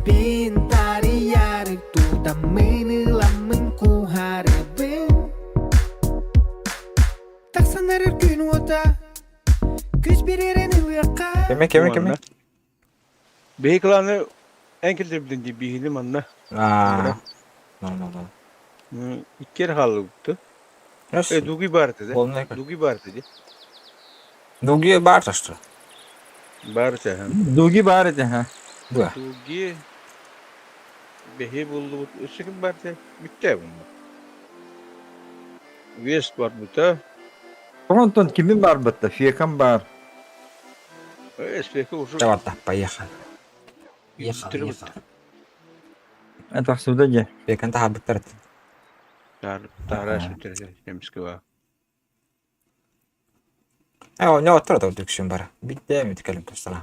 pintare tu tamini laminku haribin taksanlar gün ota güç biririni uyaka Keme. Beyiklanı en kötü bildiğin bihilim anla. No. İki kere halıktı. Yes. Dugi var dedi. Olmaya kadar. Dugi var dedi. Dugi bar taştı. Var hem. Dugi barede ha. Bu. Dugi behi buldu. Işık var dedi. Bitti bunlar. West var burada. Ondan kimin var batta? Fiyakan bar. Espeki usul. Давай, поехали. Ехал. Ata suda je. Я كنت حابب ترتب. Tara sütürecek. Temizki var. Ne oturdu o dükşün bara. Bitti mi tükelim kusura.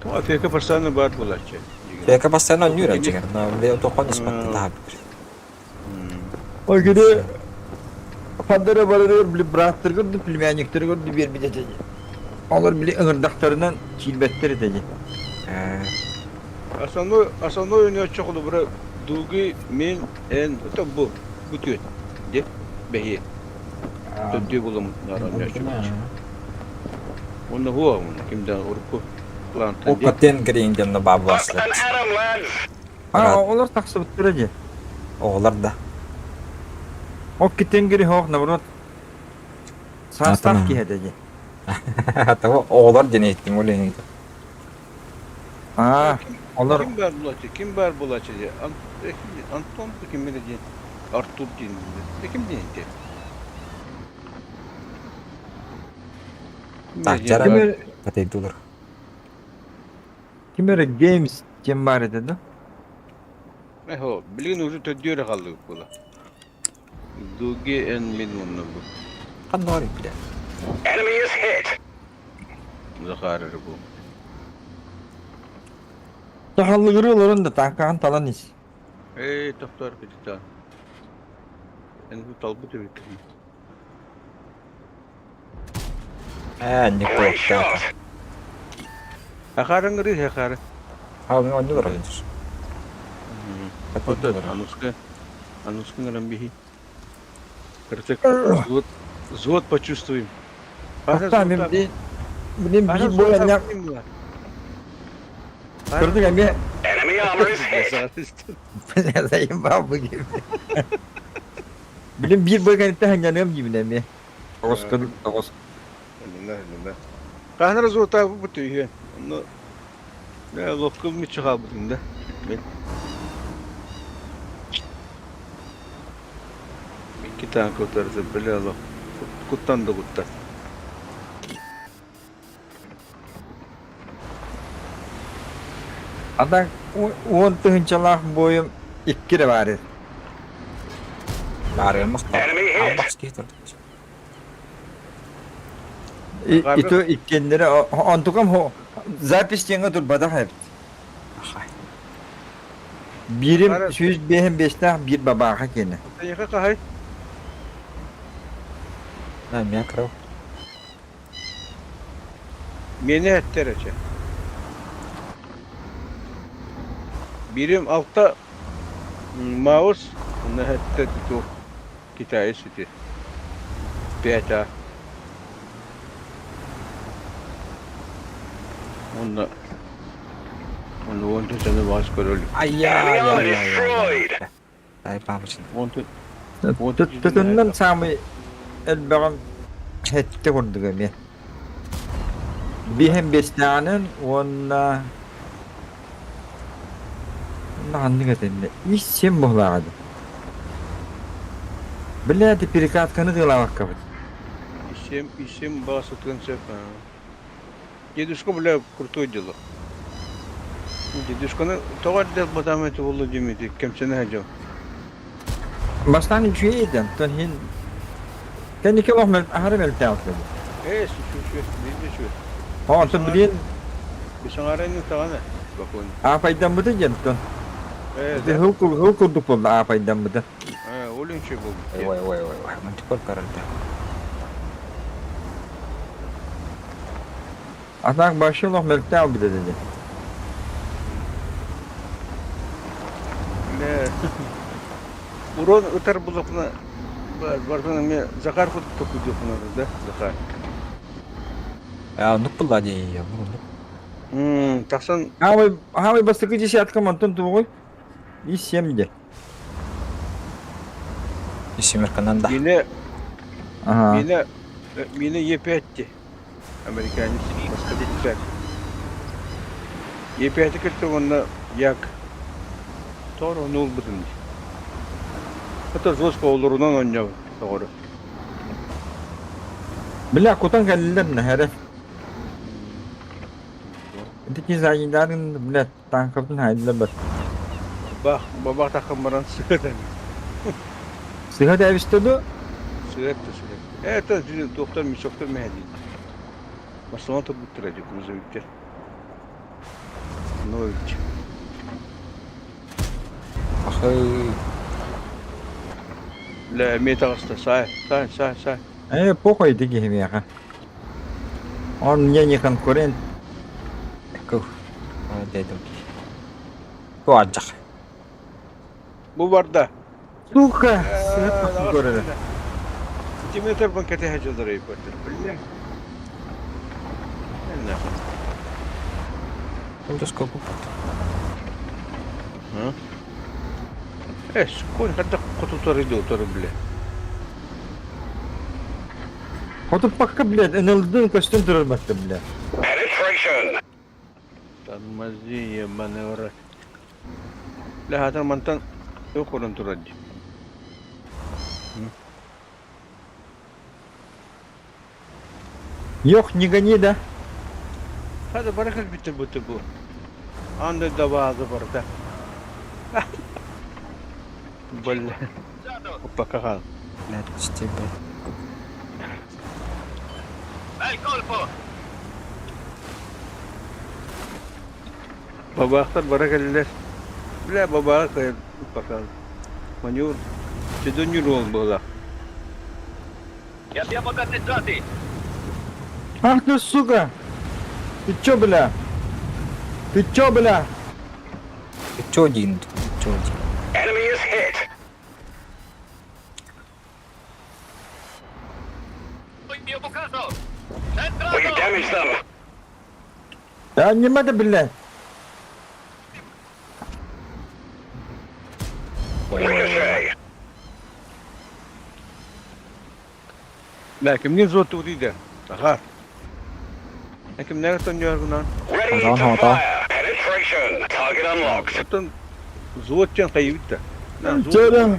Ama fiyaka fırsatını var bulaşacak. Peki bas sen onu yürü çıkar. Ne o tokon ispat daha bir. O gidi Fadara barıyor bile bıraktır gördü bilmeyenlikleri gördü bir de. Onlar bile ıngırdaklarından kilbetler edecek. Aslında oynuyor çok olur. Bura Dugi min en tabi bu tüy. De behi. Tüy bulalım naramıyor çok. Onda huwa onu kimden urku plantan O paten green demde babu aslı. Ha onlar taksı bittirecek. Oğlar da. O kiten giri hoq nabrot. tamam. Sastak ki edecek. Tamam oğlar deneyettim öyle neydi. Ha onlar Kim var bulaçı diye. Anton kim mi diye. Artur diye. Kim diye. Tak cara patay dolar. kimere games kim var dedi. Eho, bilgin ucu tüdüyor kaldı bula. Dugi en min onu bu. Kan doğru bile. Zakarır bu. Tahallı gırıyorlar onda tankan talan is. Doktor bitti. En bu talbu tüy. Ne korktu. Hakarın gri hakarın. Ha ne oynuyor oyuncu. Otur Anuska нарамбихи. Kertek zot почувствуем. Hatta benim bir boyanya gördük ya bir yazayım babu gibi. Bilim bir boygan itti hanyanım gibi ne mi? Oscar. Kahnar zota bu tüy. Onu ne lokal mı çıkar bugün de. İki tane kurtarıcı böyle Allah. Kuttan da kuttan. Adak 10 tığınçalak boyum 2 de var. Var ya muhtar. Bak skitter. Itu ikenleri antukam ho zapis yenga dur badak hep. Birim 105'te bir babaka kene. Yaka kahay. Ne mi yakro? Meni etterece. Birim altta mouse ne hette tu kitayı sütü. Beta. Onu wanted sana baş korol. Ay. Ay pamuçin. Tutundan sami elbağım hette kurduk emi. Bihem besnanen onna anlık etinde. İşim buhladı. Biladi pirikat kanı kılamak kabul. İşim basıtın sefa. Дедушка бля крутой дело. Дедушканы тоғар батаметі болу демейді, кемсені әжем. Baştan üçüye edin. Tön hin. Kendi ki lahmel harim el teatlı. Şu, biz de şu. Ha, tön bilin. Bir sana arayın tağına. Bakın. Apaydan bıdı jentön. De hukuk buldu apaydan bıdı. Olun şey bu. Vay. Mantıklı karardı. Atak başı lahmel teatlı dedi. Урон ытар булакна бардан мен Захар хут токуду да, Захар. Ya nupla diye ya. Таксан Хамай бастыкы десятка мантон тугой. И 7. İsimlerden da. Ага. Мine Е5. Американец. Баскадет. Е5 кирте онна як. Торо нул бутун. Это жестко олорунан оньяв. Тоғыры. Бля, кутан галилер нахаре. Это не заедарын, блядь, танковтun haydiler бар. Бабақ тақымыран сығыдан. Сыга да авистеду? Сығытты. Это доктор Мишоктор Мәдин. Басылан тұр бұттыр әдек, грузовиктер. Нович. Ахы. Ля, метағыста, сай. Похуй деги хемияға. Он мне не конкурент. Куh. Dedim. Bu acak. Bu barda. Сука! Сыга пахын көреді. Сантиметр банкете хәжелдері епөттір. Білдім. Ucuz kopu. Сколько хадда құтылтар еді отары біле. Хотып паққа, блядь, НЛД костюм тұрарбатты, блядь. Тормози, маневра. Ля, хатар мантан yok olan turacı. Yok, не гони, да? Hadi bırakın bitti bu. Anda da bazı burada. Böyle. Hoppa kakal. Net işte be. Baba aktar bırakırlar. Bile baba aktar. Bakal. Manyor. Çedonyor ol böyle. Ах ты, сука! Ты чё, бля? Ты чё, бля? Çocuğun. Çocuğun. Ya немада, блядь? Lakin ne zor tuğdi de. Aha. Lakin ne kadar yorgunan. Hata. Zaten zor çen kaybı da. Çöre.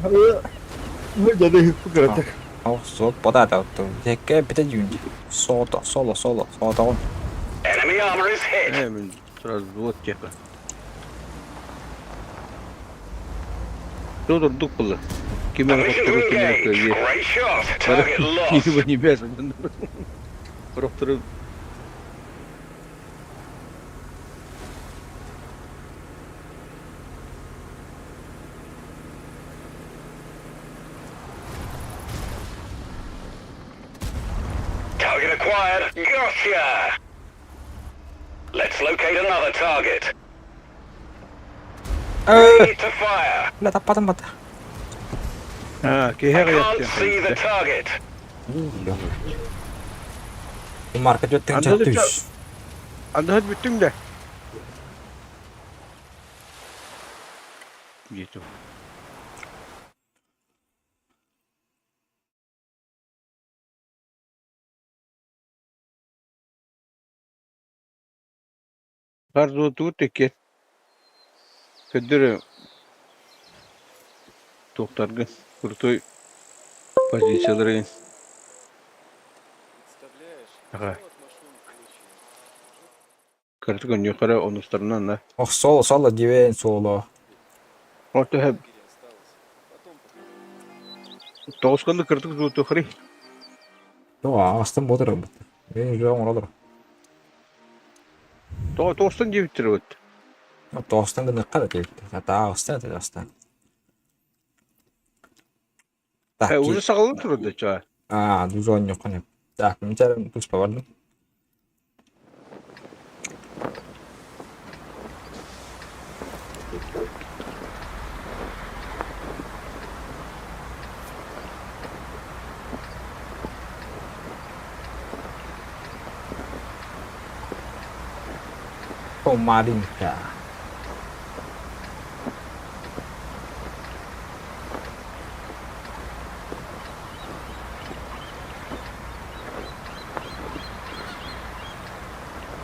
Bu jadi fıkıratı. Au số bỏ ta tạo từ thế cái bị ta dừng. Solo. Soda on. Hemen biraz zor çek. Durduk bunu. Kime bakıyor kime bakıyor. Kime не бежит. Просто Target acquired. Gotcha! Let's locate another target. Ready to fire. Lah tapadım bata. Ha, ki I her can't see the yaptı. target. Bu marka jotten Anladım, çatış. Anladım bütün de. Gitu. Bardzo tu teket. Kadir doktorga kruтой позициялары. Ага. Картогон yukarı onun üstünden de. Oh solo diye solo. Orta hep. Toğuskanlı kırtık zutu kırı. Yo astım motor bu. Ben jo olur. Toğustan gibi bitir. Dostan da ne kadar değil. Hatta astan da astan. Tak. Уже sağlam turdu çay. Dużo yok hani. Tak, mencari terus bawardım. маленькая.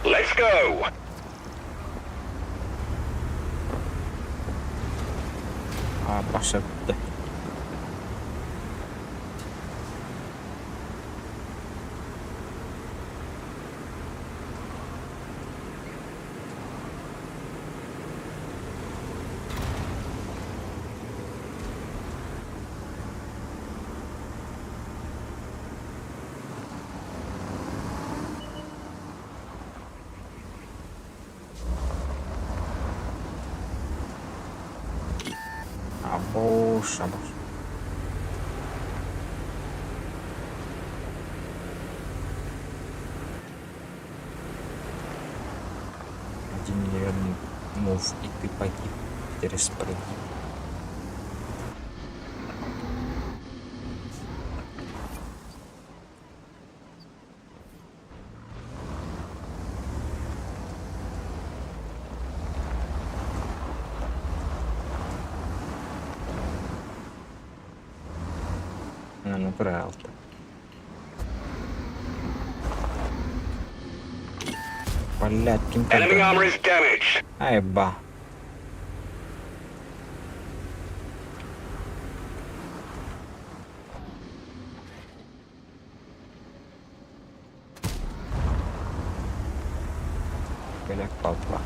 Let's go. Başladı. Шабаш. Один неверный мув, и ты погиб. Переспрыгни. Ну, правда. Блядь, Enemy armor is damaged. Ай, ба. Беляк папа.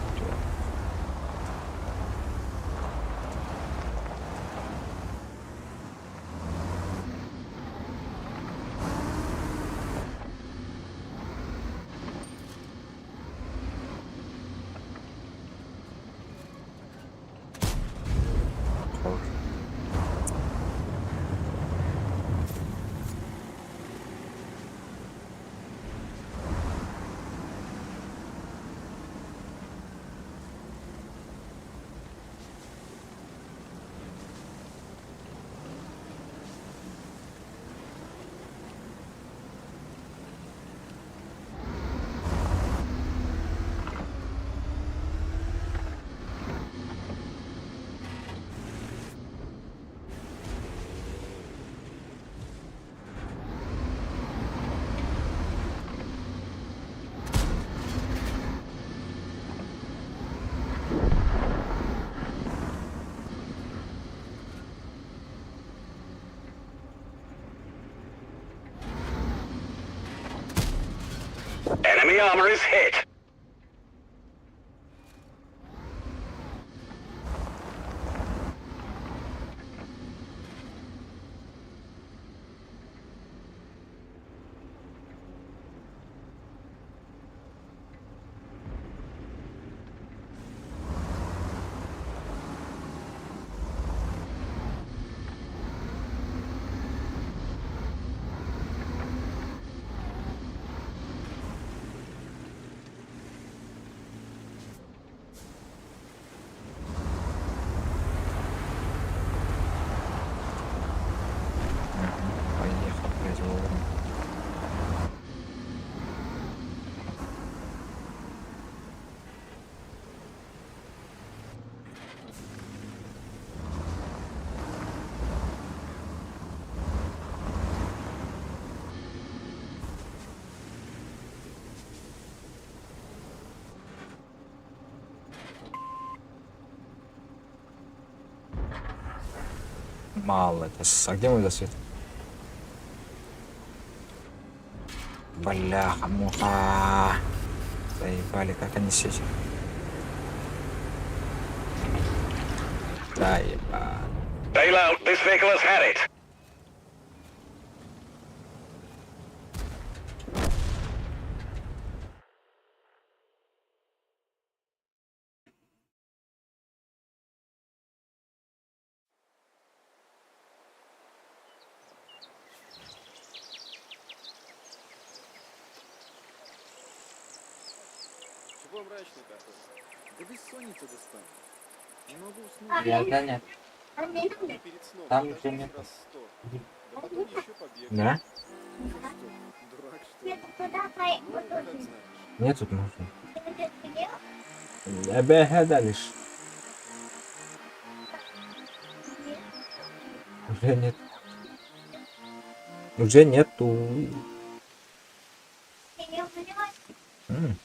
Enemy armor is hit. Поехал, блядь, вовремя. Мало это. А где мой засвет? Бляха, муха. Заебали, как они сидят. Да, ебать. Bail out. This vehicle has had it. Чего мрачный такой? Да бессонница достала. Не могу уснуть. Я нет. Перед сном. Там Даже уже нет. раз 100. Да потом еще побег. Да? Ну что, дурак что ли? Ну, как знаешь. Нет, тут можно. Эбэхэдалиш. Уже нет. Уже нету. М.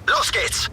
Los geht's!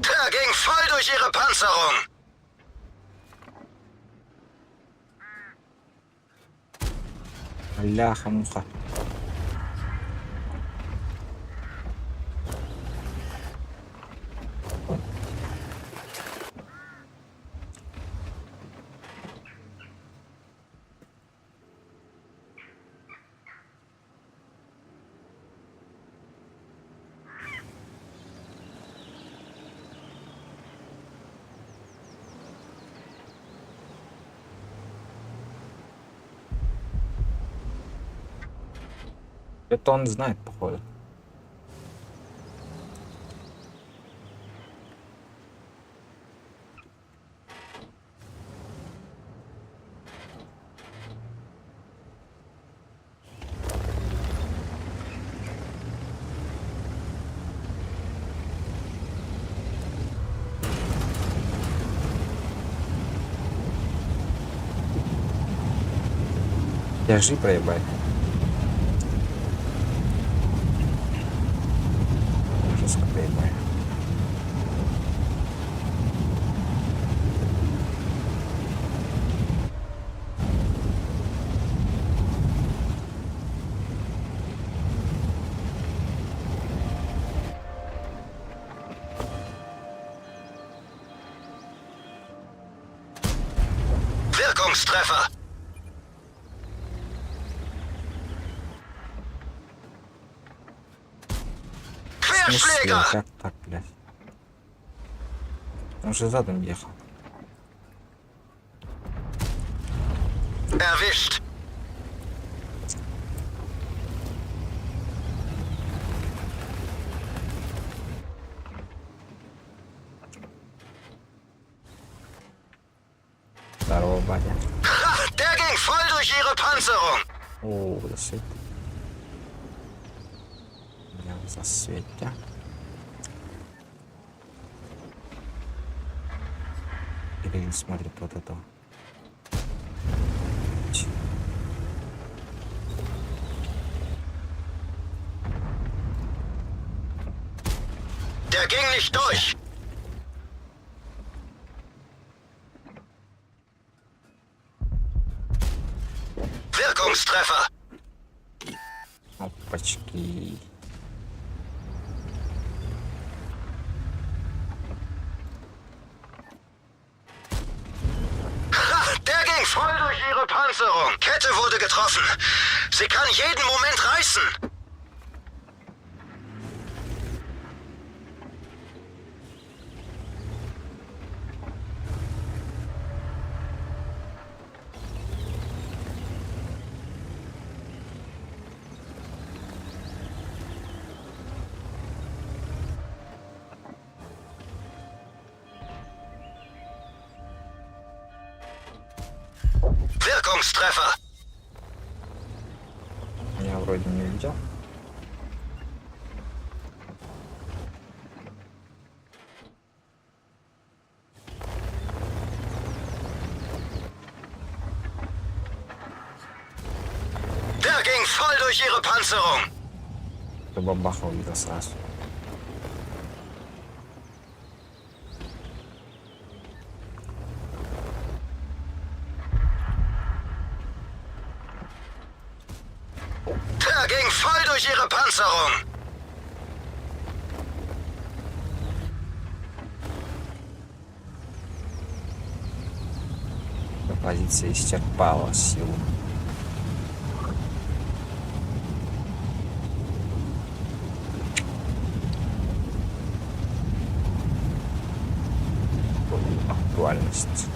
Der ging voll durch ihre Panzerung. Бляха-муха. Это он знает, походу. Держи, проебай. Жестко проебай. Wirkungstreffer. В смысле, Querschläger. как так, блядь? Он же задом ехал. Erwischt. Здорово, батя. Ha, der ging voll durch ihre Panzerung. О, засвет. Я в засвете. Или смотрит вот этого. Der ging nicht durch. Wirkungstreffer. Опачки. Ha, der ging voll durch ihre Panzerung. Kette wurde getroffen. Sie kann jeden Moment reißen. Wirkungstreffer. вроде не видел. Der ging voll durch ihre Panzerung. Ты бабахнул где-то сразу. Der ging voll durch ihre Panzerung. Позиция исчерпала силу. Актуальность.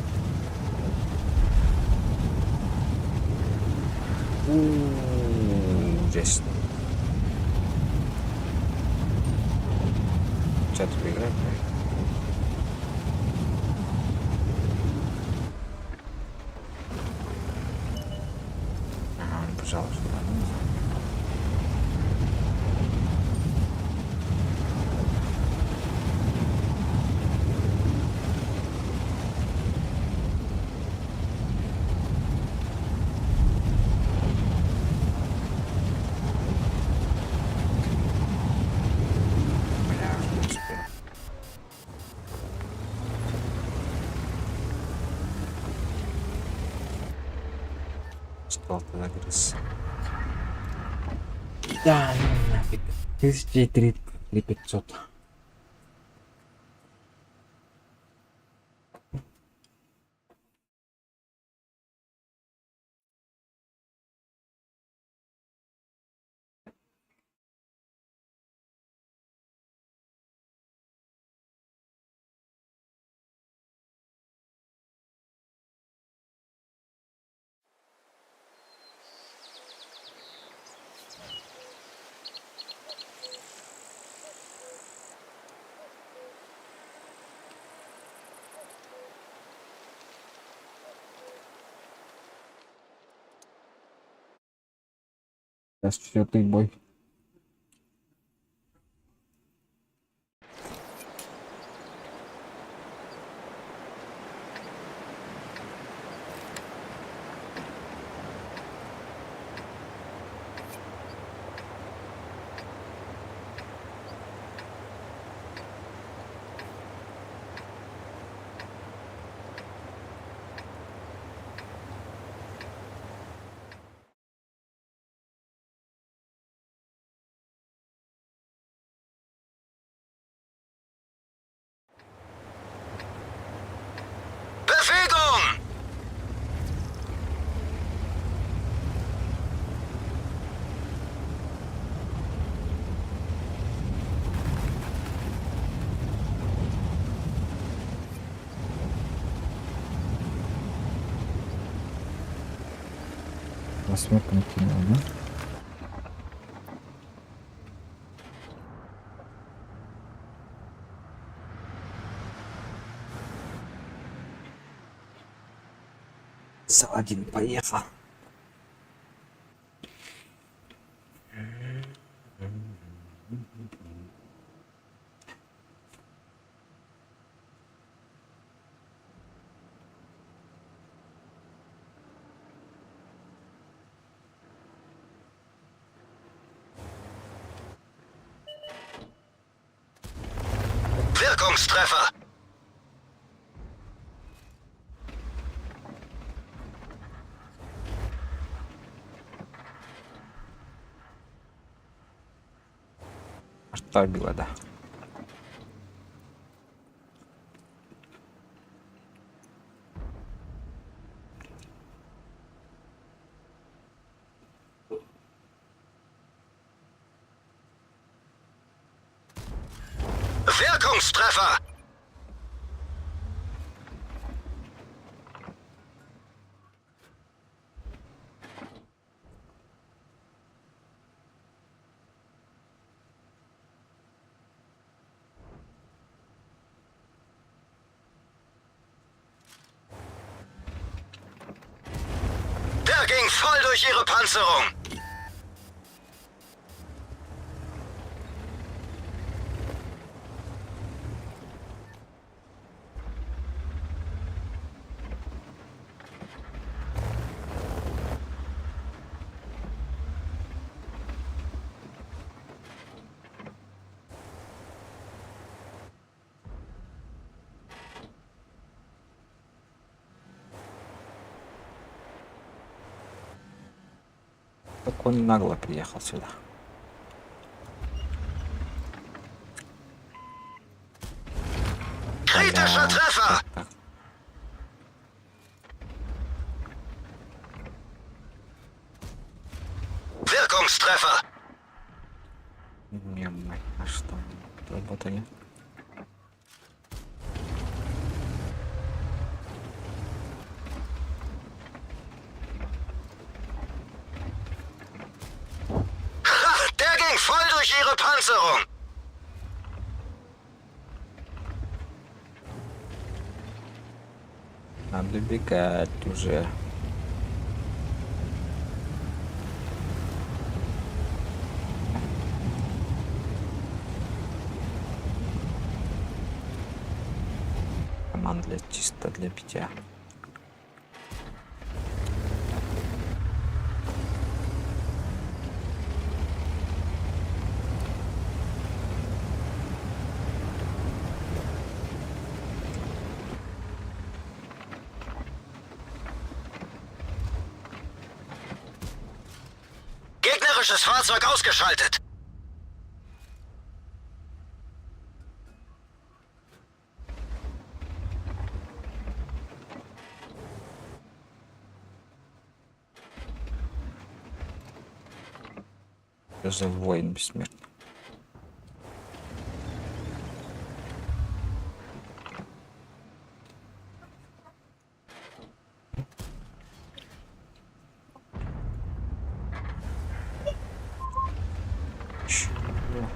Здесь. Чат выиграть. Ага, пожалуйста. Бля, не успел. Что-то загрыз. Да, ну нафиг. 3500. Сейчас 4-й бой. Bewegung! Восьмерка накинул, да? Саладин поехал. Wirkungstreffer! Оставила, да. Wirkungstreffer! Der ging voll durch ihre Panzerung. Как он нагло приехал сюда. Kritischer Treffer! Так. Wirkungstreffer! Не, мать, а что? Работали. Ha, der ging voll durch ihre Panzerung! Надо бегать уже. Команда чисто для питья. Gegnerisches Fahrzeug ausgeschaltet! Что за воин бессмертный? Чего?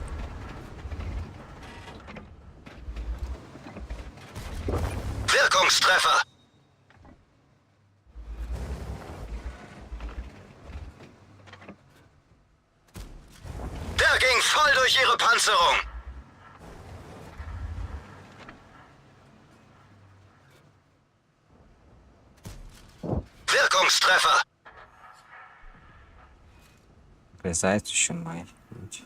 Wirkungstreffer! Der ging voll durch ihre Panzerung! Wirkungstreffer! Заяц еще мои люди.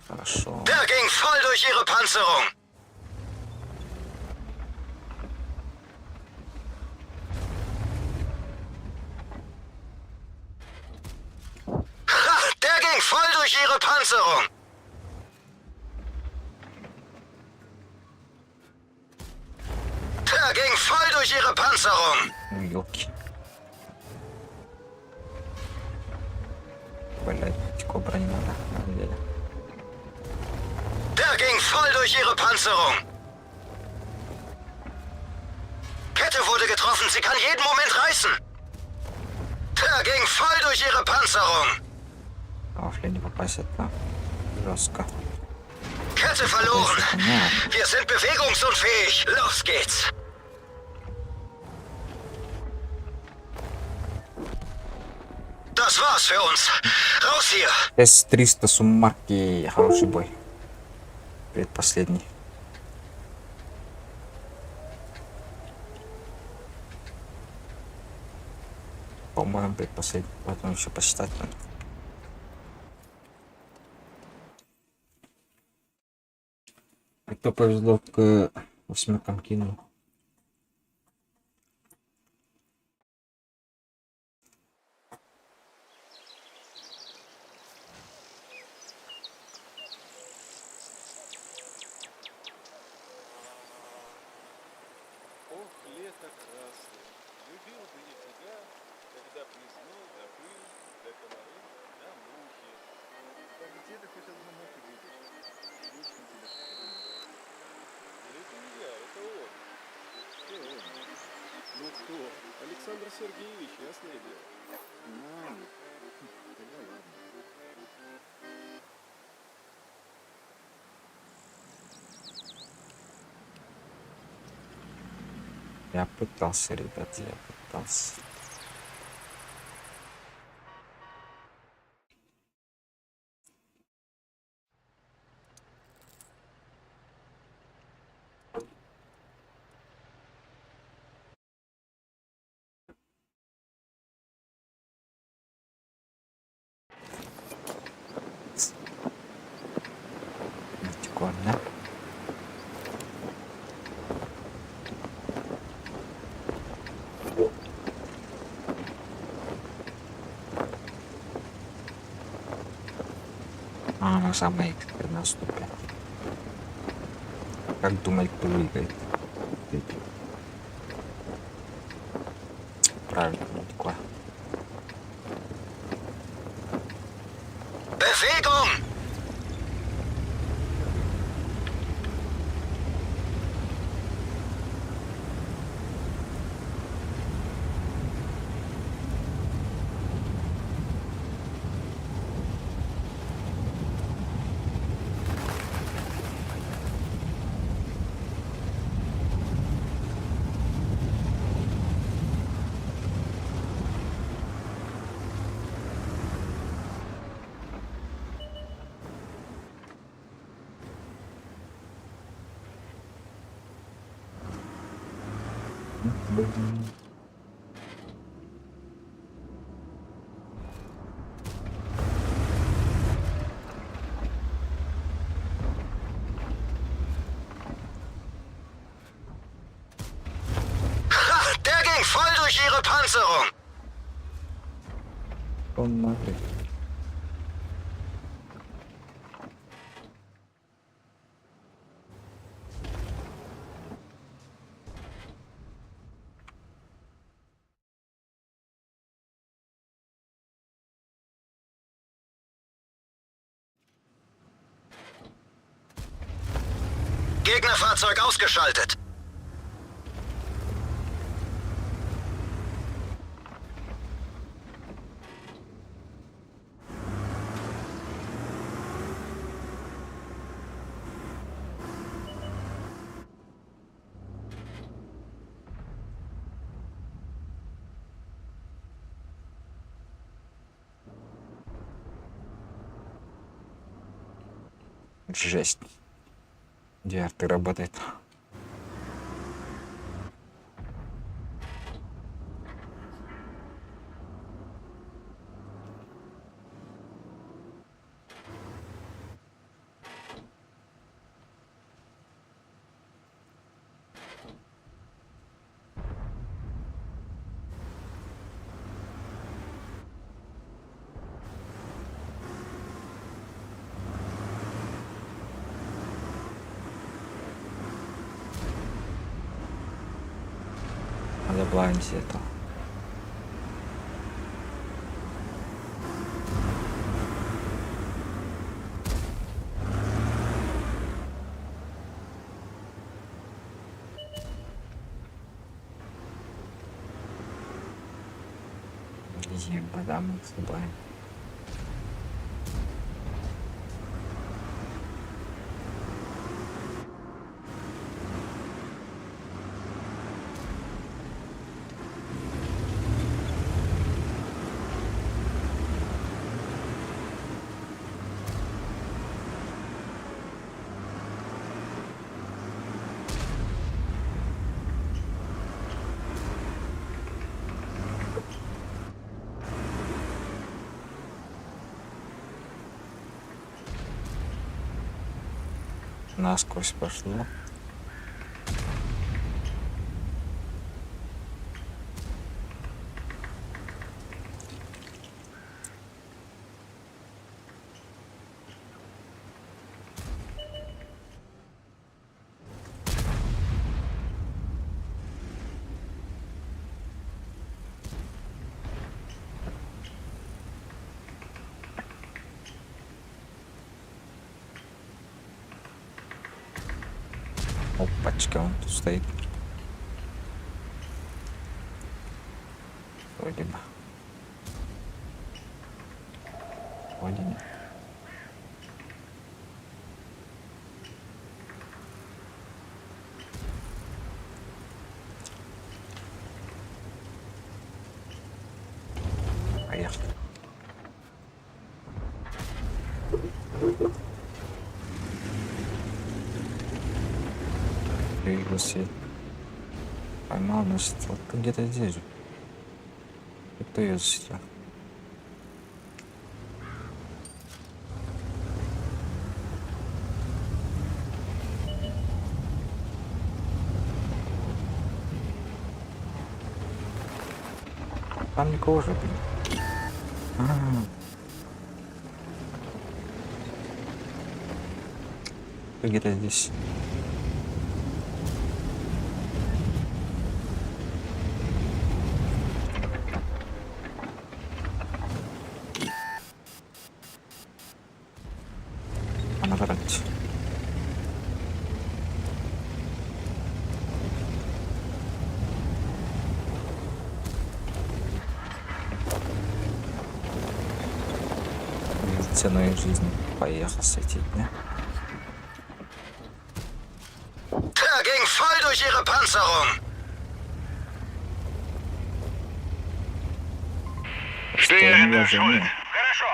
Хорошо. Der ging voll durch ihre Panzerung! Ha, der ging voll durch ihre Panzerung! Der ging voll durch ihre Panzerung! Ну, ёлки. Блять, кобра не надо. На самом деле. Der ging voll durch ihre Panzerung! Kette wurde getroffen, sie kann jeden Moment reißen! Der ging voll durch ihre Panzerung! А если не попасть, это жестко. Kette verloren! Понятно. Wir sind bewegungsunfähig! Los geht's! Das war's für uns! Raus hier! С-300 суммарки. Хороший бой. Предпоследний. По-моему, предпоследний. Потом еще посчитать надо. И кто повезло к восьмеркам кинул. Ох, лето красное, любил бы я тебя, когда б весной да пыль, да комары, да мухи. Да где ты хоть одну муху видишь? Вечно тебя вспоминаю. Это не я, это он. Кто он? Ну кто? Александр Сергеевич, ясное дело. Мама. Тогда ладно. Я пытался, ребят, я пытался. Прикольно. А, на самой наступе. Как думать, кто выиграет? Правильно, такое. Bewegung! Ha! Der ging voll durch ihre Panzerung! Он нахуй. Gegnerfahrzeug ausgeschaltet. Жесть. DRT работает. Заплавимся это. Лезем, подам, слабаем. Насквозь пошло. Опачка, он тут стоит. Вроде бы. Вроде нет. Поехали. Двигался. Поймал, значит, вот где-то здесь же. Кто ее засветил? Там никого же, блин. где-то здесь. А набрать. Ценой жизни поехал с этим, да? Der ging voll durch ihre Panzerung. Что не заменил. Хорошо.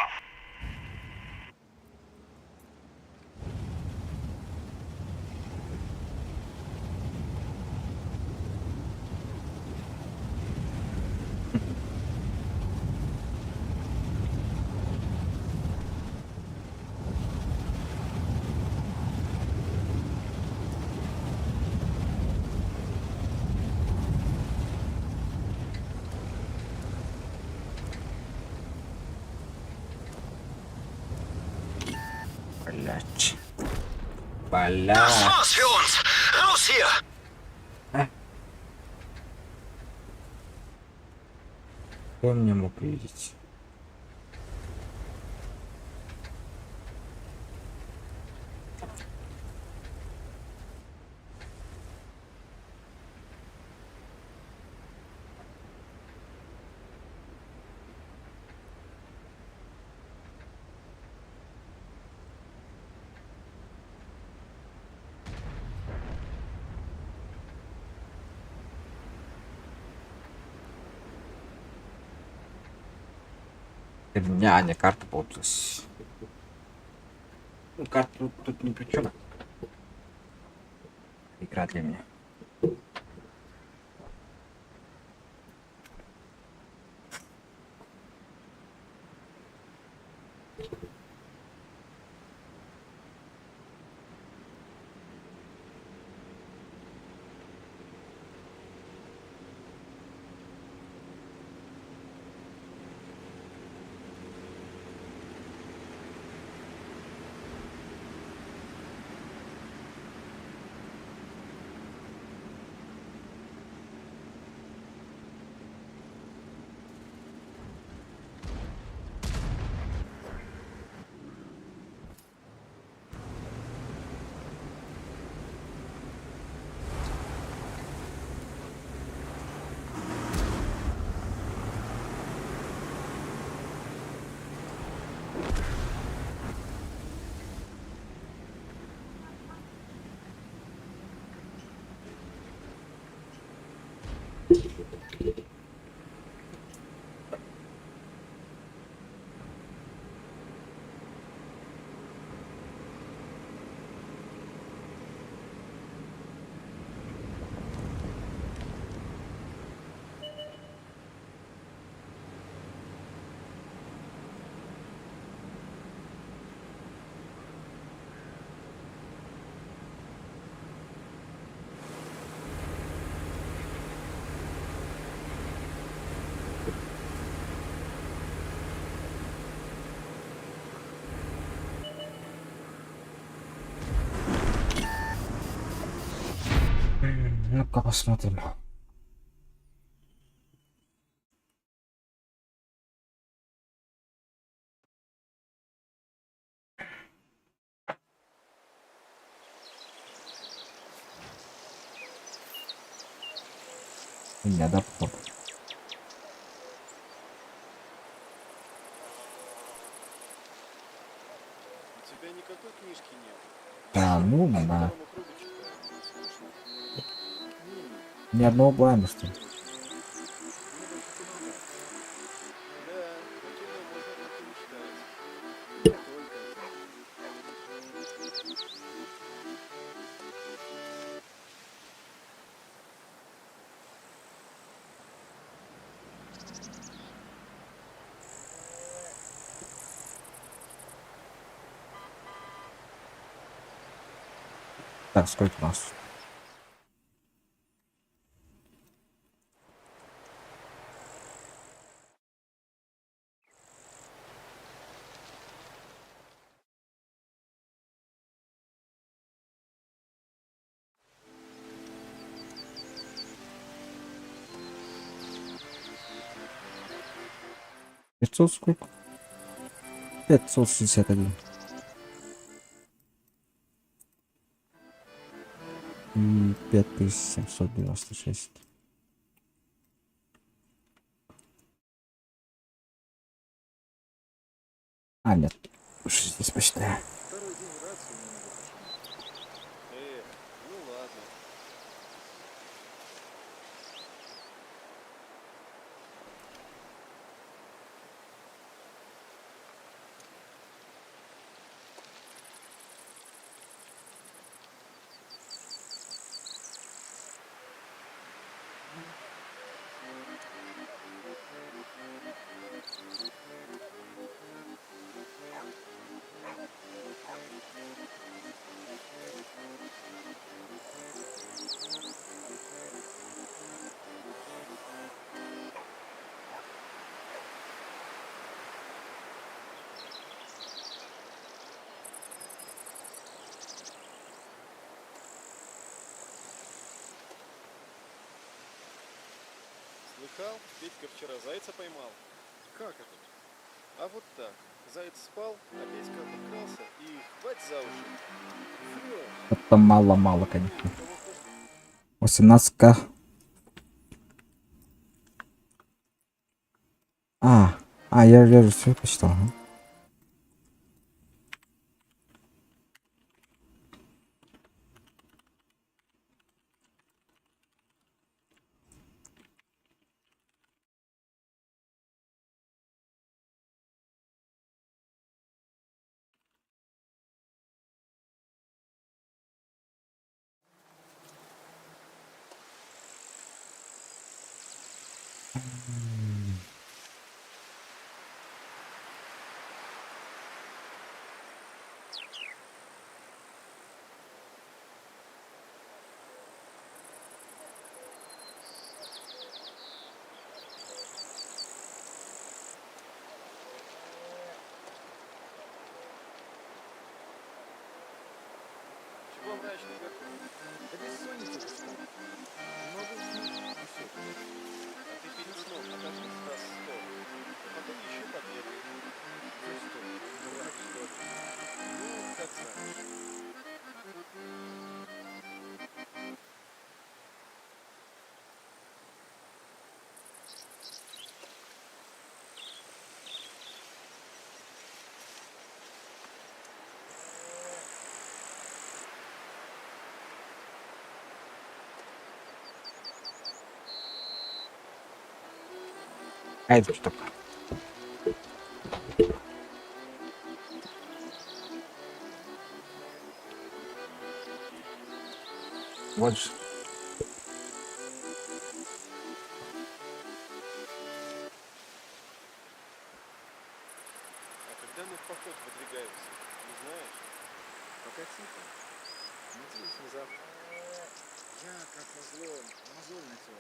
Блять. Das Блять. war's für uns. Raus hier. Кто мне мог видеть? А, не, карта получилась. Ну, карта тут ни при чем. Игра для меня. Ну-ка посмотрим. Не, да, походу. У тебя никакой книжки нет. Да, ну, По да. второму кругу читаю, не слышно. Ни одного блайнда, что ли? Да, таким образом это не читается. Не только это. Так, сколько у нас? 500 сколько? 561. И 5796. А, нет. Уж здесь почти. Второй день рацию не могу починить. Ну ладно. Слыхал? Петька вчера зайца поймал. Как это? А вот так. Заяц спал, а Петька подкрался и хвать за уши. Врёт. Это мало-мало, конечно. Кого хочешь. 18к. Я же все посчитал. Ага. Чего мрачный какой? Да бессонница какая-то. Не могу уснуть, и всё. А ты перед сном покажи раз 100. А потом еще побегай. Ну что, дурак что ли? Ну, как знаешь. А это что? Вот же. А когда мы в поход выдвигаемся, не знаешь? Пока тихо. Надеюсь, не завтра. Я, как назло, мозоль натер.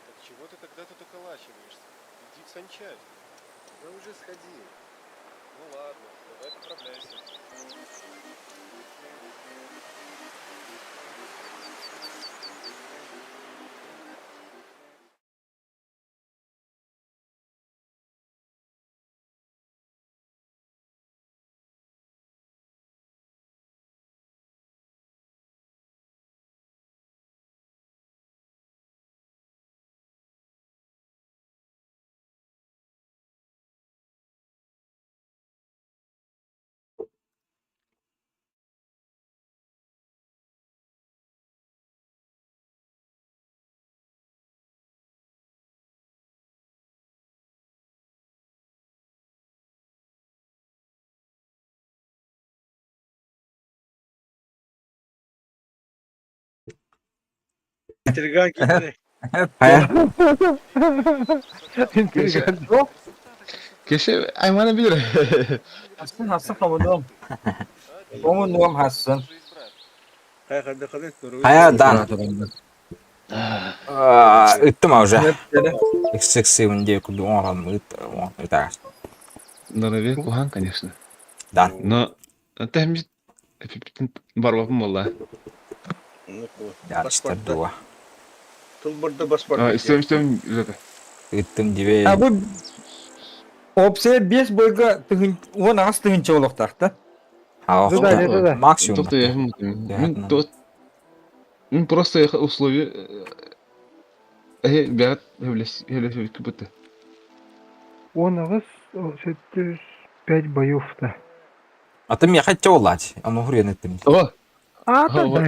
Так чего ты тогда тут околачиваешься? Иди в санчасть. Да уже сходил. Ну ладно, давай поправляйся. Терган кетті. Кеше Айманы bilir. Hassın komutanım. Komutanım Hassın. Қайқарды қалай тұру? Дан. Ыттым уже. Эксцессивнее куду он это. Норовик Ухан, конечно. Да. Но это барбапым болла. Я читаю. Тұлбырды баспарды. Истем это. Ыттым дивей. Ha bu Опция 5 бойга тыгын 10 ағыз тыгынча олықтақта. А, максимум. Тобто я мен просто условия бәрі хевлес күпті. 10 ағыз 705 боевта. А ты меня хотел лать, а ну хрен это. О! А, там да.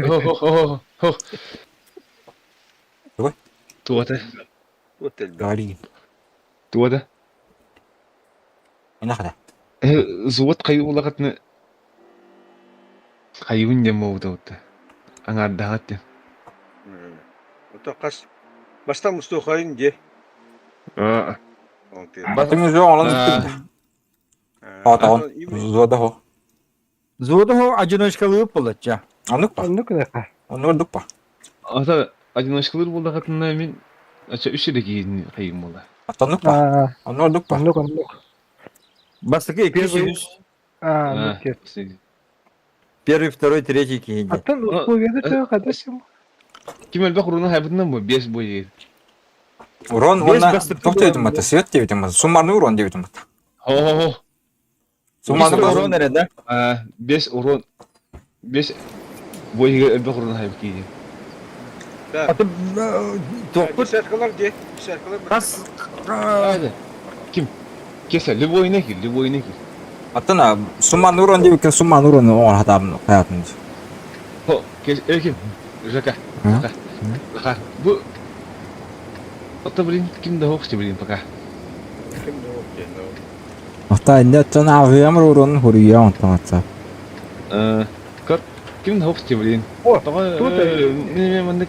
Давай. Туата. Вот это. Говори. Туата. Не надо. Зуат қайы олағатыны қайуын дем болуды отты. Аңардағатты. Вот қас. Бастан мұстуқайын де. А, А ты мне же он он зода ho. Зода хо ажиношкалып болача. Анук па. Анны кыдака. Анук па. ата одиночкалар болағатына мен ача үшірі кейін қайым болы. Анук па. А, Анук па. аннук. Бастыкы 200. А, ну Первый, второй, третий кейинде. Аттан условияда чаға қадасым. Кем әлбәқ ұрына хайбытынан бұл 5 бойы. Урон, Без он бастык кто урон, это свет девять суммарный урон девять О-о-о. Суммарный Урон урон. әреді. 5 урон. 5 бойы әлбәқ ұрына хайбы кейді. Аты тоқпыт Десяткалар де. Десяткалар. қас. Ады. Кем? Кеса, любойына кел, любойына кел. Атына суммарный урон девять суммарный урон он хатам hayatında. Хо, кес, кем? Жака. Жака. Бұл... Ота блин, кімді хоқшты блин пока. Ата не тана авиамр урон хурия он там отца. Кот, кімді хоқшты блин. О, Тоға, тут мен маңды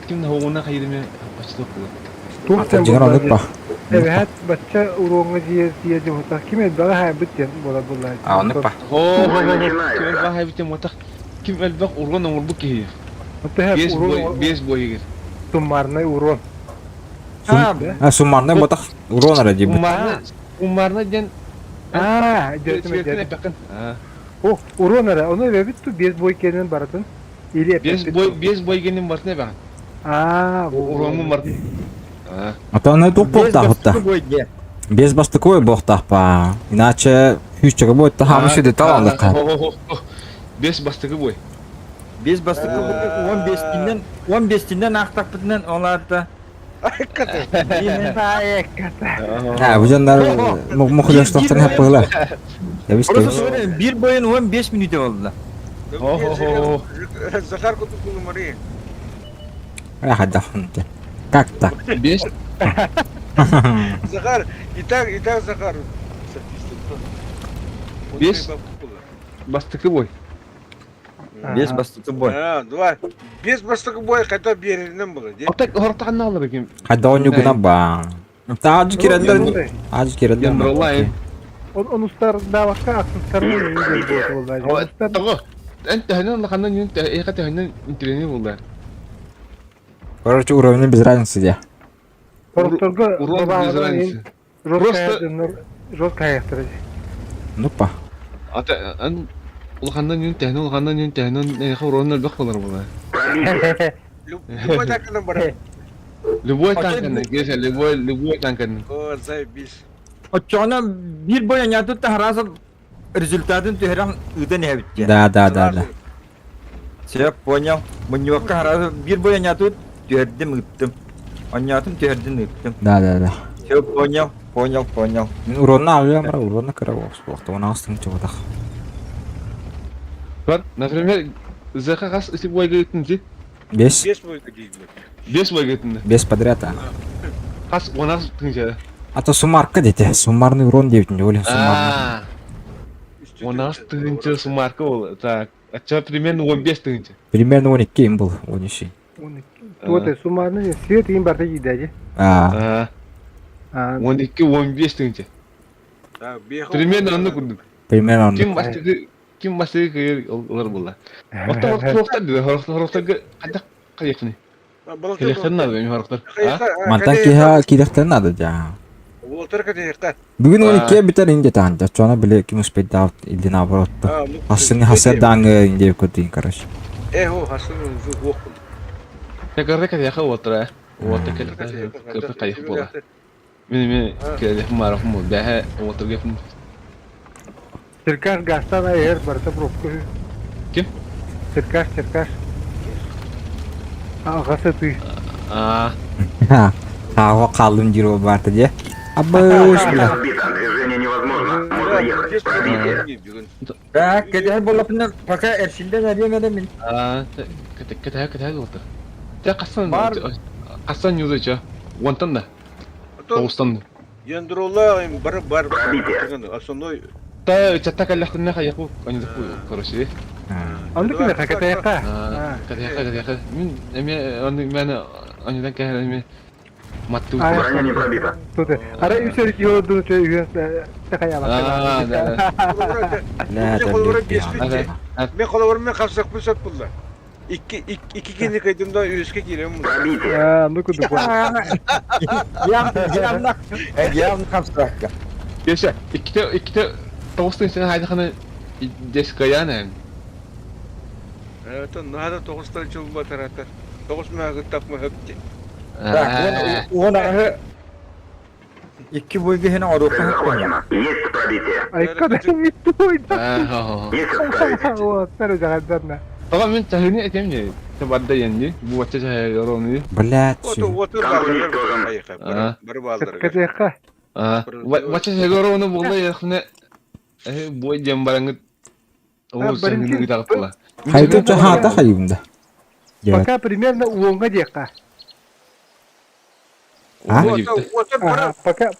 кімді хоғына қайды мен қачты оқылы. Ата жинар анук па. Evet, bacça uğruğuna diye hotak. Kim el bana hay bit bola bola. Анук па. Кім әлбәқ хайбітен отақ. Кім әлбәқ ұрған оңыр бұл кейі. Hatta hep 5 бойы кел. tumarnay uğruğun. А суммарный ботак урон ради. Умарна ден... Aa, Светіне jötüme. пәкін. Oh, uğruğun ara. Onu ve bit tu 5 boy kendin baratın. İli hep. 5 бой кенен бартына бәкін. Aa, bu Ұрғанмын бар. Ата не тук Без болтах бастыкы отта. бойге. Без бастыковой болтах па. Иначе хүйчеге будет та хамышы де таландык. 5 бастығы бой. Без бастыкы бойге 15 тинден ақтақ бітінен оларды. Ha bu canlar muhtaçlıktan hep böyle. Tabii Orası tabii. söyleyeyim, bir boyun 15 minüte oldu. Захар куту кулумари. Ya hadi hadi. Как так? 5 Захар, итак Захар. 5 бастығы бой. Без бастыкы boy. Два. Без бастыгы бой кайта береринен болот. Ортақ ортағын алыр екен. Hadi onu güne bak. Tacı kirenler. Acı kirenler. Yandırılайын. Onu ustar da vakka aksızlarını iyi geldi oldu. Ustar Тағы. Әнті хәнен лақандан юнт әйқаты хәнен интернет болды. Короче, уровень без разницы где. korktorga Урон без разницы. Жестко аяқтырды. Ну па. Ата ан лақандан юнт хәнен әйқы уронын әлбәқ болар болды. Любой такынан бар. Любой танканы, кесе, любой танканы. О, заебись. Очона bir boy anyatı da harasa результатын төхерен ыдан хәбитте. Да. Все, понял. Мыньокка хараса bir boy anyatı төхердим ыттым. Anyatым төхердин ыттым. Да. Все, понял. Мен уронны alıyorum bırak uronны kıra boğaz. Onu astım çoğudak. Бар, например, зәқа қас үсі бойға өттінді. 5. Без бойка дейді. 5 бойға өттінді. 5 подряд а. Қас 10 тыңжады. А то суммарка дети. Суммарный урон девять не олен суммарный. 10 тыңжы сумарка ол. Так, атча примерно 15 тыңжы. Примерно 12 им был. 12. Туоте сумарны свет им барда гидәҗе. 12-15 тыңжы. Примерно аны күрдік. Примерно. Ким бастығы күйер олар болды. Хоқтар деді, хоқтарға қадақ қаяқыны. Келектер нады бәйім хоқтар. Мантан киha кидехтер надо ja. Волтер кадеққа. Бүгін 12 битер инде таңда. Чона біле ким успеть дав или наоборот. Асыны хасер даңы инде көтейін короче. О, хасын уже оқыл. Тәкәрді қаяқы отыра. Оты келектер қаяқ болды. Benim kelehim marafım mı? Daha otur yapım. Çirkaş gastan ayır barta propku. Kim? Çirkaş. Ağası tüy. Aa, Ha. Hava kalın ciro var diye. Abış bile. Капитан, движение невозможно. Можно ехать. Пробитие. Ya kedih bolapından paka erşilde nereye veremin. kete otur. Ya kasan Var. kasan yüzü ça. Wontan da. Doğustan da. Яндрола бар. Пробитие. Основной. Ta çatta kalakına kayak bu. Anı da bu karışı. Andı ki ne kakatayaka. Kete. Min emi anıdan kahraman. Mattu. Броня не пробита. Tutu. Ara üstelik yolduğunu söylüyor. Takaya bak. Aa, La Evet. Ben kolalarımla kalsak bu sat bunlar. İki kendi kaydımda yüzke girelim bunlar. Пробитие. Andı kudu bu. Yam kapsak. Yaşa. İkide Doğustan sen haydi kanı Deskayanen. Evet, nada toğustan çılma taraftar. Toğusma gıttak mı hepti. Ona iki boyga hena oruqa Закончено. Есть пробитие. Ay kadar gitti oydu. Есть отставить. O sarı jahandan. Tamam ben tahini edeyim ya. Tabadda yendi. Bu vacca saya yoronu. Blat. Otur Компания тоже. bir bağlar. Kakatayaka. Vacca saya yoronu bulda ya khne. Bu jam barangit. O sen birinci- ni tak pula. Haydi hata hayımda. Evet. Paka primerna uonga jeka. Ha? Otur bara. Paka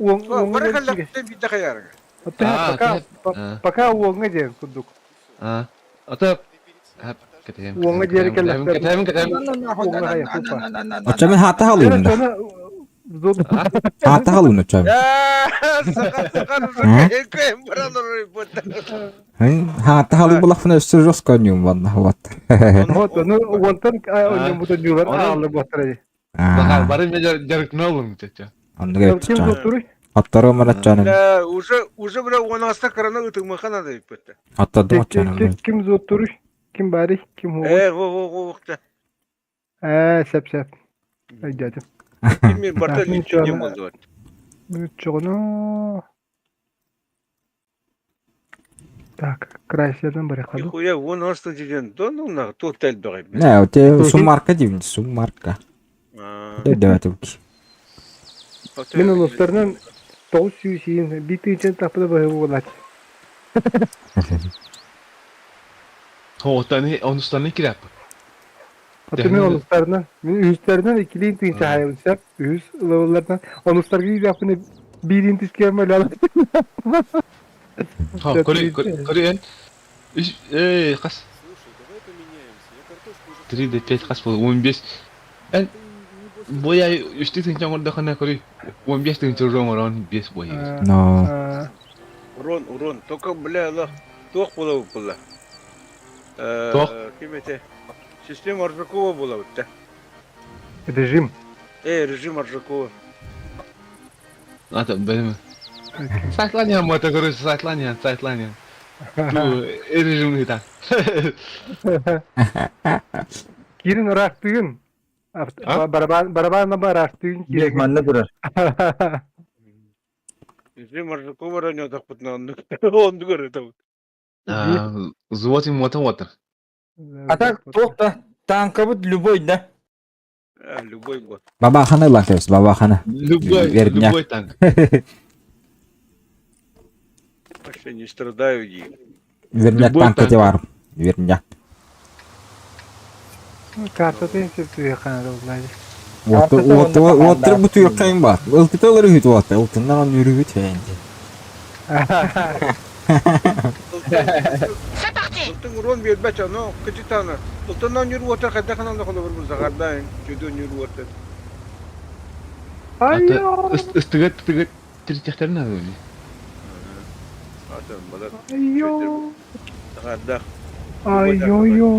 uonga Bara jeka. kalak bir dakika yarın. Paka uonga jeka kuduk. Atap. Ketayım. Uonga jeri kelak. Ketayım. Uonga kaya kupa. Oçamen hata halıyımda. Sonra zor. Hata halıyımda oçamen. Sakar. Ekayım buraları bu. Hata halı bulafına üstü jos konyum vallahi vat. Onu wonton onu bu diyorlar ağlı batırayı. Bakar barın jarak ne olur mu çeçe? Onu Kim geçti. zoturuy? Atları mara canım. La уже bile ona hasta karana ıtık makana da ipette. Atladım oçanım. Kim zoturuy? Kim bari? Kim hu? O vakti. Sep. Ay geldim. Kimir barta Tahmin linçim şu an- oldu. Çoğunu. Так, крайсерden bari kaldı. Хуя вон hasta diyeceksin. Donum na total doğru. Ne o te su marka divin su marka. Evet ki. Ben uluslarından 900 şeyin bir için tapıda böyle olacak. Hoğutani onustani kirap. Hatırlıyor uluslarından. Benim üstlerden ikili intinci hayalısap. Üst levellerden. Uluslar gibi yapını bir intinci kemel alıp. Ha, Korean. Kas. Слушай, давай поменяемся. Я картошку уже 3 de 5 kas pul 15. En boya 3 tin chang orada kana kori. 15 tin churong oran 5 boya. No. Урон. Только, бля, la. Тох было было. Тох? Кимете. Система Аржакова была вот та. Rejim. Режим Аржакова. Ata benim. Saatlanyan mata kori saatlanyan. Tu rejim kita. Kirin araştığın. Barabarına araştığın kirin. Direkmanlı durar. Режим Аржакова ранее так вот он говорит. Zuwatin mata water. Atak tok da tankabut luboy da. Любой год. Baba khana lan kes baba khana. Верняк. Любой танк. Вообще не страдаю и Верняк Любой tanketi tank. var. Верняк. Kartada yapıyor kanada olaydı. Otur bu tüy kayın var. Iltıtaları hüt var. Iltından on yürü hüt yani. Ultun urun bir baca no küçük tane. Ultundan yürü otur kadar kanan da kolu bir zagardan. Çocuğun yürü otur. Ayo. Istigat tirikler ne böyle? Zaten bana Ayo. zagardan. Ayo.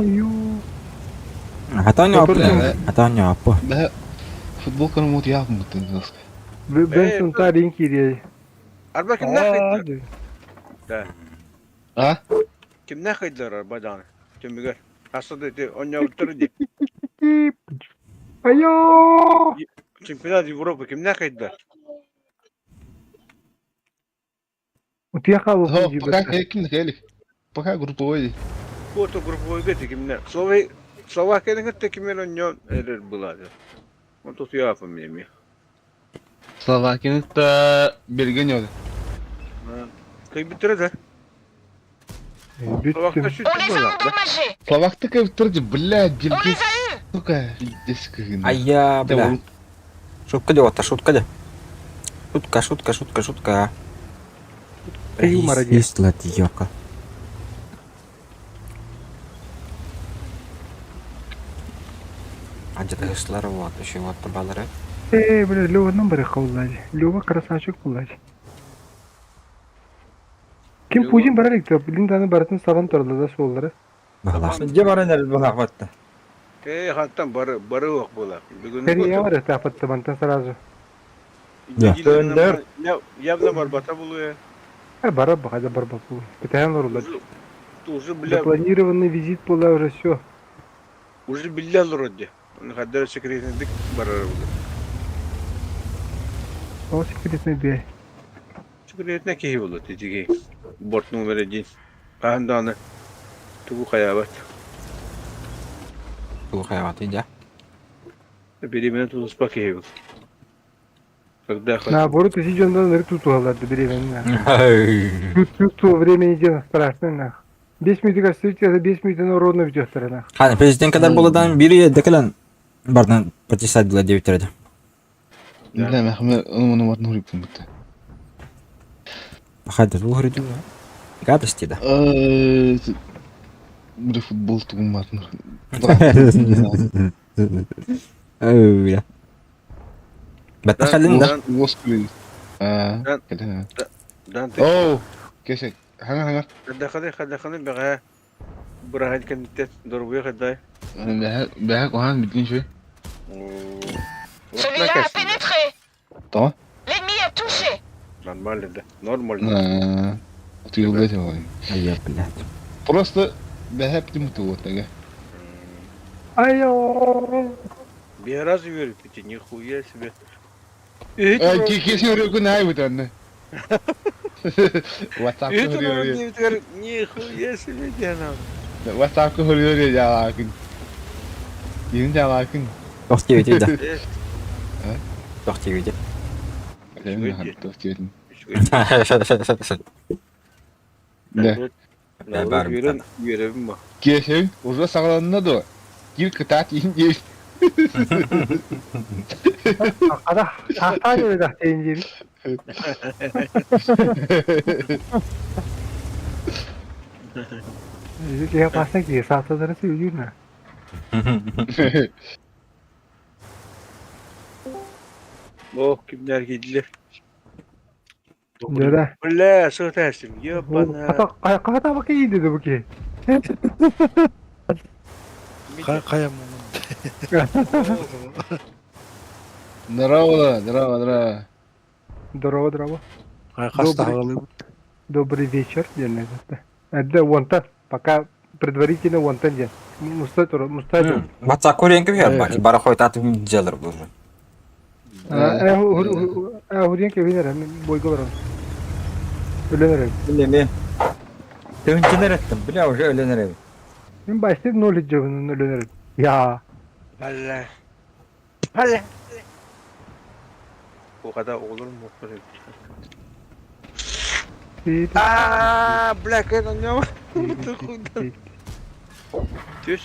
Hatanya apa? Hatanya apa? Ben futbol kanı mut yapmadım nasıl? Ben son tarihin kiriye. Arba kim ne kaydılar? Da. Ha? Kim ne kaydılar arbadan? Kim bilir? Aslında de onya oturdu. Ayo. Çempionat Avrupa kim ne kaydılar? Утия кабы Ho, пуджи пока бата. kim de gelik. Пока групповой. Foto grubu getikimne. Slovakya'nın tekimen onyon erer buladı. Он тут я помню. Словакияны да берген oldu. Кай биtirdi. Slovakya Büttüm. şu On les a buladı. endommagés. Словакты bitirdi, блядь, On Бельгия. les a eus. Сука, дискрин. Айя, бля. Шутка ли, вот, шутка ли? Шутка. Эй, молодец. Сладьёка. Acıkışları var, şu var tabaları. Бля, Лёва номер каллади. Лёва красавчик каллади. Kim Лёва. пужин барар икті, білін таны баратын сабан торлада солдары. Bağlasın. Je var ener bu hakvatta. Hattan barı yok bula. Ферия бар это апаттамантан сразу. Döndür. Явно барбата buluyor. Бара бахада бар бапу. Питаyan орулады. Уже бля, Запланированный визит была уже все. уже бля вроде. Он хадер секретный барар buluyor. О, секретный бей. Секретный кей buluyor tecigi. Bort numara 1. Kahandanı. Tuğu kayabat. Bu hayatı ya. Беременна тут успокаивал. Когда Наоборот, тысячу он дал тут уголады беременна. Чувство времени дело страшно нах. 5 минут встреча, за 5 минут оно ровно в тех сторонах. Hani prezident kadar boladan biri dekilen bardan partisat bila diye bitirdi. لا ما خمر انا ما نوري بمت. Hadi ruh ridu. Гадости да. Bir futbol tuğum var. Öyle. Batta خلينا ده. Господи. كده. Dante. اوه كيشك. هنا خلي بقى براهد كانت ضربيه خداي. بهاك وهان بدين شوي. Celui-là a pénétré. طبعا. L'ennemi a touché. Normal ده. Normal. طيب بيته هاي. Ayya billahi. Просто بهاك تموت تلقى. Ayo. Bir раз верю, ты нихуя себе. كيف يقول هاي بتاعنا. واتساب Это нихуя себе диана. واتساب كهوليو يا لكن. ينجا لكن. Doch TV da. Doch TV da. كلامي حتى كده. Да. Görevim var. كيف уже сагранна до. Gir kıtat ince. Ada tahta göre de tencere. Dia pasang dia satu dari si ujung na. Oh kimler gidilir. Dia dah. Ulan sötersin. Ya bana. Kata pakai ide tu pakai. Здорово, здорово. Здорово. Добрый вечер, Диана. Это вонтан. Пока предварительно вонтан ден. Мустатор. Batsa Kore'ninki bir bak. Bara koy tatı gelir bu. Huriyen ke biner. Boyga varan. Ölener. Bilimi. Dönçeler ettim. Bile hoca ölenir evi. Ben başta knowledge cevabının ölener. Ya. Hala. O kadar olur mu? Aaa Black Hat anlıyor musun? 400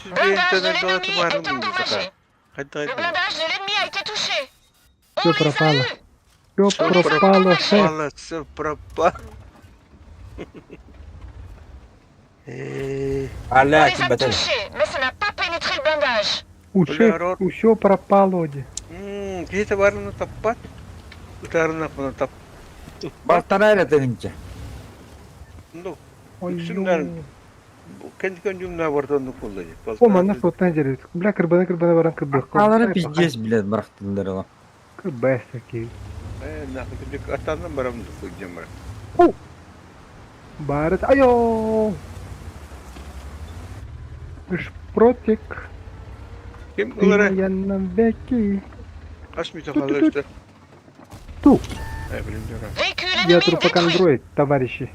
bin internet dolatı var mı bu sefer? Hadi Le hadi. blindage de l'ennemi a été touché. On Все les a пропало. eus. Все пропало. Все. Пропало, все пропало. On Hala les a kim betel. touchés, mais ça n'a pas pénétré le blindage. Все пропало. Где-то var mı tapat? Utarına bunu tap. Bartana öyle denince. No. Ой, Şunlar kendi kendimle vardan kullanıyor. O mana sotan jere. Bla kırbana varan kırbık. Ağları pijjes bile bıraktılar ona. Kırbasa ki. Nakıtıcık atandan baram da koyacağım ben. Barat. Ayo. Шпротик. Kim Ты olarak моя навеки. kaç mütefaklar işte. Tu. Bilim diyorum. Véhicule Я ennemi трупокондроид, товарищи.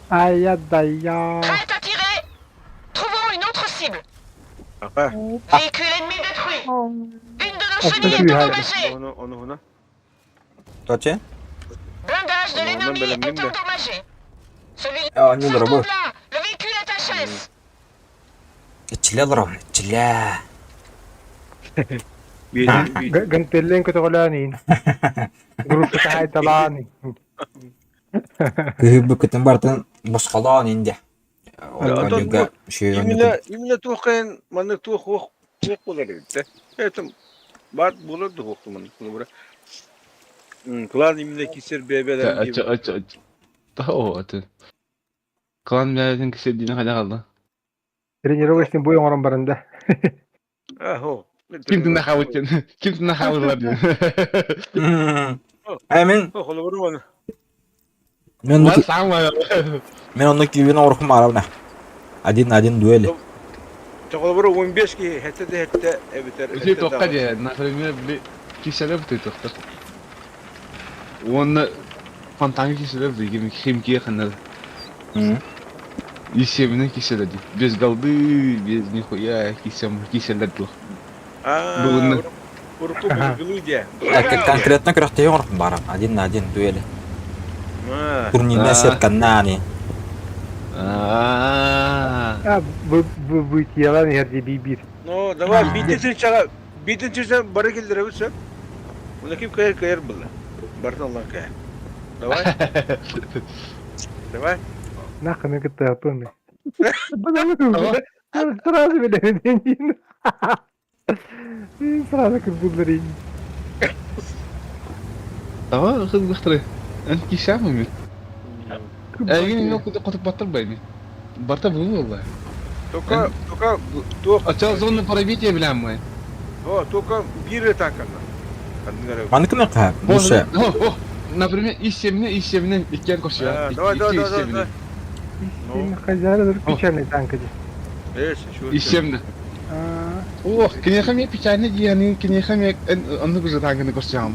Ай-я-да-я. Prête à tirer. Trouvons une autre cible. Ага. Véhicule ennemi détruit. Une de nos Ah, chenilles c'est est lui, endommagée. Onu huna. Точи? Blindage de Non, l'ennemi non, mais est la endommagé. Celui-là, Ah, on est sortons là-bas. de là. Le véhicule est HS. Ичиле лором, ичиле. Bidin. Gantellen ko to kolanin. Grupo sa hay talani. Кыһыбыкытын бартын босхолоон инде. Олга Именно тухен, маны тух болар еді. Этим бар болады хуқты маны. Клан именно кисер бебелер. Aç. Daha o atı. Kalan bir kişi hadi kaldı. Тренировочный бой орон барында. Ахо. Kimden ne havutun? Kimden ne havurlar diyor. Мен Холы вырваны. мен Var sen var. мен онны күйбен орхум арабна. Один дуэли. Холы выру 15 ки хетте эбитер. Bir şey tokka diye. Например bir kişiler bu tokka. Onu fantangi kişiler diyor. Gibi kimkiye kanal. Ишемне киселер diyor. Без kaldı, без нихуя киселер diyor. Бүгүн. Урту гылы диye. Конкретно көрөктөй орхум барам. Один дуэли. Турнирне серканнани. А, bu yalan yerde bir. Ну, давай битин чага бары келдер өсөп. Уна ким кайыр булла. Бартын Аллах кайыр. Давай. Нахуй que te atone. Сразу бile deneyim. Сразу kırdılar. Tamam, kız baktırı. Ent kişi mi? Yine ne kadar katıp battır beni. Barta bunu vallahi. Только Açar zonla para bitiyor bilen mi? только bir takana. Маныкына кап. Буша. Например, iş yerinden ikken koşuyor. Давай. Senin hacaradır pişerli tankacı. İş yerinde. Oh, kineyem ya piçane yani kineyem ya onu güzel tankını koşacağım.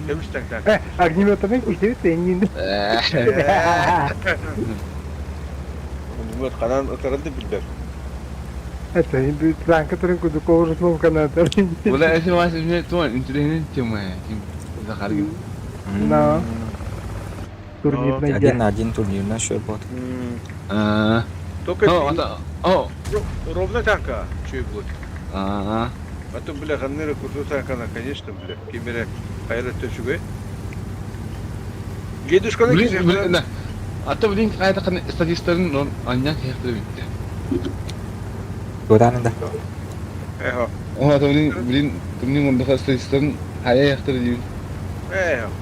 Demiş tak. Огнеметом işte senin. Bu kanan otarıldı bildir. Это и танка турин kudu kovursun kanatlar. Valla ese vasfı tuan internet'in cuma ya. Zakar gibi. Na. Турнирная. Один турнирна шо бот. Только О. ровно танка чуй будет. Ага. Потом бля ганнеры курду танкана, конечно, бля. Кимере хайрат төшүгө. Дедушканы Блин, hatta bilin kayda kan statistlerin on anyak yaktırı bitti. Gödanında. Eho. Hatta bilin onda statistlerin haya yaktırı diyor.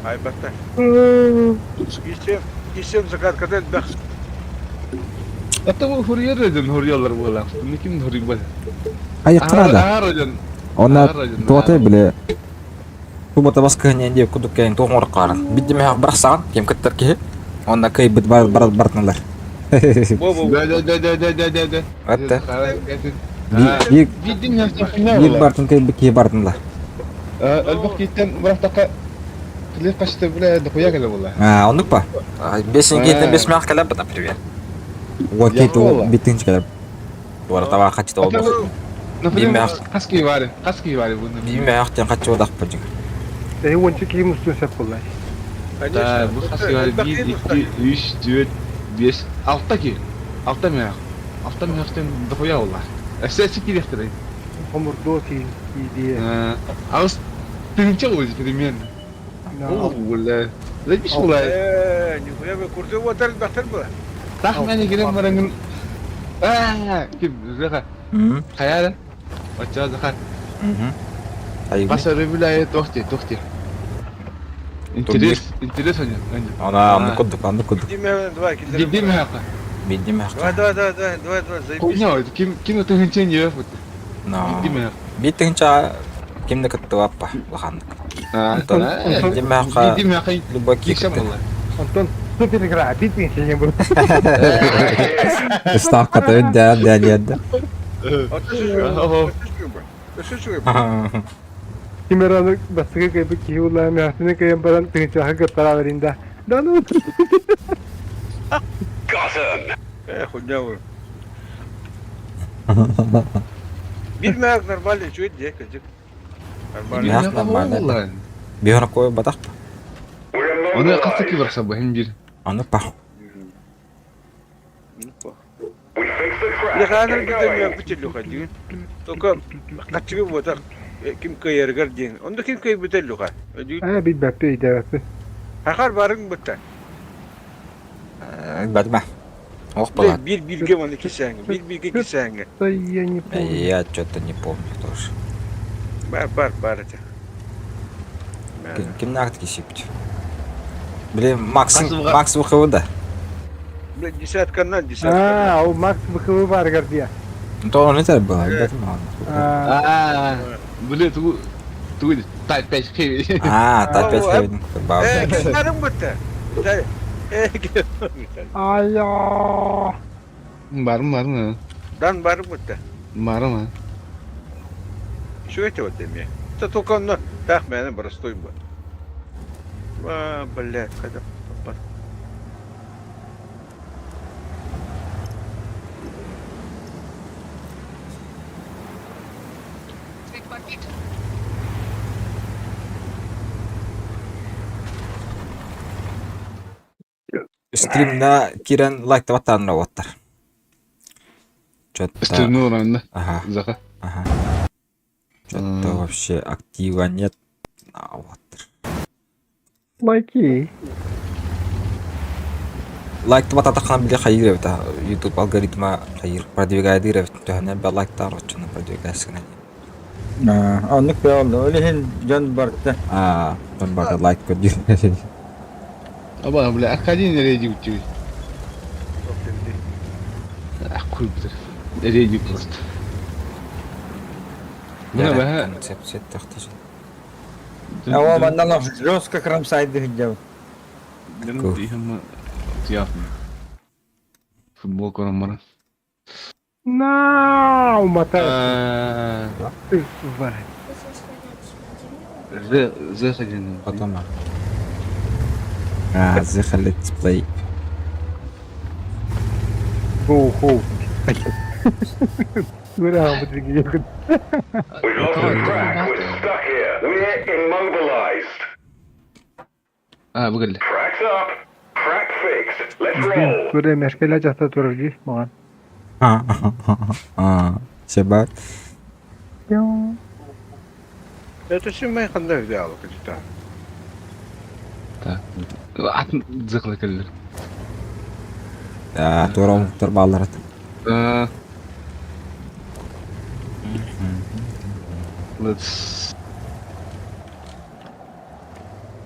Ay batta. İşim zakat kadar bak. Hatta bu hurriyalar bu laf. Bunu kim hurriy bu? Айыккана да. Aracan. Ona туата биле. Тубата баскыны инде кудуккайын тоңор карын. Бидеме барсаган кем кеттер ки. Онда кай бит бартналар. Да. Атта. Bildim ya. Bir бартын кай бики бартналар. Albak gitten bıraktaka Клип kaçtı bile dokuya geldi valla. Ондук па? Бесин кетен 5 мак калап, например. Вот кету битинч калап. Туара тава качты олду. Например, kaski var bunun. Биме актен качы одак пажы. Ey onca kim üstün sep kolay. Da bu kaski var 1, 2, 3, 4, 5, altta mı? Altta mı yakten dokuya valla. Esesi ki yaktere. Homur dosi diye. Ağız tınca oluyor premier. Oh valla. Ne iş valla? Nihaya be kurdu otar baktar bu. Tahmini giren marangın. Kim zeka? Hayal. Açar zeka. Ayıp. Basarı bile tohti. İnteres önce. Ona andık kuduk. Ciddi mi haka? Bildim hak. Давай, заебись. Ne kim o tınca niye yaptı? No. Ciddi mi haka? Битинча кимде кытты аппа лахандык. Bildim hak. Ciddi mi haka? Любой Кикшем valla. Антон супер игра. Битвин сенен bu. Ставката да. Ötüşüyor. Kimeralık basığı kaybı ki ulan mehsine kayan baran tınçağı gıttara verinde. Danu. Хуйнявый. Bilmeyak normalde şu diye kızık. Ya, нормально. Bir ona koy batak. Onu kasta ki bıraksa bu hem bir. Onu pa. Ne kadar gidemiyor bu çello kadın. Toka kaçıyor bu da kim kayar gardin. Onda kim kayı bitel loka. Ha bir beppe idevesi. Hakar barın bitti. Badma. Ох, палат. Bir bilge var iki sen. Bir bilge iki sen. Я не помню. Я что-то не помню тоже. Бар. Kim nakit kişiydi? Bile Max Kasım'a- Max bu kıvıda. Десят канал, десят. Ha o Max bıkıvı var gardiya. То он это был, Batman. Ha. Aa, böyle tu type 5 kayı. А, та опять О, Хевин. Бабка. Kimlerin bitti? Ay ya. Var mı? Dan barın bitti. Var mı? Что это вот мне? Это только он, так, наверное, простой был. Блядь, когда попал. Стримда Кирен лайктаваттарын роботтар. Что-то... Üstünü oranında. Ага, Zaka. ага. Что-то вообще актива нет. Вот. Like Лайктаваттар тахана биле хайыр это YouTube алгоритма хайыр продвигает дирев. Тохне бе лайктар очно продвигайсына. Anlık be oldu. Öyle hin can barıttı. А, он бага лайк кодир. Ama böyle akademi nereye gidiyor? Akıl bilir. Nereye gidiyor просто? Ne be? Концепция тахтыжы. Ama benden laf жестко кромсайды hıccav. Benim diyemem. Yapma. Futbol konuları. No, matar. Var. Zaten. Потом. А, зыха летсплей. Ho. Dur abi gidiyor. We've lost the track. We're stuck here. We're immobilized. Ha bu geldi. Track's up. Track fixed. Let's roll. Dur meşgale jahta durur ki. Mağan. Şebat. Ya. Это все мои ханда взяла, капитан. Так. At zıkla geldi. Ya, turam turbalar. Let's.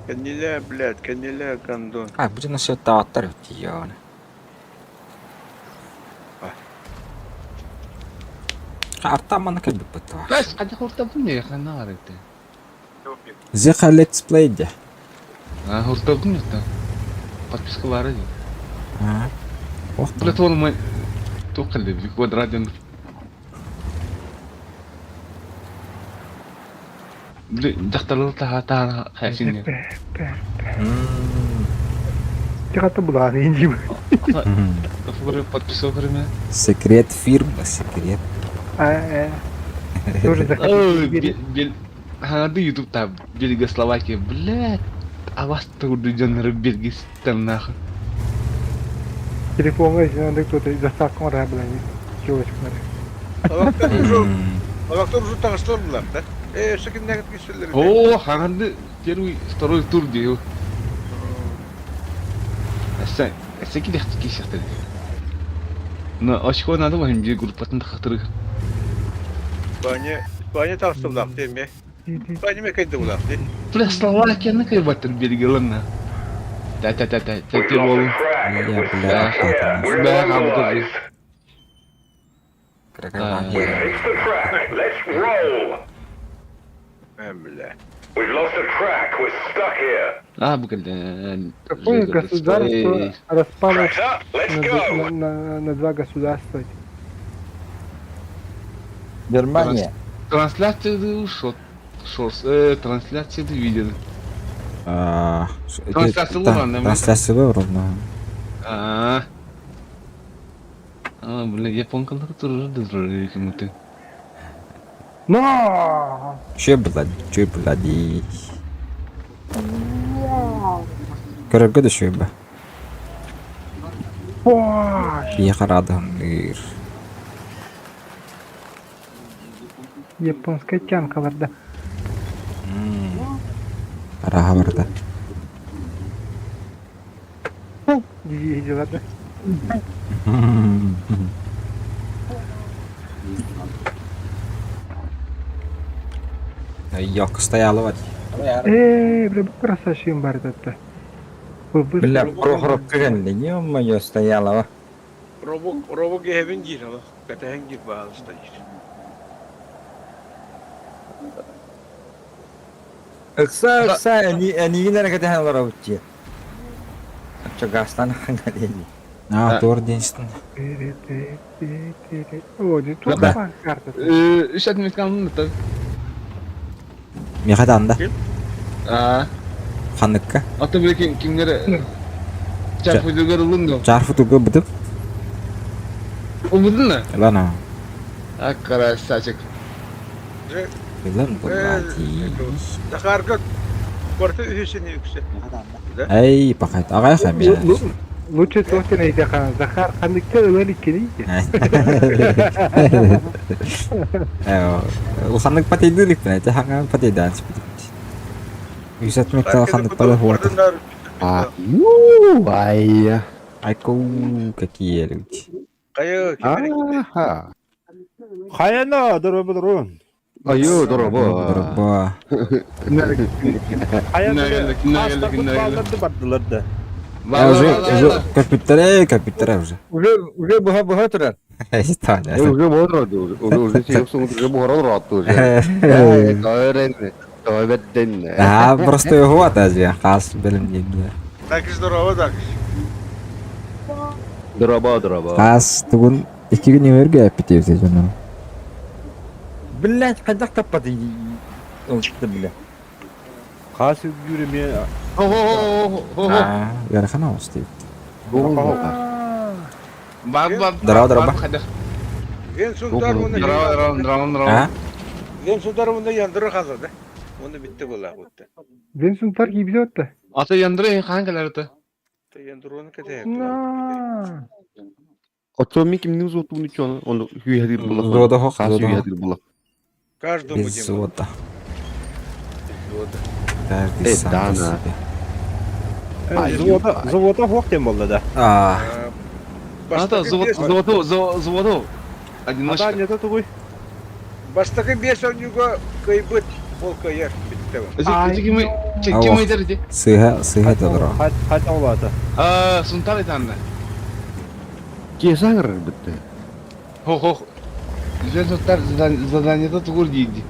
Канеля, блядь, канеля, гондон. А, будем на все таттар тияны. Артаманы кайбы бытва. Бas hadi horta bu ne ya kan ağrıdı. Зыха летсплей де. Ha horta bu ne ta? Подписка var ya. Ох, Блядь он мой. Токали bir квадратен. Блядь дахталır ta haşin ya. Çıkarttı bulağını inci mi? Кафе подписал время. Секрет фирмы, секрет. Dur Бил hadi YouTube tab Belga Slovakia. Блядь. Аваста уды жанры Белгистан нахуй. Telefonga içinden tutu zastak oraya bulayım. Çoğu çıkmadı. Алактар уже тағыстар бұлар, да? Шекін нәгіт кешелер. О, ханды первый, второй тур дию. Әсә килек кешекті. Но очко надо махим бе группатын хатыры. Испания тағыстар бұлар, деме? Испания ме кайда бұлар, де? Бля, Словакияны кайбаттыр белгіліні. Та болу. Я, бля, Fix the track. Let's roll. Бля. We've lost the track. We're stuck here. А, bu geldi. Какое государство распалось Track's up. Let's go. на два государства? Germanya. Трансляцияды ушот. Шорс, трансляцияды видеоны. Трансляциялы ровно. Бля, японкалар тұрды кімді. Но! Че блядь. Көрөргө да шөбө. Boş. Бие карадым. Японская тянкаларда. Араға барды. Дивизияларда. Yok, стоялы бат. Бля, красавчик бар это. Бля, прохорып кегенде, ё-моё, стояло. Робок гебен гир ала. Катаһен гир баалыста гир. Ыкса, әнигенер кетен олар аутчи. Чогастан хангадени. Doğru değilsin. О, не туда карта. Үш әдмет қалдың да. Мехадан да. Ханыкка. Аты бір кімдері чарфыдығыр ұлын да. Çarpı tuğu bıdıp. Ол бұдың да? Lan o. Красавчик. Lan bu Dakarga kortu ühüsünü yüksek. Ey pakayt. Ağay ham ya. Лучше точно не Захар. Захар ханыкка өлөр икенийди. O hanık pateydilik ben. Te hangi pateyden çıktı. 100 metre hanık pada hortu. Vay. Ayko какие люди. Kaya kimerik. Hayana durun. Ayo durun. Дорба. Hayana Kimler geldi? battılar da. Ya уже kapittere уже. Уже буха турар. Istane. Уже бодрады уже сиёксун уже бухарал ратты уже. Тойбеттен. Просто его атажы. Хас белимдейди. Takış durava takış. Драба. Хас тугун 2 gün ömürge bitiyoruz canım. Бля, кайдак таппады. Олчты бля. Касы юреме. Yarıkana olsun. Драба. En sultan onu Драма. En sultan onu yandırır hazırdı. Onu bitti bu lağıttı. Венсун тарги билетта. Аты яндыры қанкалар аты? Yandır onu kadar. Отчоми кимнин зоту ничего, он хүйәдир була. Зода хок, Касы зода. хүйәдир була. Каждому Без зода. Каждый сам по себе. Завода хок тем болды да. Аты заводу. Одиночка. Ата нета тугуй. Бастакы 5 önüge kıybıt bol kıyar bitti bu. Кем айтар де? Сыга добро. Хат олаты. Сунтар айтанды. Кесаңыр битти. Хох. Жен сунтар заданиеда тугур дейді.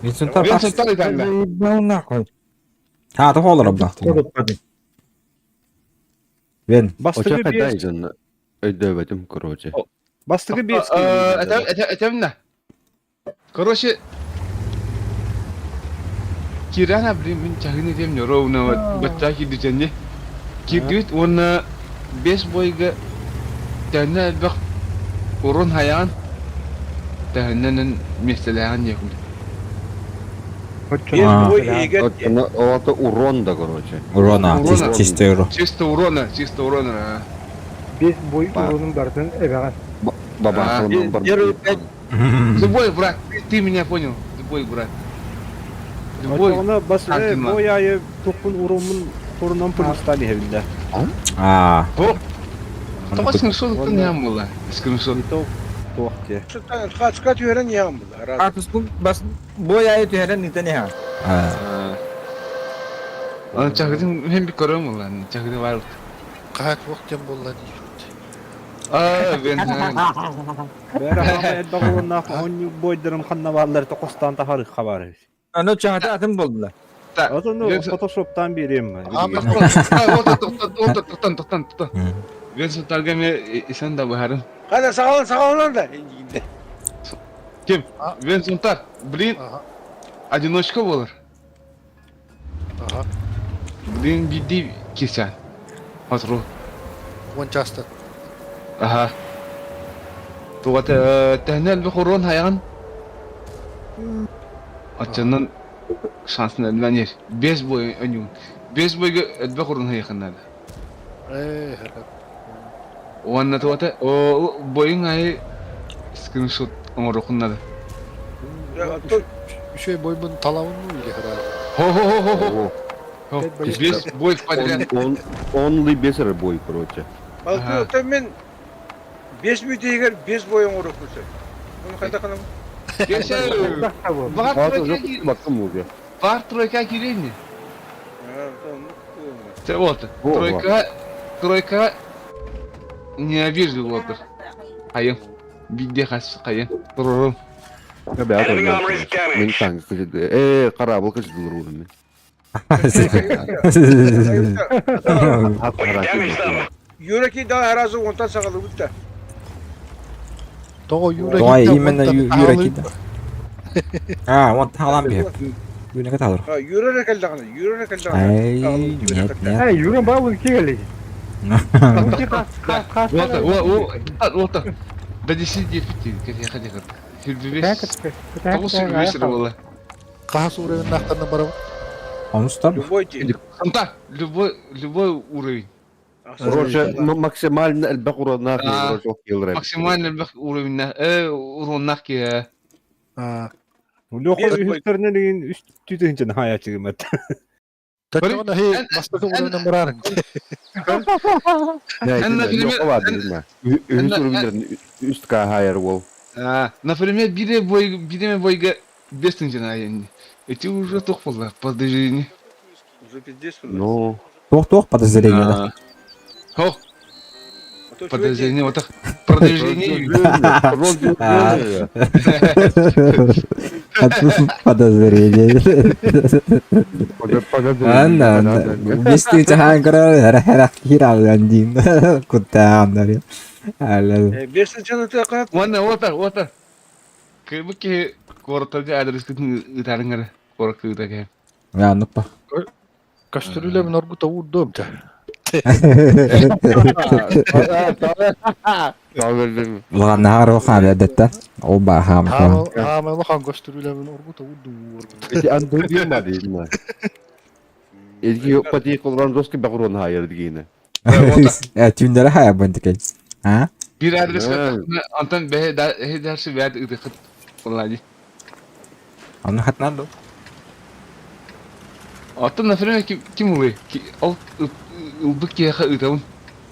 Мен сунтар Мен сунтар айтанды. Балнахой. Ha da olur abla. Ben. Бастыгы бейжін. Өйдөбетім, короче. Бастыгы бейс. Этемна. Короче, Kirana min cahini dem nyoro na baca ki dijanye. Kirduit wana base boy ga dana bak urun hayan. Dahanan meselehan yakun. Bir boy eget. Олаты урон да, короче. Урона. Чисто euro. Чисто урона. Бес бой уронун бардын эбеган. Бабасының бар. Любой, брат, ты меня понял. Любой, брат. Любой. Ona bas Aklıma. bu yayı topun urumun torundan polistani evinde. Tamam скриншот не было. Скриншот. Toq ki. Kaç öğren yağım bu. Атыс бу бас бояй төһәрен нитәне ха. Аны чагыдын мен бик көрөм улан. Чагыды бар. Kaç vaktim buldu Ben Бәрі хама әдбақ олынақ он бойдырым қанна баллар тоқыстан тахарық хабары. Аны чагата атым булдылар. Отоны фотошоптан берем. Тоқтан. Мен сутарга мен isen de baharım. Hadi sağ olun da. Kim? Ben Suntar. Блин, Ага, одиночка болар. ага. Блин, биди кисан. Hazır Вон часто. Aha. Tuğat tehnel bir horon hayan. Açandan şansın elmen yer. 5 boy önüm. 5 boy bir horon hayan. هلا. Wanna tuğat o boyun ay screenshot ama rokunnadı. Ya atıl. Şu boyun talavun mu ile herhalde. Ho. Evet, boy. 5 boy подряд. Only beser boy, короче. Altı öte men 5 müdeyger 5 boyun uğrak olsa. Onu kayda kanım. Yaşa. Tamam. Var Fazla troika yok baktım bu ya. var troika girin. Ha tamam. Te вот. Тройка не обижу вот. Hayır. Bir de kas kayın. Dururum. Ya be atın. Men tank kızdı. Kara bu kızdı dururun. Yüreki daha herazı ondan sakalı bitti. Doğu yürek. Doğay imенно yürek. Ha, вот talan bir. Yürek atalım. Ha yürerek elde kanı. Yürerek elde kanı. Ay, net. Ha, yürüyorum bana bunu iki geldi. Вот. Да 10 дефти, как я хотел. Фильбивес. Того фильбивес было. Kahas uğrayın naktanına bara. Onu tutar mı? Любой день. Да, любой уровень. Короче, максимально البقرة ناخذ آه. короче يلرب. Максимально уровень урон нахки. Лёха üstlerine deyin üst tütünce hayat çıkımet. Tabii hey masada uğrayın bararın. أنا في Yok var değil mi? Üst ka higher wall. Например, бирме бойга бестинчен айни. Эти уже тохфалар подожди. Уже пиздец. No. Тоқ подозрение. Хо, подозрение вот так. Продолжение. Подозрение. Anna. Bisti cahan kara herah kira anjing. Kutaan dari. Alah. 5 canı takat. Вот так. Kayak kortalca adres kıtın ıtarıngar. Korku ıtarıngar. Ya nupa. Kastırıyla ben orgu tavuğu dövmte. Lan nahar o kan adetta. O baham kan. Ama bakan kastırıyla ben orgu tavuğu dövmte. Peki andur değil mi değil mi? Ezgi yok pati kullan dostu bakırın higher digine. Ya tündere haya bantıkay. Ha? Bir adres kıtın antan be dersi verdi ıtıkıt. Vallahi. Onu hatnan do. Atan например kim oluyor? O bu ki ya ıtavun.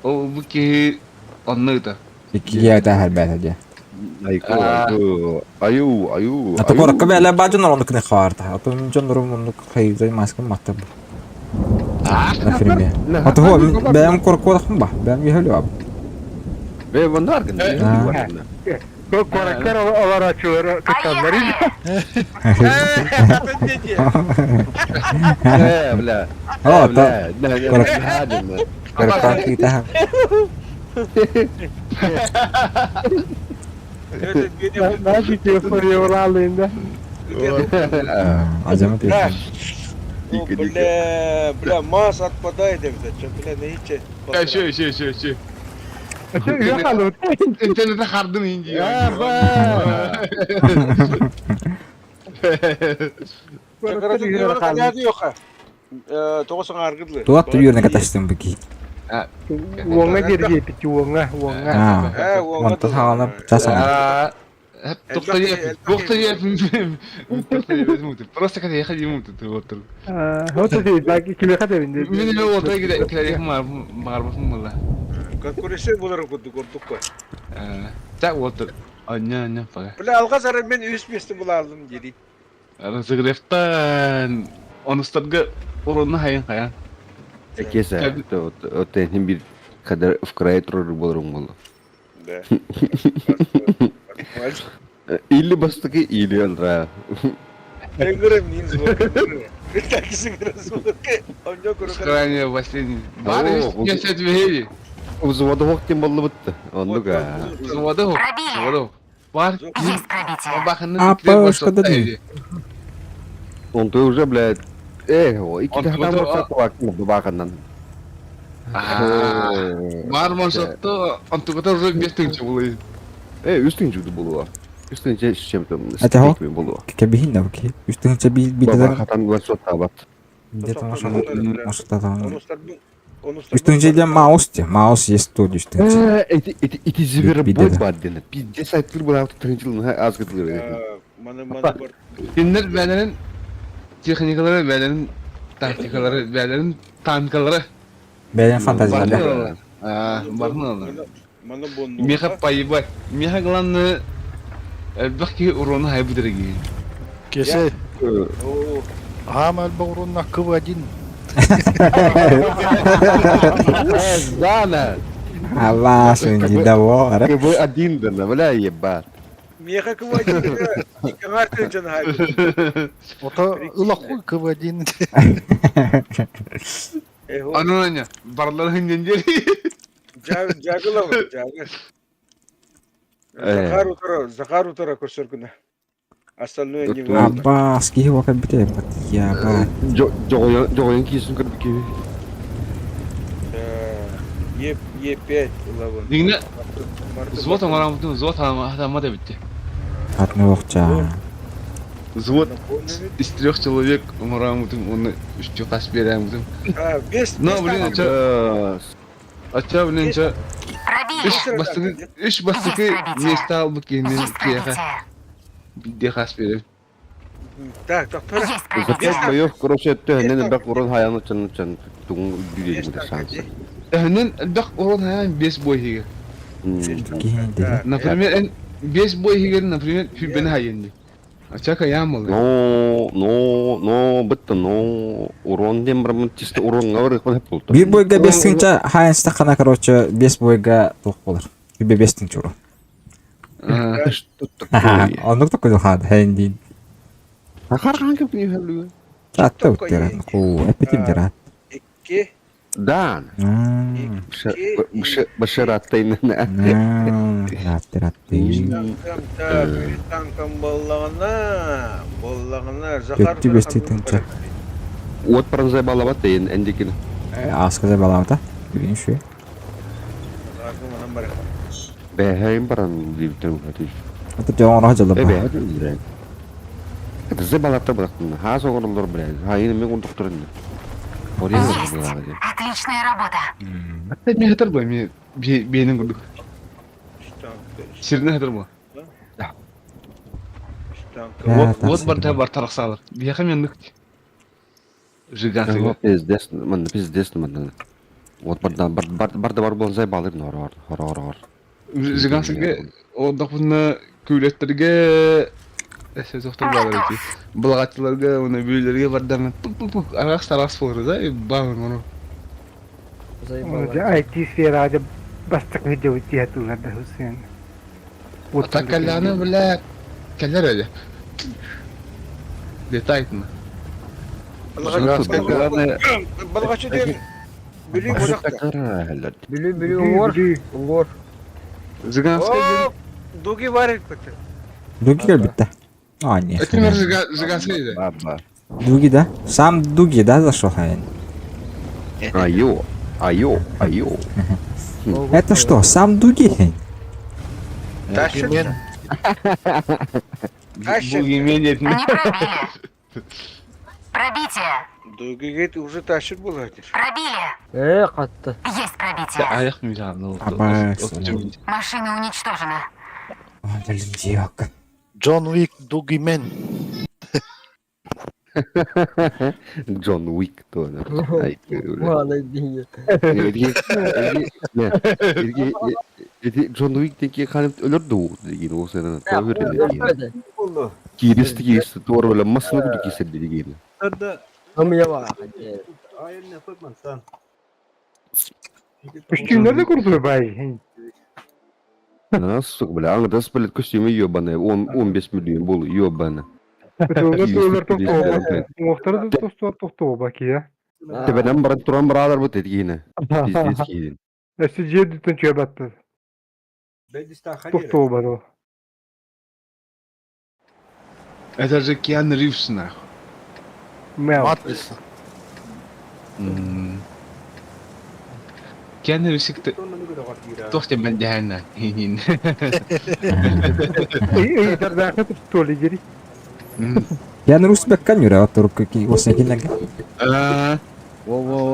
O bu ki anla ıta. İki ya da halbet aja. Ayu. Atau korek ke bela baju nolong kena kharta. Atau minjon rum untuk kayak masuk mata. Na filmde. Atau ho benim korku da mbah. Benim yahlu ab. Ve bunlar gın. Koraklar olar açıyor kıtanları. Bla. Oh, tak. Korek. Korek kita. Evet geliyor. Nasıl yapıyor alında? Acamat ya. Бля, мас отпадает это. Бля, не içe. Şey. Yok alın. İnternete hardın inci. Çakaratı diyor kadar yok ha. Toğusun argıdlı. Tuat tu yurna katastem beki. Uangnya geri gittik uangnya. Ha. Mantap halana casan. Hep Toktaya mutu. Просто когда я ходил муту, вот. Hotu değil belki kime kadar indi. Mini ortaya gidelim mağarbasın valla. Konkuresi bularak kurduk koy. Tak water. Anya pak. Bля, alga sarı ben üst piyesti bulalım geri. Arası greftan. Onustarga oronna hayan kayan. Kesa. O tehnin bir kadar fıkraya turur bulurum bunu. Да. İli bastı ki ili öldüra. Ben göremeyim zor. Bir takisi biraz olur ki. Onca kuru Skranya başlayın. Bari yaşat ve hedi. Uzuvada vaktim bollu bitti. Onluk ha. Uzuvada ho. Бар. Есть пробитие. Бабаханын А, икилер пашка да башотта не. эйди. Он ты уже, блядь, о, и Он кита хатам тугу- болса кулактың бабақаннан. Бар маршрутта антугата уже 5-нче булый. Үстің жүді болуа. Үстің же чем-то Это го? стейкмен болуа. Кебихин да баки. Үстіңче Баба бидеден хатан болса табат. где-то Онустар- машықтатан. Онустардың- онустардың- Үстіңче де маус те. Маус есть тут үстіңче. Эти звери Бидеде. бой бадден. Пиздец айттыр бұл авто тыңчылын аз кыдылыр. Маны бар. Киндер бәләрен техникалары, бәләрен тактикалары, бәләрен танкалары. Бәлен фантазия да. Барны. Барны. Маны бонну. Меха пайба. Меха главное бахки урона хай будреги. Кесе, О, Хамаль Баурун на КВ-1. Дана! Алла сөнди да var. КВ один дана, бля, ебать. меха кывачы. Каңартын жана хай. Ото ылахуй КВ-1. Анanya barlar hıngenjeri. Жагылам, жагы. Захар утара көрсөркүнө. Остальное не важно. Абба ски вока бите бат. Я ба. Жоғойын кейсін кірді кеуі. Е5 лавын. Дигне звот амарамтын, звот хама да битти. Атны окча. Звот из 3 человек амарамтын, оны 3 кас беремтин. Бес. Но, блин, Ача блин, ча Пробили. үш бастыгы не стал бы кенен Есть кеха. пробитие. Бидде хас берем. Так, доктор. Есть Запять пробитие. боев, короче, төнен бәк урын хаяны чын туң дүдейді шансы. Эхнен бак орон хаян 5 бой хиге. Киһинде. Например, 5 бой хиге, например, фибен хайенди. Ача каямал. Бітті, урон дем бір чисто урон ғавыр қылып болды. Бир бойга 5-нче хайынста кана короче 5 бойга тук болор. Күбе 5-нче уру. Ондук та көдө хад хэнди. Қарған кеп не хәлі? Чатта үттерен. Ку эпитим дерат. Икки. Дан. Башыр аттайын. Ратты. Танкам боллагына Захар. Көптү беститинче. От паранзай балабат дейін әндекін. Аскыда баламата. Бүгүн шу. Бәхәйін баран дейбіттен қатыш. Ата жоңора жылып. Бәхәйін бірәй. Зай балапта бұрақтың. Ха соғырылыр бірәй. Хайын мен құндықтырын. Есть. Отличная работа. Hatta mi hatar boy mi benim guduk. Sirne hatar boy. Вот бар тарах салыр. Бияха мен нүк. Жигансыга. Пиздес, мында. Вот барда бар болын зай балыр хор. Жигансыга ондақ бұны көйлеттерге сөз оқтар балыр екен. Бұлағатчыларға, оны бөйлерге бардан пук арақс тарас болыр да, бағын оны. IT сферада бастық видео өтетуларда Хусейн. Ата кәлләні білә кәлләр әлі. Детайтыны. Балгачы ден. Бүлі бұрақта. Білу, Жигансыга Дуги варит көтір. Дуги келбитте. А, не. Этимер жигансыга еді. Дуги да? Сам Дуги да зашел хайн? Айо. Это что, сам Дуги? Тащит. Бұл емен етін. Они пробили. Пробитие. Дуги гейт уже тащит булгатыр. Пробили. Есть пробитие. Аяқ ми жағын. Машина уничтожена. Дилинжиок. Джон Уик, Дуги Мен. Джон Уик тоже. Джон Уик теке ханып өлөрдү деген осынан көрүнүп. Киристи тор беле масына күдү кисерди деген. Üstünlerde kurdu bay. Сука, бля, аңдас белет костюмы ёбаный, 15 миллион бол ёбаны. Öyle tostu. Muhtarı da tostu bak ya. Тебенен баран туран баралар бу дегени. Пиздец кийин. Эссе жедүтөн чөбаттı. Tostu bana. Это же Киану Ривз, нахуй. Мяу. Матрица. Киану Ривз тохте ben cehennem. Ey tardaqı toli geri. Yani Rus bekkan yürü oturup ki o sekinle gel.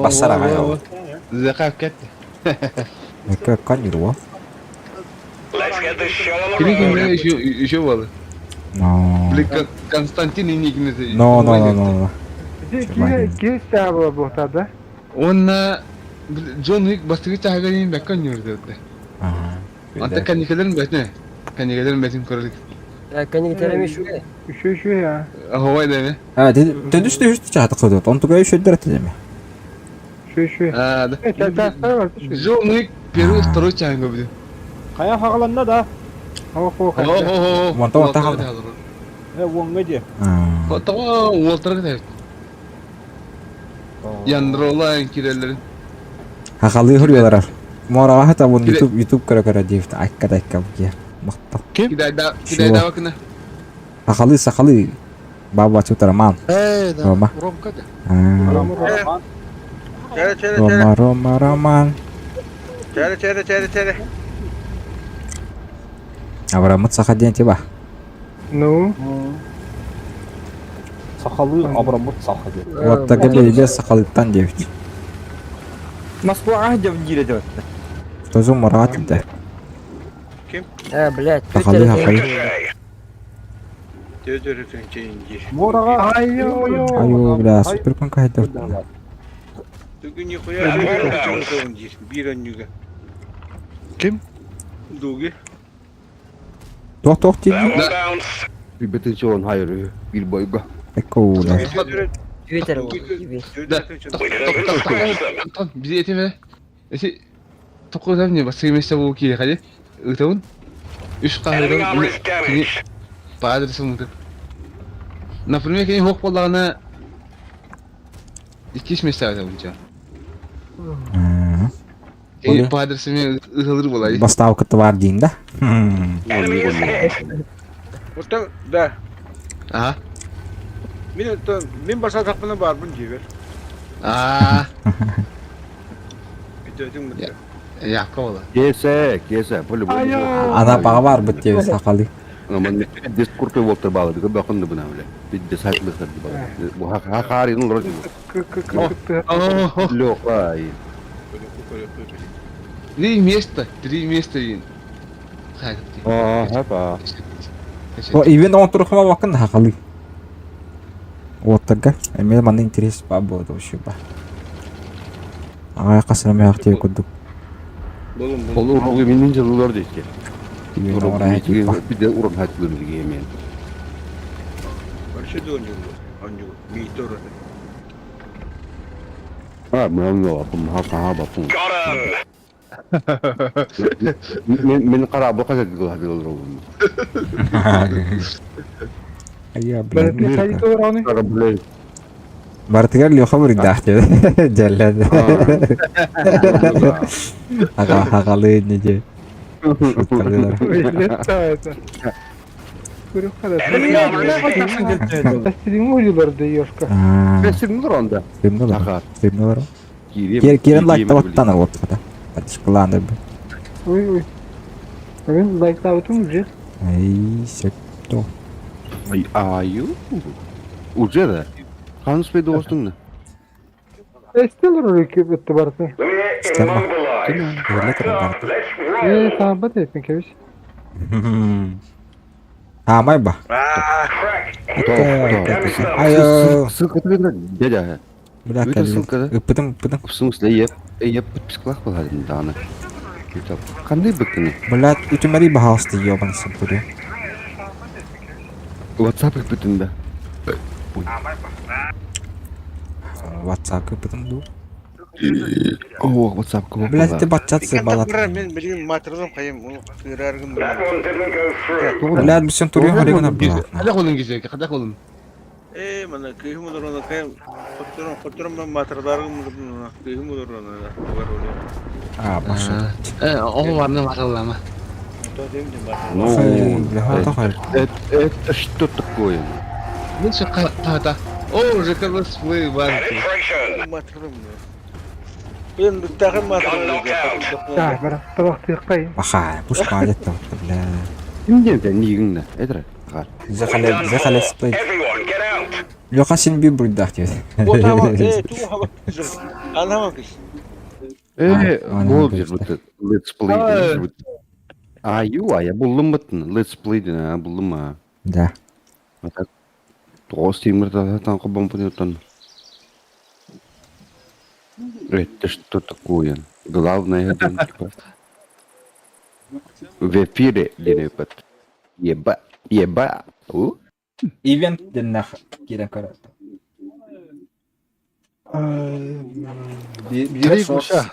Basara ya. Zakaf ket. Bekkan yürü o. Kini kimde şu var. No. Blik Konstantin Enigma. No. Ki sabah bu tada. Ona John Wick bastırı çağırayım bekkan yürüdü. Anta kanikelerin betne. Kanikelerin betin koruduk. Şu ya. Hava edemi. Ha dönüşte üstü çatı koydu. Onu tuğayı şöyle ettim ya. Şu. Tardaqlar var. John Wick Peru story çağırıyor bir de. Kaya haqalanda da. Hava kokan. Monta kaldı. Wonga je. Tamam Walter'a gidelim. Yandrola kirelerin. Hakalı hırıyorlar. Mora hatta bunu YouTube kara diyefti. Akka bu ya. Makta. Kita ada wakna. Hakalı. Baba Cutaraman. Roma. Roma. Çere. Abramut sakadiyan coba. No. Sakalı Abramut sakalı. Waktu gede sakalitan diyefti. Moskva aja menjadi tuh. Tozum morat da. Блядь, Hakalı. Dödörütün çeyinci. Moraga Ayo bla super kan kahit. Bugün yukarıya dödörütün bir an yuga. Kim? Dugi. Toh değil. Bir betul cuan hayır bir boy gua. Eko udah. Twitter. Bizi etime. Esi tokodan ya bastırı mesela bu ki hadi. Utun. Üç kahveden ini padre semua. Na primeira que hok bolana ikiş mesela da bunca. Ini padre semua ıhılır bolay. Bastav ketua dinda. Orta da. Aha. Min başa takmana var bunun gibi. Ah. Bir dödüm mü? Ya kola. Kese, boleh boleh. Ana paha var betul sakali. Namun diskur tuh waktu bawah itu bahkan benar boleh. Bir desai besar di bawah. Bu hak hari itu lor. Oh. Lo ay. Три места yin. Apa? Oh event on turun kama bakın hakalı. Waterga. Emel mana interes pa bo to siya. Ay kasana may aktiyo kuduk. Olur rugi minin jalur değil ki. Event orang itu pa. Bir de urun hatlı bir yemeğin. Barışa da oncu. Mitor. Ha, memnun oldum. Ha bakın. Min qarabı kaza gidiyor hadi olur. Ayya Berarti saya itu orang nih. Qarabı. Berarti kan lihat kabar dah jalan. Agak hakalı aja. Kurup kadar. Estediğim oyuncularda yoşka. Resim onda. Film var. Kiran like tawat tanah waktu kata. Atas pelan deh. Uy. Ben like tahu mu je? Ay sekto. Ay ayu. Uca da. Hans Bey dostun ne? Esteler oraya bitti barısı. Sekarang. Gila keren. Sahabat etmek keviş. Amay bah. Ayo. Sıkıntı bir dede. Bırak kali. Pıtım. Kusumsla yap psikolog var halinde daha ne? Kitap. Kanday bıktın. Belat itu mari bahas dia bang sempurna. WhatsApp bıktın da. WhatsApp pıtım du. Oh WhatsApp ko. Belat itu bacat sebalat. Ben benim matırdım kayım. Onu kırargım. Belat bisa turun hari mana belat. Kada kolun gidecek, kada kolun. Mana kıyım olur ona kayım. Fotoğraf ben matırdargım. Kıyım olur ona. Ah maksud. O varna masalah ama. Ну, это что такое? Ну что, та. О, уже когда свой банк. Матырым. Ben takım matırım. Та, бара табак тыйкпай. Баха, пуш қажет та, бля. Кимден сен нигиңде? Эдре. Кар. Bize kale split. Yok sen bir burada diyor. O tamam. Tu hava güzel. Anlamak iş. Бул жер бут. Let's play. Я булдым бутун. Let's play дена, булдым а. Да. Ата. Тоос тимирда тан кобом пунютан. Это что такое? Главное это типа. В эфире денепет. Еба. Event dinle kira karat. Bir Куша.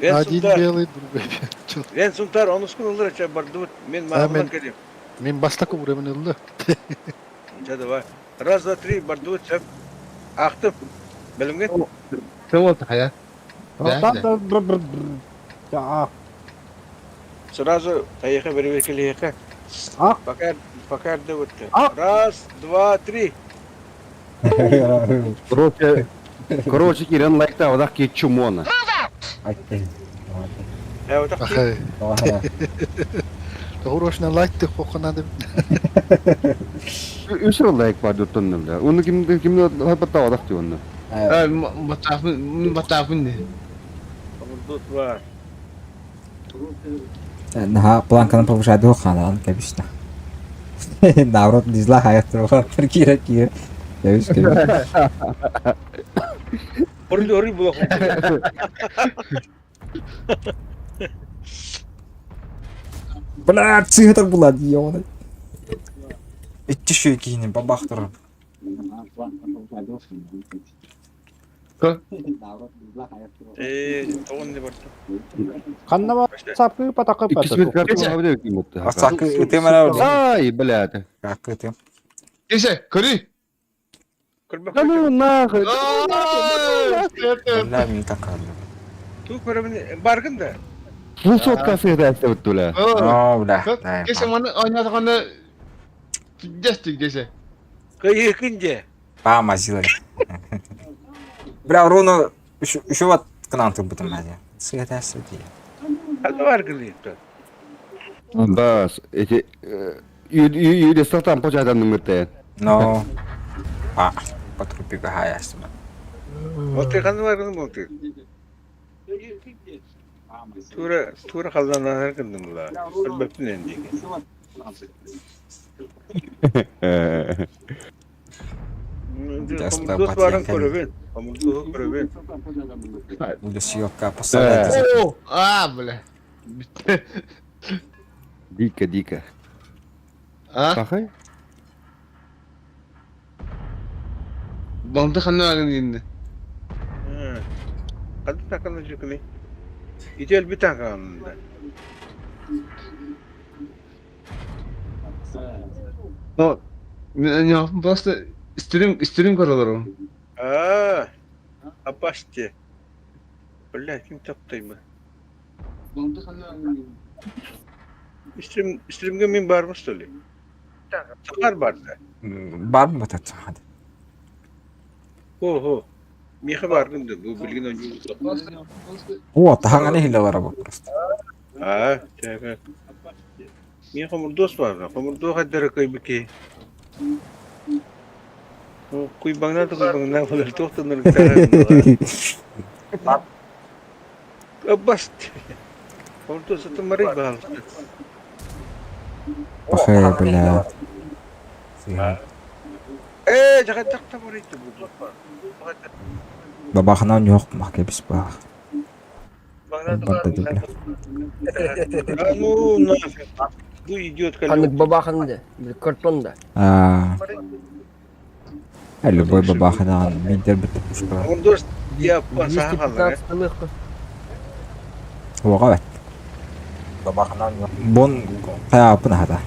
Один белый, другой белый. Ben suntar onu skurulur aça bardu men mağlumat geleyim. Мен бастакы буремин ылды. Жады var. Раз, два, три bardu çöp. Aktım. Bilimgen. Sen oldu hayat. Ya, Сразу поехали перевекили ехать. Ах. Пока вот. Ах. Раз, два, три. Короче, Кирен лайкта одак ки чумона. Вот так. Ахай. Хорошна лайкты хоконады. Үсір лайк бар дүттінім да. Оны кімді хайпатта одак ди оны. Батафын не. Тут var. Daha plankаны повышать хана, конечно. Наоборот, дизла хаят трохи. Кира. Кебиш. Ори было. Бля, цигатар булат ёны. Итти кейинен бабахтыр. Тоғын не бар. Каннама сапкы патакы İkisi патакы. картон havada yok mu? Асакы ытемара. Ай, блядь. Как ытем? Кесе, кори. Ну нахуй. Бля, мен такады. Тут баргын да. Бұл соткасы да әсте бүттілі. О, бля. Кесе маны ойнатқаны жастық кесе. Кайыкынде. Памазила. Бля, руну еще вот кнанты бутым hadi. Sıkıntı değil. Hadi bargın deyip. Бас, эти юде сатан початан нөмірте. No. А, потрупи гаясым. Otur kanı bargın mı otur? Tura kaldan her kındım la. Elbette ne diyeyim. Komutuz varın körübün. Komutuz körübün. Буду съёбка посадать. О, бля. Дико. А? Бақай? Банды қаны ағын енді. Hadi takılın cıkını. İdel bir takılın da. О, мен не yaptım просто стрим көрілерім. Апаште. Бля, kim taptay mı? Банды қаны ағын İstrimge min var mı söyle? Takar var da. Бар mı tat hadi. Ho. Mihe bargın da bu bilgin önce. О, таханганы хилалара бу просто. Так. Mihe komurdos var da. Komurdo kadar kaybki. O kuybangna da kuybangna falan tohtanır gitarın. Abast. Komurdo satın mari bahal. Пахай, бля. Jangan tak mari itu bu. Бабахынан yok mu kebis bah. Bangna da Barda değil. Ну, нафиг. Bu idiot kalıyor. Kanık babakında, bir kartonda. Любой бабахынан миндер битmiş bu. Komurdos ya pasaha kalır. 215 mıhkı. Oğa bak. Бабахынан yok. Бон каяпын hada.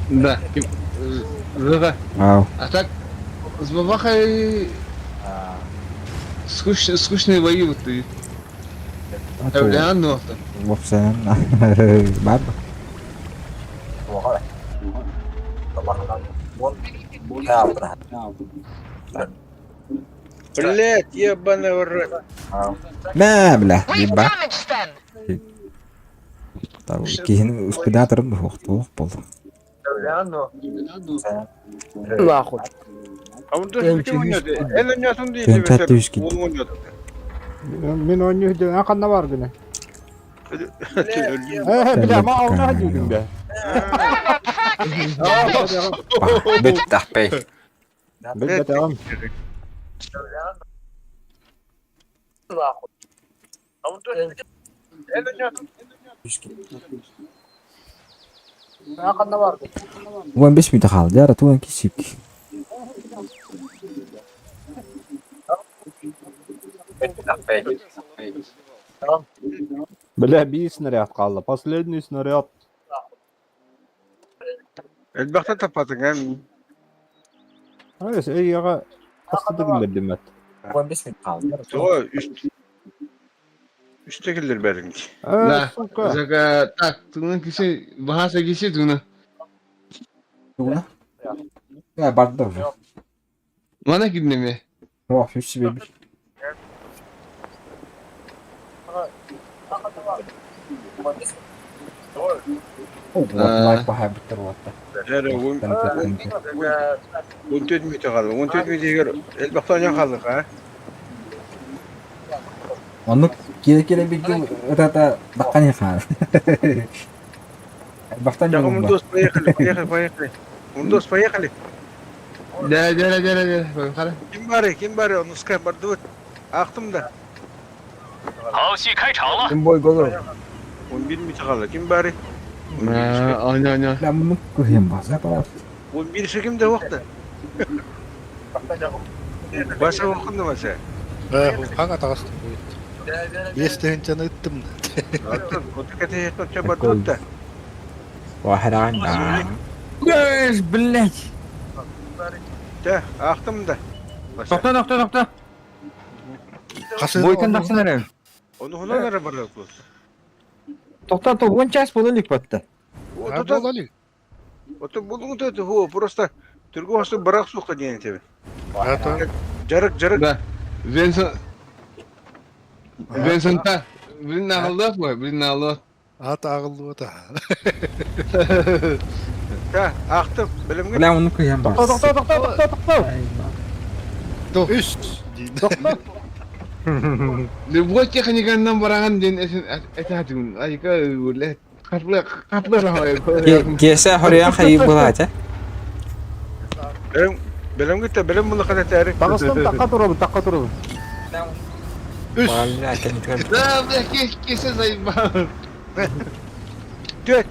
Да. Рыға. Ау. А так, с бабахой скучные бои вот ты. Реально. Вовсе. Бар. Oğa bak. Блять, ебаный в рот. Бә, бля, ебба. Так, кейін успедаторым тоқ болды. Нахуй. А он тоже кем ойнады? Эл ойнасың дейді Төн тәтті бетер. үскін. Ол ойнады. Мен oynuyor kanna var gene. Bile ama avına diyordum be. Bitti bey. Ben devam. Ulan 5 minute kaldı. Yara tuğan kisik. Бля, bir снаряд kaldı. Последний снаряд. Elbette tapadın hem. Hayır, yaga hastalık verdim ben. Soğa üsttekiler berin. Да. Сука. Зага, так, туна киши, bahasa kişi tuna. Tuğla? Ya barda da. Mana gidin mi? Oh, hiç bebi. Like bahaya bitti orada. Nere on tütmüyte kaldı. On tütmüyte eğer elbette ne kaldı ha? Onu kira-kira bir rata bakkan ya kan. Baktan Ya ya mun dost payakali. Mun dost payakali. Gel. Kara. Kim bari onu skap bardı. Aktım da. Kim boy olur. 11 mi kaldı? Kim bari? Aynen. Ben bunu koyayım bazı para. 11 şekim de vakti. Başa vakında masa. Hangi takastım bu? Yesteğin canı ıttım da. Attın. Otikate yetmek çabardı da. Wahid anda. Göz billah. De aktım da. Nokta. Kasını Boykan taksana ne? Onu honan ara bırakıyoruz. Tokta on час bululik battı. болали? Вот булуң да хо просто торговцы барак сука дейін тебе. Это Жарык. Да. Vincent, birini ağırlık mı? Birini ağırlık. ат ағылды ота. Ha, aktım. Bilimge. Ben onu koyayım bazı. Үш. Buat ya kanyakandan barangan din etatun. Ay ka ulit. Katlı rahoy. Gese horiyan hayı bulacak. Bilim gitti. Bilim bunu kadar tarih. Takasın takka duralım. Üç. Vallahi kendi Da kese zayıf. Dört.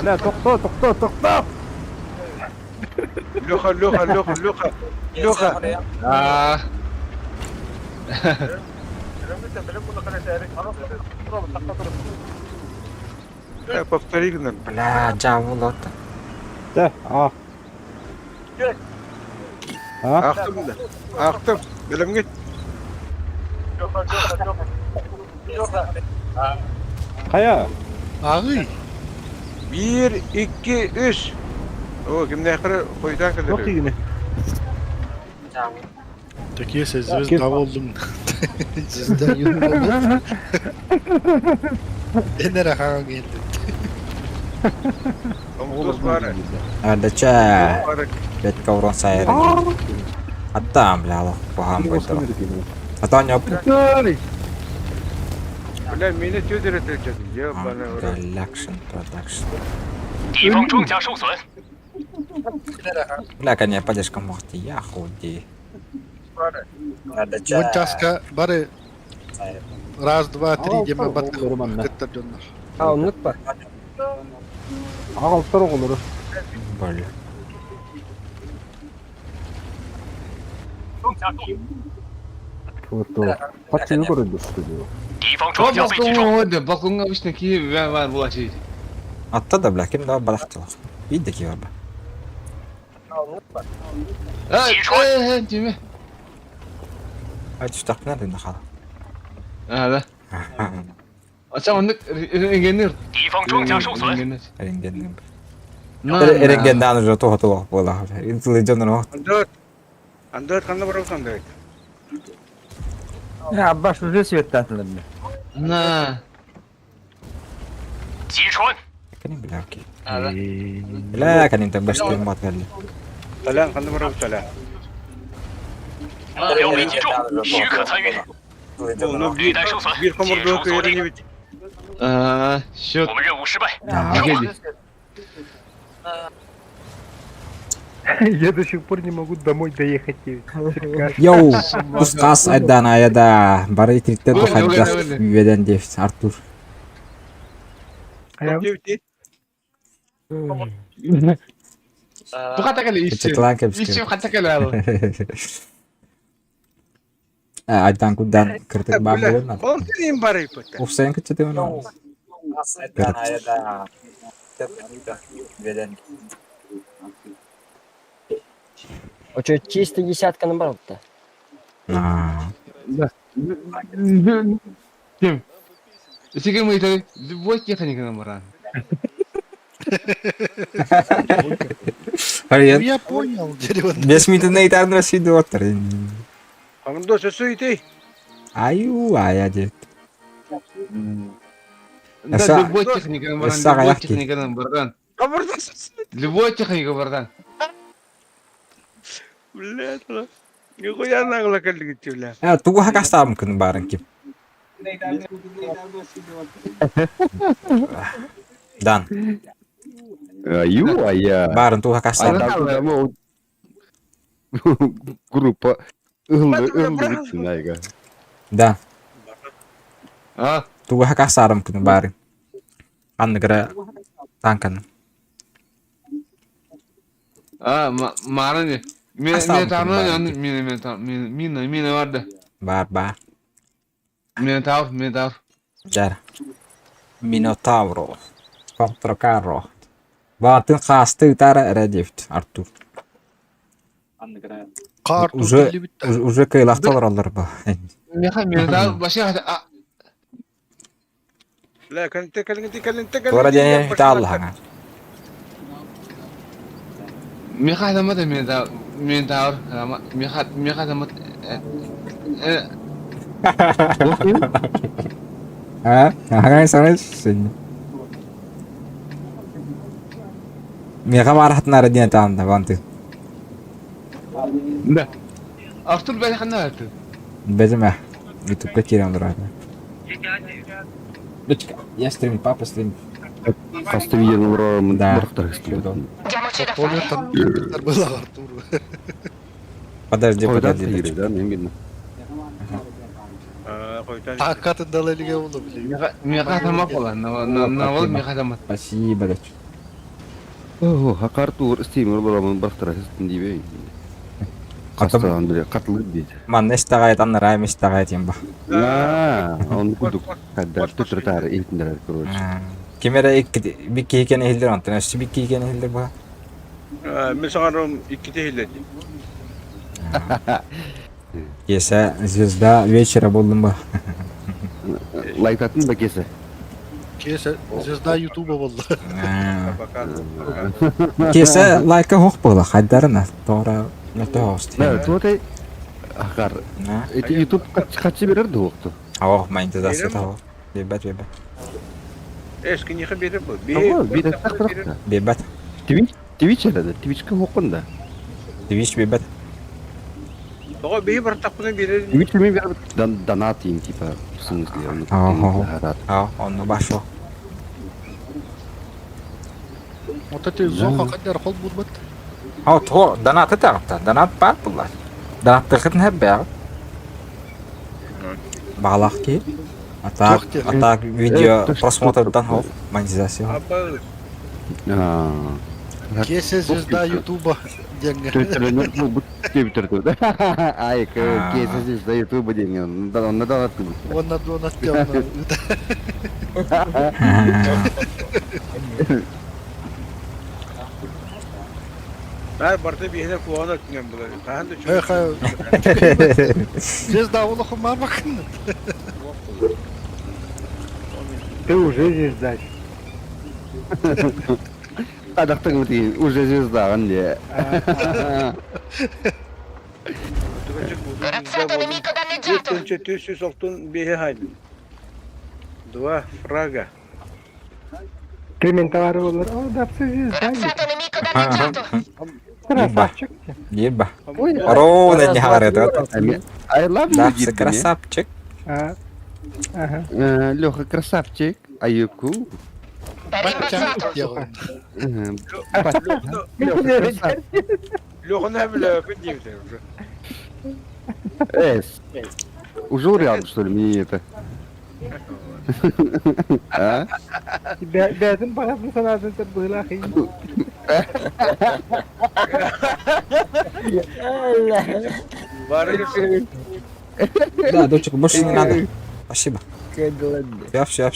Bля, tokta. Loka. Ah. Повтори гнам. Bla cavul oldu. De, ah. Aktım. Bilim git. Kaya. Ағы. 1, 2, 3. O kimde yakırı koydan kadar. Yok yine. Такие звезда oldum. Звезда юн oldum. Enere hağa geldi. Omuz var. Ada cah. Bet kauron saya lagi. Hatta bla Allah paham koydu. Hatta nyop. Ulan mini tüdür etecek. Ya bana uğra. Production. Bla kan ya pada kamu waktu ya khudi. Мончаска бары раз, два, три дема батты. Кыттар жоннар. Ağınlık var. Ağaltlar olur. Böyle. Foto. Kaçını göründü stüdyo. Bakın işte ki var bu şey. Hatta da bla kim daha balaktı. Bir de ki var. Cimi. Hadi şu tak nerede nakal? Ada. Açam onu engineer. Ringen. Erengenden уже toho bola. Intelligent no. Android kanna bırak Android. Ya Abbas уже свет татылынды. На. Kan bilang ki. La kan inte bäst mat kali. Talan kanna bırak talan. Onu bir komando köyüne bit. Счет. Геди. Я до сих пор не могу домой доехать. Йоу, пускас айдан аяда. Бары трикте до хаддах виден дефс Артур. Bu kata kali işçi. Çıklan kepsi. İşçi kata kali abi. Aydan kudan kritik babulun. Oğlum senin bari ipota. Of sen kıçı diyorsun. Айдан аяда. Виден. А что, чисто десятка наоборот-то? Kim? Sige mo ito. Любой техника номера. Hayır. Я понял, дерево. Без митинга итар России отыр. Kanında sözü iti. Аю, аяде. Да, Аса- любой техника номера. Аса Любой аяқки. техника номера. Kabırdasın. Любой техника номера. Блядь, lan. Ne koyan ağla kaldı gitti lan. Ya tugu hakasta mümkün barın kim. Dan, Аю, а я. barın tugu hakasta. Айдан mau группа ылды битsin айга. Dan, А, tugu hakasta mümkün barın. Anne gara tankan. mara ne? Estağfurullah. Mina vardı. Bar. Minotaur. Jar. Minotauro. Contra carro. Batın kastı tara redeft Artur. Kartı Уже dili bitti. уже kıylaktalar alır bu. Minotaur başka La kalite. Tora jene hita Allah. Mika sama da Minotaur. Mika sama. Ha? Hangan sana sin. Mika marahat na rin yan tanda bantu. Da. Artur beni kanna attı. Bezim ya. YouTube kaçırıyorum dur abi. Дочка, я стрим, папа стрим. Поставили на Да. брахтарыстым. Tuvaletler böyle Artur. Подожди. Да, именно. Koytan. Hakikaten dalaylıge oldu bile. Mika sama kola. Nawal Mika sama. Спасибо, дочка. О, Артур стимер боламын брахтарыстым дибей. Қатым. Кастан биле катылып дейт. Ман нестагайт анна райм истагайт юм ба. Он кудук каддар төтөр интендер короче. Кемере бикки екен ehildir antın. Ösü bikki yeкен ehildir bu. Ben sanırım iki tehilledi. Kese звезда вечера болдum ba. Лайкатын да кесе. Kese, звезда YouTube'a oldu. Kese like hoq bola haddarına. To'g'ri nöte host. Да, тоте ахар. Эти YouTube качы берерди окту. Ава, монетизация тава. Бебет. Eski niki biri bu. Bir de tak. Бебет. Twitch herhalde. Twitch'e hokunda. Twitch bebet. Doğa bir takbunu biri. Twitch mi bir donatayım tipa. В смысле, он. Ha, onu başo. Вот эти зоха kadar kol bulmat. Ha, to donat tarafta. Donat бар bunlar. Donat tıkın hep be. Bağlaq ki. Atak video просмотрдан хоп монетизация. Kese звезда YouTube'a деньги. Bu Twitter'da. Ay, kese звезда YouTube'a деньги. Он donat. Ona donat yapma. Ben barda bir hedef puan atmıyorum bunları. Ben de çok. Звезда улахыма bakın. Ты уже звезда. Adaqtın değil, уже звездаган diye. Ертөнчө төсү соктун беhe хайдын. 2 фрага. Климента var olur. O da звезда. Красавчик. Еба. Ровно не говорит. I love you, Да, дед, красавчик. Ага. Леха, красавчик. Are you cool? Лёха навля, поднимите уже. Эс. Уже рядом, что ли, мне это? А? Benim parasını sana adeta böyle akıyım. Барыгы. Да, дочек, больше не надо. Спасибо. Все.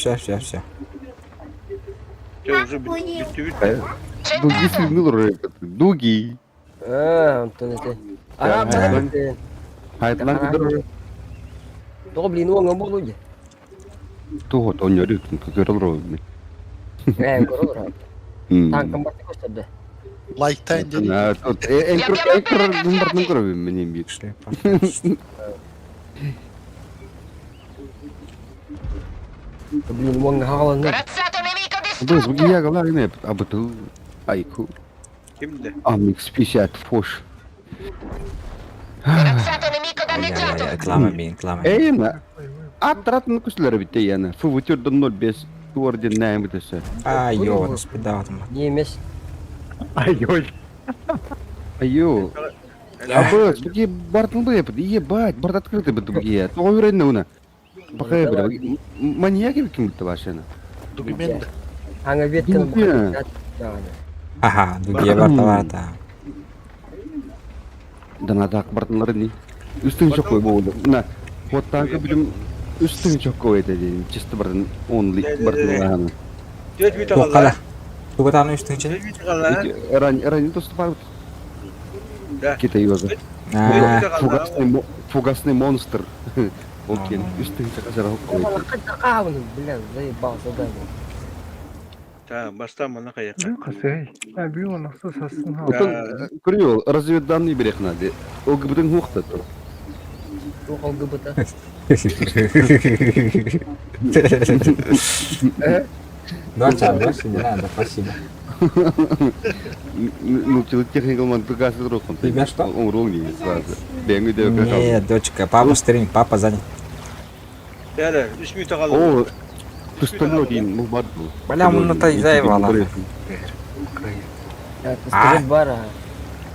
Чё, уже бит. Дуги сигнал рэп. Дуги. Антон это. Араб это. Хайтлан кидер. Tó blin uống ngấm bút luôn gì? Tuh, on nhớ được cái đó rồi. Có rồi. Thằng cầm bắt có thật đấy. Lifetime dedi. Na, тут экр номерный крови мне бить. Blin uống hao nữa. Biz bu giya galar ne abutu ayku. Kimde? Amix 50 foş. Reklama. Eyna. Atratın kuşları bitti yani. Fıvıtırdan 05 tuvardan ne bitese. Айо, спидаватым. Немес. Ай-ой. Айо. Абыз, бге бартын бы епд. Ебать, барт открытый бы бге. Тоғырын нуна. Бақай бі. Маньяк кім бітті вашына. Документы. Аңа ветканы бұқай. Ага, дуге барталарда. Данадақ бартынлары не? Үстің çok koy болды. На, вот танка білім үстің çok koy еді. Чисті бартын онлы бартынлараны. Дед бит Оқала. алла. Тугатаны үстің için. Дед бит алла. Ранее доступ бар. Да. Кита юза. Фугасный монстр. Окей, үстің чакасара koy. Қақауыны, бля, заебался, да. Та, бастан мана каяка. Kısay. Abi o nasıl sassın ha. Көрüyor, разведданный берег надо. O gıbıdın huqta tur. Оқал гыбыта. Доча, больше не надо, спасибо. Ну, техникал ман тугасы рухун. Тебя что? Он ролни сразу. Бенгу деп Нет, дочка, папа стрим, папа занят. Яра, 3 минут калды. О, пистолет дейін, бұл бар бұл. Бля, мұны та заебало. Скажи бара.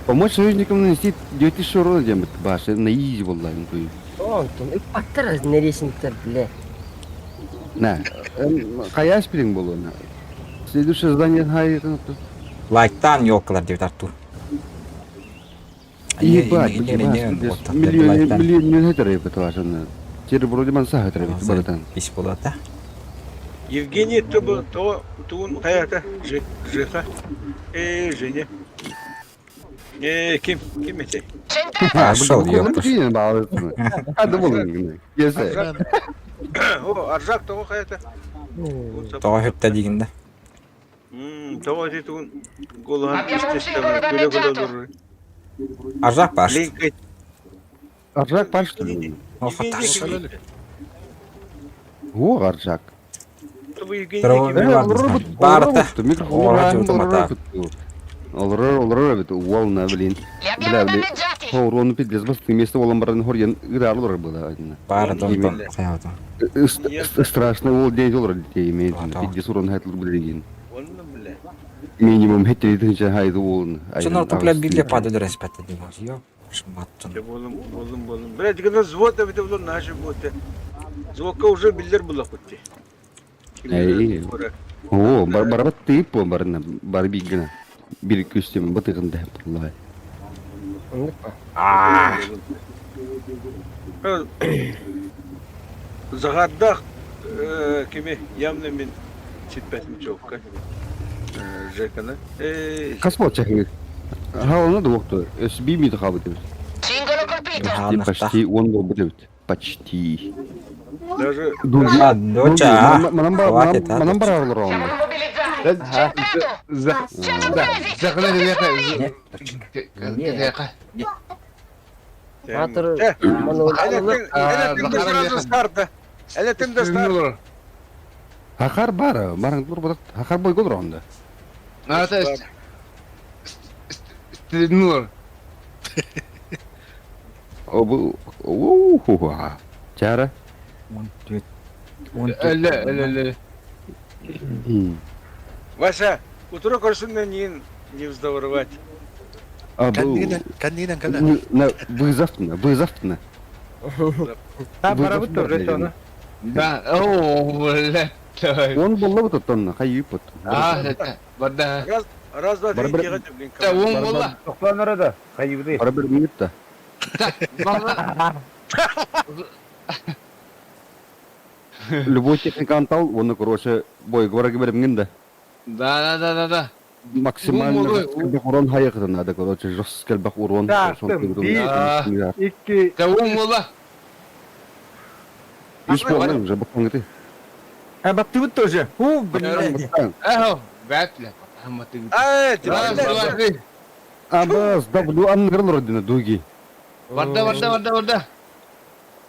Помочь союзникам нанести 9000 урона демет баши, на изи валлахи. Антон, и паттар нересниктер, бля. На, қая спиринг бұл оны. Следующее задание хайытын. Лайктан yo'qlar deb tartu. Ебать, миллион хетер епет вашаны. Тері вроде ман сахетер епет баратан. Пиш болады да? Евгений туын каяка. Жиха. Женя. Ким ете? Шел, ёптыш. Hadi болын. Есе. О, аржак того каяка. Тоға хөтті дегенде. Того ете туын голған естестен көle olur. Аржақ ба ашты. Линк Аржак бар что ли? Оқаташ. О, аржак. Барда. Оратив томата. Олрор бит уолна блин. Бля, хоурон пидлес бас место олан баран хорьян гыдарлар была. Барда онтон қаятым. Страшно ол день олар детей имеет. Пидлес урон хайтлар билеген. Onu bile. Минимум хеттеритинче хайды олын. Шынар туплап биле падылыр әспәтті деген. Йо, шматтын. Болым. Бля, дегенде зводда бите булар наши боты. Звукка уже билдер була кутти. Эй. О, барбат тип барна, барбигна. Bir küstüm batığında vallahi. Загаддах кеме явно мен читпесім чоққа. Жекана. Каспот чахи. Хауна да вақты. Өсби миді қабы деп. Почти он был будет. Почти. Даже Доча, хватит, а? Манам барарлар онда. Zakına ne yakay? Батыр Элетим достар. Хакар бар, барың тур бат. Хакар бой колор анда. Ата Нур. О бу оо. Чара. Эле. Вася, утро коршуннан ин не вздоворовать. А бу. Кандинан када. На вызовтна. Та барабыт торретона. Да, бля. Он болла бут тонна, хайып бут. Бада. Раз, два, три, Барбар- тихо, блин. Та он болла. Тоқсан арада. Қайыбды. Бара бир минутта. Любой техника антал, оны короче бой говорги беремген да. Да. Максимально Вон, урон хайыктан надо, короче, жесткий бак урон. Да, Икки. Та он болла. Үш болған уже бакқан гыты. Баттı bıttı hoca. Блядь. Эхо, бәтле. Хамматы. Раз, два, три. Абас, W ангырыл родина дуги. Варда.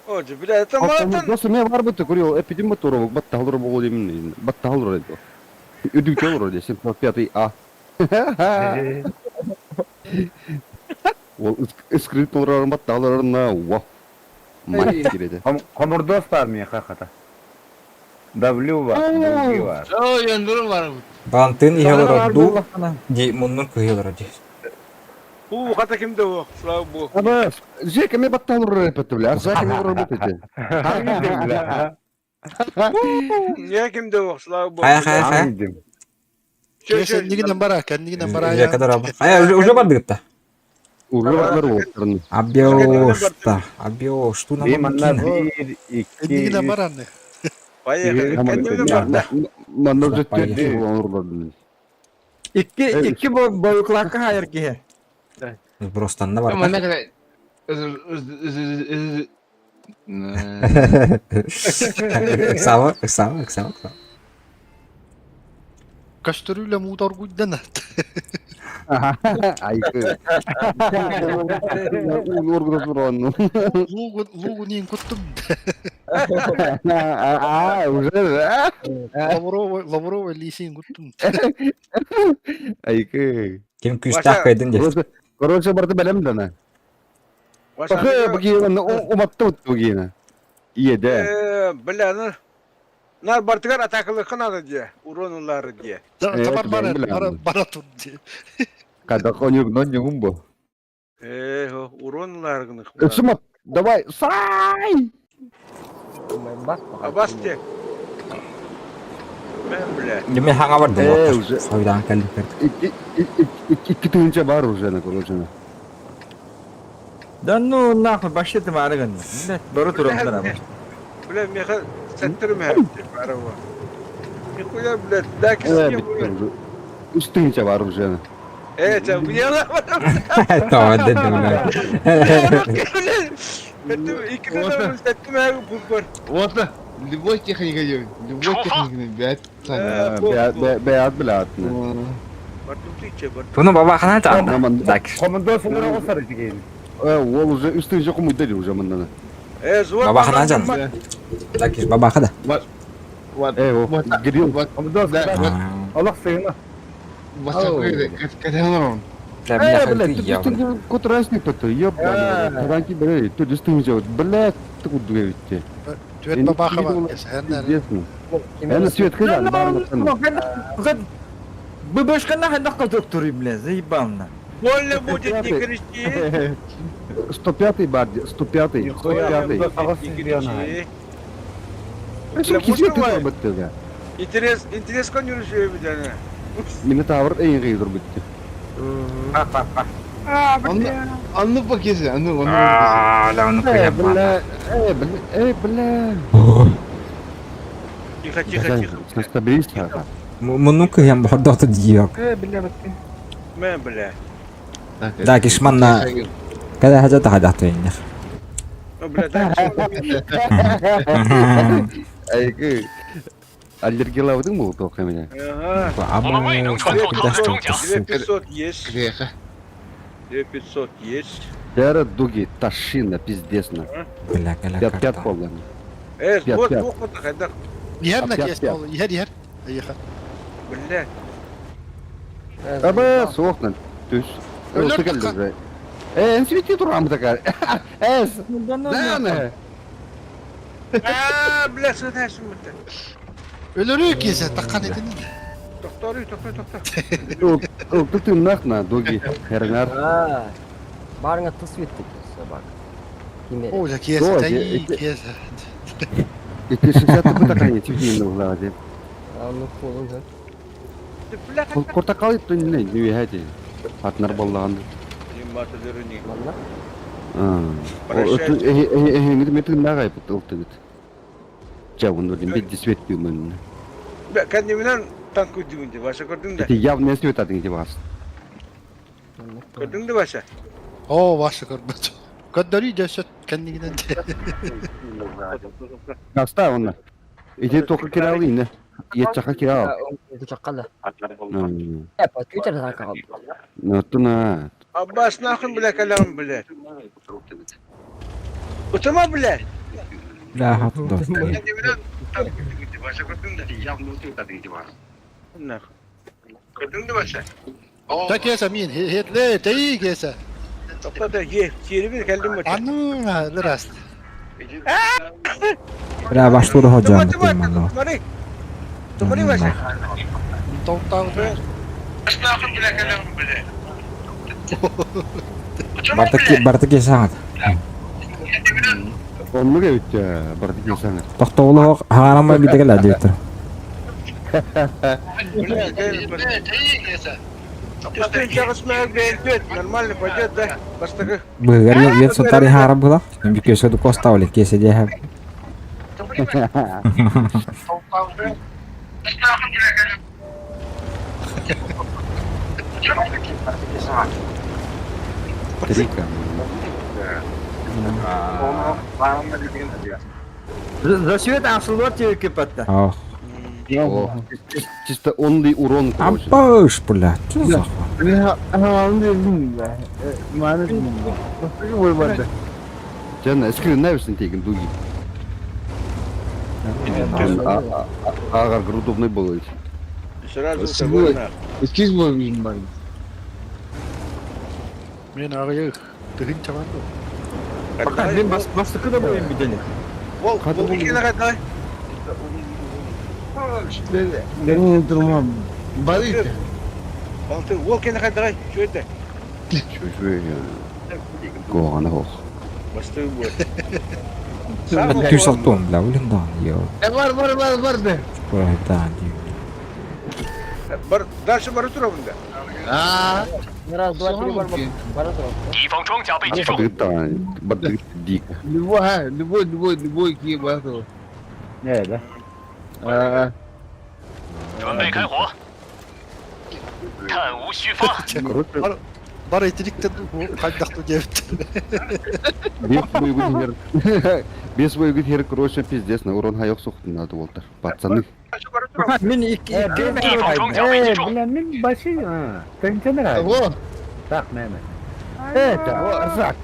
Оже, бля, это мatan. Досы мен бар быты көрüyor. Эпидем батуру, батталыр болу деймін. Батталыр еді. Үдік келір еді, 75 А. Ол искрит оларын батталырына, уа. Мать келеді. Комурдос бар мен хақата. W бар, W бар. О, яндырым бар. Бантын иһелер ду ди муннун кыйылыр ди. Хата кимде о, слава богу. Абас, жека мен батталыр епетті біле, арзаки мен работайте. Не кимде о, слава богу. Хай. Кендигинен бара, кендигинен бара. Я кадар абы. Уже барды гытта. Уже бардар олықтарын. Абьёш, ту нам Бейманна кино. 1, 2, Кендигинен бара анне. Поехали. Кендигинен бар. Маннар жетті оларларын. İki boyuklakka hayır ki. Бростан да бар. Мана када. Сава. Каштырыйла мудар гуйдана. Айкы. Улоргда суранну. Лугу нин куттум. Уже. Лаврова лисин куттум. Айкы. Ким күстак кайдын де. Короче, барды белем дана. Пахы бігені уматты ұтты бігені. Иеде. Бля, ну. Нар бартыгар атакылы қынады де. Уронылары де. Табар бара турди. Когда конюк нон не бу. Уронылары қыны. Сумат, давай, сай! Абас те. Мен, бля. Деме хаңа барды. Уже. Сойдан кәлдік. İki tığınca var уже, короче. Да ну нахуй, башты ты марыгын. Бары турымдар абы. Бля, меха сәттірім әріпте. Барова. Нихуя, бля, да кіске бля. Üç tığınca var уже. Sen bu yana var. Tamam dedim lan. İki kadar sәттім әріп бұл бар. Вот, любой техника есть. Любой техника, блядь. Beyaz bile atını. Бартым түйче, бартым. Bunu baba kana çağır. Так. Комундос олар осар деген. Ол уже üç tığınca kumuydu уже mından. Зуат. Baba kana can. Так, baba kada. O giriyor. Комундос Allah sığına. Вот такой, каталон. Для меня Блядь, хальты ты я. кот разник кто-то, ёбаный. Ранки, блядь, ты дистынча, блядь, ты куда говорите? Түет бабаха бар. Известно. Я свет кыдан, бармасын. Bu başkanlar hangi doktor ibne zeybanla. Больно будет не кричи. 105-й бар, 105-й, 105-й. Что кизе ты работаешь, да? Интерес конюршие бедяна. Минотавр эйн гейдер битти. Анну покизи, анну. Да, onu koyayım. Бля. Тихо. Стабилист, ха. Bunu koyayım bu da diyor. Мен, бля. Так, ишманна. Kada haja ta haja taynya. Бля, да. Айгы. аллергиялабыдың мı bu kamera? Ага. Абы, 500 есть. Греха. 500 есть. Тера дуги, ташина, пиздесно. бля, каля Пят карта. полдан. Вот, пять. вот, хадак. Yerine kes Yer yer. Ayıha. Бля. Аба, соқтан. Түс. Өлер Осы таққан. келді. Свети тұрамыз такар. Даны. Бля, садайсың бітті. Ölürü kese takkan edin. Тоқтар. Ол ты нахна, дуги. Хернар. Барыңа тыс өттік бак. Кимер. Oja kese Doğru, tayi iki- kese. Итешсәтті бұтақайы тюхейін ұлғады. Аны қолын жөн. Бля, Кортақал еттің не? Нүй әді. Атнар болағанды. Матадырыни. Манна. Эхеңді метің нағай бұт ұлты бүт. Жауын өлім бетті свет бүймін. Бля, кәдімінен танк өдігінде, баша көрдің да? Эти явно свет адың деп ас. Көрдің де баша? Oo başa görmedim. Kaddari ceset kendinden de. Аста оны. Эти тоқы киралы ине. Ет жаққа киралы. Чаққалы. Эпа, күтер тақа қалды. Нотуна. Аббас нахын, бля, кәләм, бля. Утыма, бля? Бля, хату дост. Кәдімінен танк өдігінде, баша көрдің да? Нахын. Көрдің де баша? Ta kese min hetle tayi kese. Тоқта да, тері бір кәлдім өтті. Anna lirast. Бля, баштуды ходжам бітеймін. Тумари баша? Tavuktan Нахын, бля, кәләм, бля. Барды кесаңат. Онны кәбітті барды кесаңыр. Тоқтоғылы хоқ, хағанамай бітігіл әді өттір. Бля, таyi kese. Üstün çalışmaya beğendim. Нормально пойдет, да? Бастығы. Бұғыр ел сұттары хағара бұлақ. Мен көсөді қостауылы кесе де әп. Трика. За свет асылдар тебе кепатта. Ох. Чисто онлый урон, короче. Аппаш, бля. Чё за хуй? Жанна, скрин навесін тегін дуги. Ағар грудовный болады. Сразу Свой. собой. Эскиз болмайын бар. men ağayı tıkın çabandı. Мен бастықы да болайын бедені. Ол кені қайдай? Бар еді. Ол кені қайдай? Шөйді. Чужой. Гоғаны хоқ. Бастығы бұл. Мен түйсалтуым, бля, өлім дан, йо. Бар да. Бұрай дан, йо. Дальше бары тұра бұнда. Раз, два, три, бара тұрау. Бардыгыт дико. Любой кие бар да. Не, да. Bar etilikten bu kaydaktı cevdet. Бес бойгыт хер, короче, пиздец, на урон хайок соқтын ады болтар. Пацаны. Мен iki Бля, мен баши, тенченер ай. Во. Так, Мehmet. Арзак.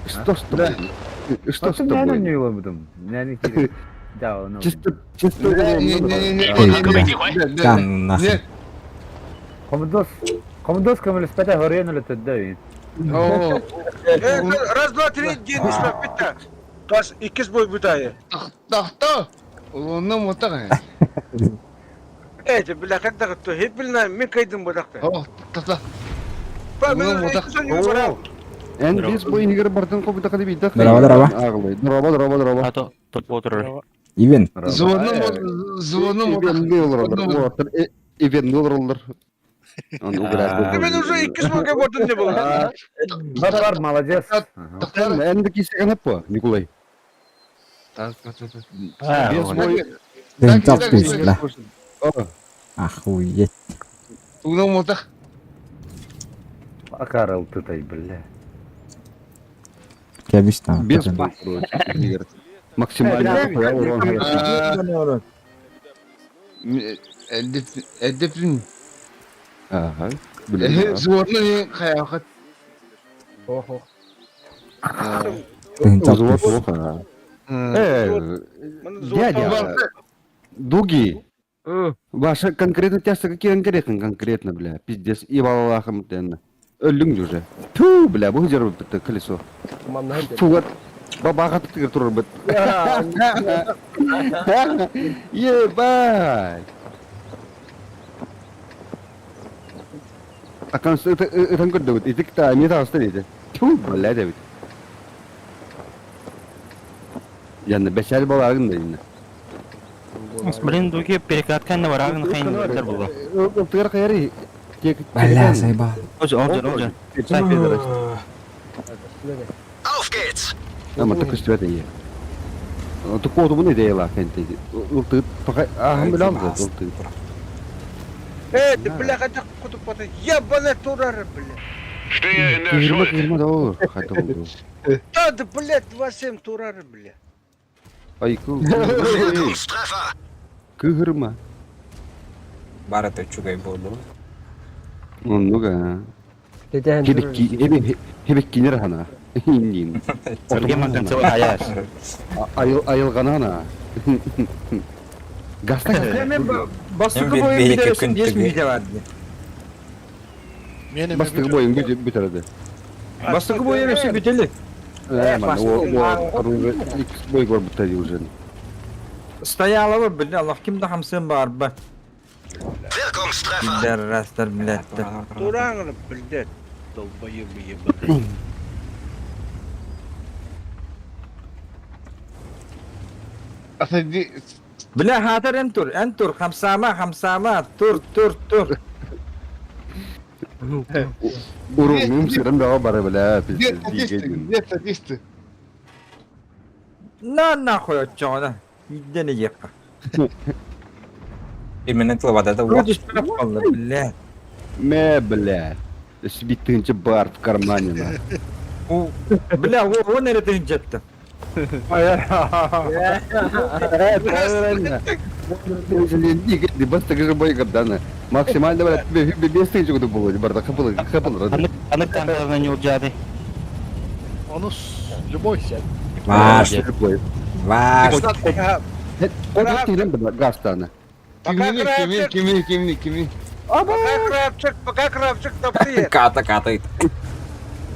Что с тобой? Что с Отым я тобой? не улыбдым. Yani ki, да, ну. Чисто Кан, нахуй. Командос камелеспете горjen или теддеyin. Раз, два, три, день işler bitti. Kas ikiz boy bütayı. Тахта. Onu mutlaka. Evet, bile kadar tuttu. Hep bilinen mi kaydın bu dakika? О, тахта. Ben Oğlum, o da- iki saniye var. Эн бес бойын егер бардын қобыда қады бейді. Дрова. Ивен. Звоном Ивен олар. Ben уже ikiz boy gördün ne bu? Var, молодец. Энді кесеген hep bu, Николай. Бес бой. Дэн таппейс, бля. Охуеть. Угнал мотах. Акарал ты, бля. Кәбіс там. Бес бой, короче. Максимально урон. Edepin. Aha. Bilmiyorum. Zorla ne kayakat. Oho. Uzun soğuk ha. Дядя, Дуги, ваша конкретно тяжко какие конкретно, бля, пиздец, и валахом тенно. Өлдің уже. Ту, бля, бұл жер бітті колесо. Фу, бабаға тігір тұрыр біт. Ебать. Акансы ытан көрді біт, итік-та мета асты дейді. Ту, бля, дәбіт. Yani beşer balağın da yine. Блин, дуги перекаткан на варагын хайын вартар булга. Тыгыр кайры. Бля, сайба. Олжан. Auf geht's! Ama tıkış tüvete iyi. Tık oldu bu ne değil la kenti. Tık pakay. Ahım bile aldı. Бля, хотя куда потом. Ебаный турар, бля. Kırma da olur. Hayta oldu. Да, блядь, 2-7 турар, бля. Ay kıl. Wirkungstreffer! Kırma. Барата чугай болду. Onu ga. Deden Hebek kinir hana. İndin. Оргеман танцевал аяш. Ayılgana hana. Gasta gasta. Hemen bastıkı Hem boyun bir bir de yakın diye gibi. video vardı. Bastık boyun bitirdi. Bastıkı boyun hepsi biteli. O boy var bitirdi уже. Стояла var bile Allah kimde hamsın var be. Wirkungstreffer! Bilir rastlar milletler. Туран, блядь. Долбоебы ебаные. Asadi Bile hater en tur hamsama tur. Urumum siram da bara bela pis. Нет, статисты. Na koyacağına. Yedene yaka. Именно вада да Вроде штраф kaldı bile. Me bля. Сбитынче бар в кармане на. Bile o nerede inecekti? Di basta que boy kadana. Максимально бля без тысячи году было, барда хапыл. Анык танкаларына не уржады. Ваш. Ваш. Он тилем бля гастана. Кимни. Пока кравчик топты. Ката катает.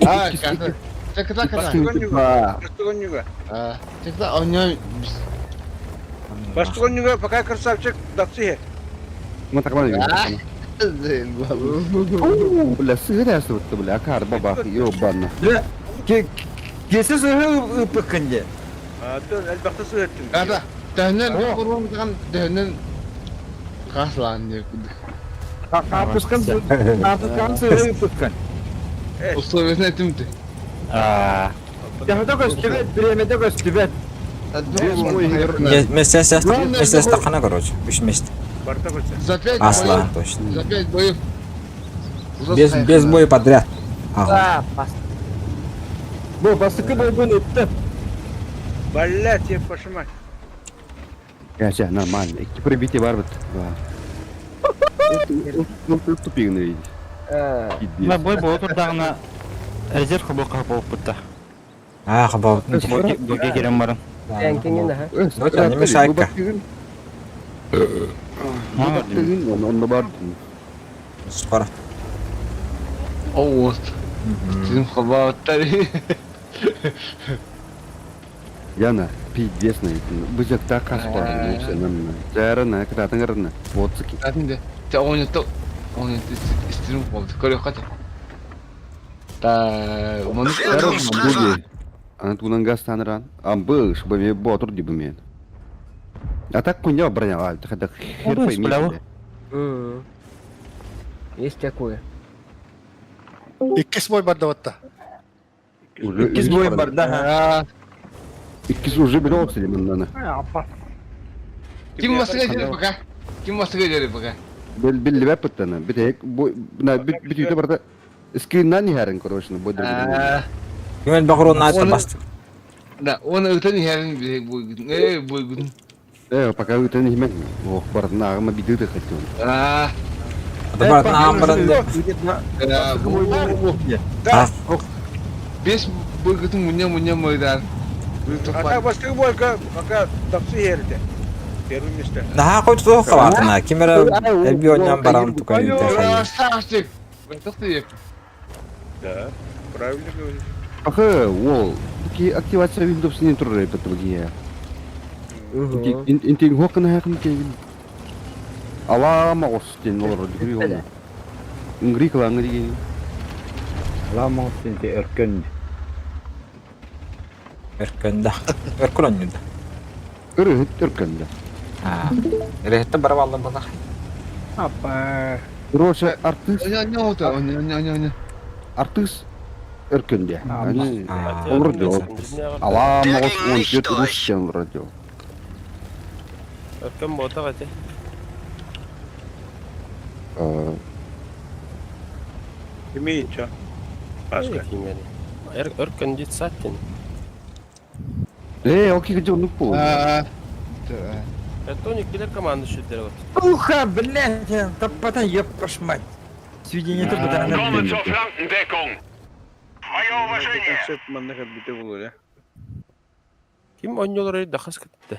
А, ката. Чекта. Бастугонюга. Чекта, он не... Бастугонюга, пока красавчик топты. Мы так мало. Бля, сыгрясь вот, бля, кар баба, ёбана. Kesi sığır pıkınca. Dur, elbette sığırttın. Kata, dehnen, kurban kan dehnen... Kaslan diye. Kapıskan sığır pıkın. Usta vesne etimdi. Yahda göstüvet, biremede göstüvet. Место стакана, короче. Биш место. За 5 Асла, точно. За 5 боев. Без боя подряд. Ага. Bu bastıkı boyun etti. Блядь, я пошмать. Gerçi нормально. İki prebiti var bit. Тупик не видишь. Ма бой бой турдагына резерв блокка болуп бутта. Хабал. Дуги керем барын. Кеңкеңен ha. Доча, не мешайка. Onda var. Скоро. Оот. Sizin хабаттары. Яна, пиздец на это. Бычак так каспар. Жарына, кратын гарына. Вот таки. Атында. Те ойнатты. Ойнатты истирим болду. Көрөк ката. Та, муну Дуги. Ана тунан газ таныран. Амбыш, баме ботур дибумен. А так куня броня, а так хер пойми. Есть такое. İkisi boy barda vatta. İkiz boyun barda ha. İkisi уже bile olsa limandan. Kim masaya gelir baka? Kim masaya gelir baka? Belli bir pıttana. Bir tek bu bir tüyde barda screen'dan niharın korosunu boydur. Мен бағыру найта басты. Да, он өтен herin bir boy gudun. Boy gudun. Пока вы не химек, ох, барна, ама биды ты хотел. Ата баратын ағам баранды. Бес бөгітің мұня мойдар. Ата бастығы бойка, пока тапсы ерді. Первый место. Наха қойты тоққа бартына. Кемері әлбі ойнан баран тұқай үйді. Сағастек. Тоқты Да, правильно говоришь. Ага, ол, активация Windows не туры бітігі. Интең хоқын хақын кейгін. Алама остен олар дүгірі олар. Үңгірі қылаңы деген. Алама остен те өркөн. Өркөнді. Өркөл ойнында. Үріт үркінді. Рехетті барып алды бұлақ. Апа. Роша артыс. Оня. Артыс өркінді. Олар жоқ. Алама остен русчен радио. Өркөн бота қате. Имеет что? Паска. Өркөн жет саттен. Окей, где он упал? Тоник келер команды шүттері өтті. Уха, блядь, таппатан еп пошмать. Сведение-то бытана. Концепт маннахат бите болу, я. Ким ойнолар өйді қас кетті?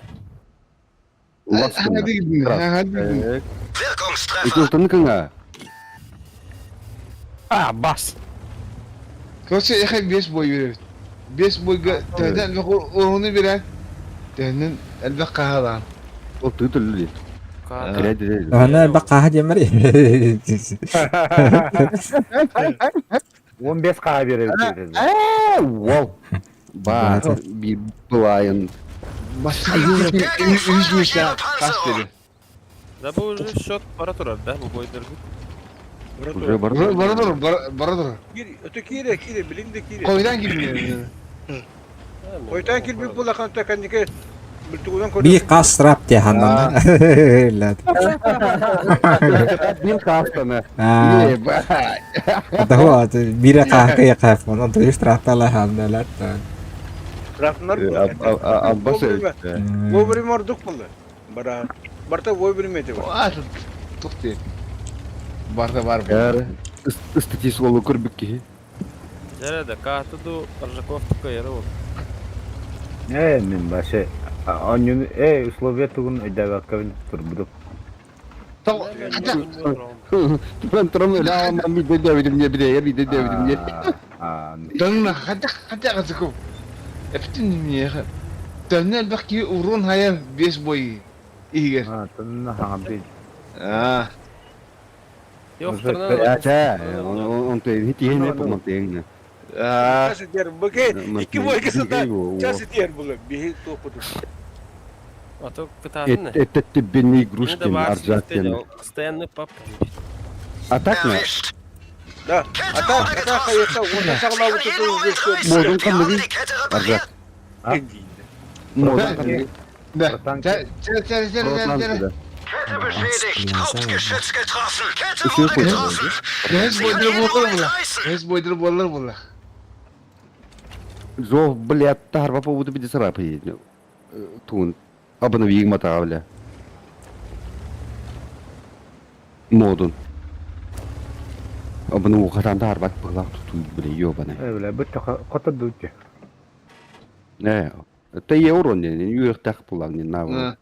Wirkungstreffer. Бас. Көсе яқай бес бой береді. Бес бойға тәден оны береді. Тәден әлбәқ қағалан. Ол түтілі. Оны бақаға демірі. 15 қаға береді. Вау. Ба, bir былайын. Басқа үйізмешті қас береді. Да бұл уже счет бара тұрар, да, бұл бойдырғы. Уже Барадыр. Это Кире, билинде Кире. Қойдан келмейді. Қойдан келбек болақан тәкәнеке білтуғудан Bir қасырап де хандан. Мен қастаны. Ата хуа, бире қақы қайф, оны тұйы штрафтала хандан. Рафнар Аббас Вой бірім ордық болды. Барта вой бірім еті бар. Тұқты. Барда бар. Статис олы көрбікке. Жарады, қағатыду Аржаковтыққа ері ол. Мен башы. Онын, условия тұғын өйдәгі аққавын тұр бұдық. Ben тұрым өлі ağamdan bir de devidim ne bireye bir de devidim ne. Dönme, hadi kızıkım. Eftin niye? Dönme elbaki urun hayal beş boyu. İyi gel. Tınna hamdi. Yok, Ya, on te hiç iyi ne yapamam diyeyim. Çası diğer bakayım. İki boy kısında çası diğer bulur. Bir topu dur. Ото кытатын не? Это тебе не игрушки, Аржатин. Постоянный пап. А так на? Да. А так hayırsa onu sağla oturduğunuz Modun kandı Arjat. Modun kandı. Kette beschädigt. Hauptgeschütz getroffen. Kette getroffen. Hez boydur bollar. Зов, блядь, тар по поводу биде сарапы. Тун. Обнови мотав, бля. Модун. Обнову хатан тар бак бак тут, бля, ёбаный. Бля, бітті қота дұтте. Это евро не юрих так пулак не на.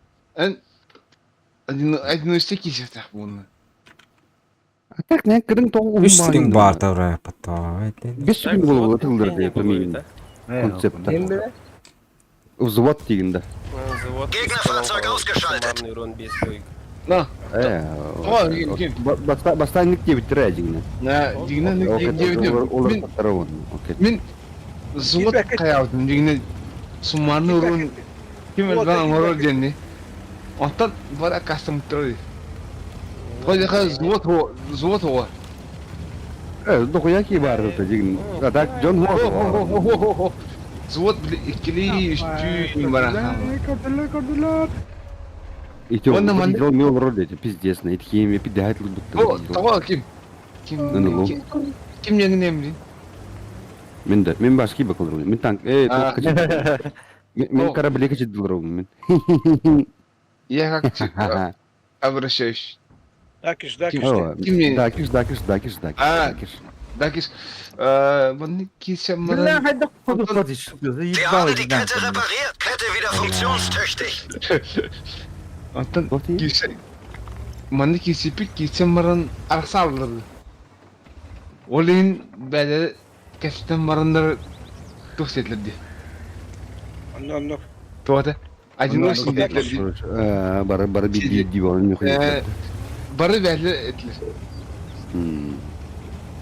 Один стеки так bunu. А так не кырын тоғу. Үш стрим бар тавра пата. Бес стрим болу тылдырды помин. Концепт. Взвод тигинде. Gegnerfahrzeug ausgeschaltet. На. Бастайник деп бітірәдіңі. Мен звод қаяудым дегені сумарны ұрын кем әлбән ұрыр дегені оттан бара кастым тұрды. Қойдеқа звод оға. Дұқия ки барды дегені. Так, Джон Хо. Звод ikili üstü бара. И он на мандел мил вроде, пиздец, на эти химии пидает люди. Того ким? Ким еңін емді? Мен башки бақылдырым. Мен танк, мен корабле качет дылырым. Я как обращаюсь. Дакиш, О, Кими? Дакиш. А. Дакиш, man кисем Бля, маран. хайда ходу ходишь. Wir haben die Kette repariert. Kette wieder funktionstüchtig. Антон кисе. Man кисипик кисем маран арсалдыр. Олин бәле кестен марандар төхсетлерди. Ondan Туата. Один раз Бары bir divan yok. Бары бәле этлер.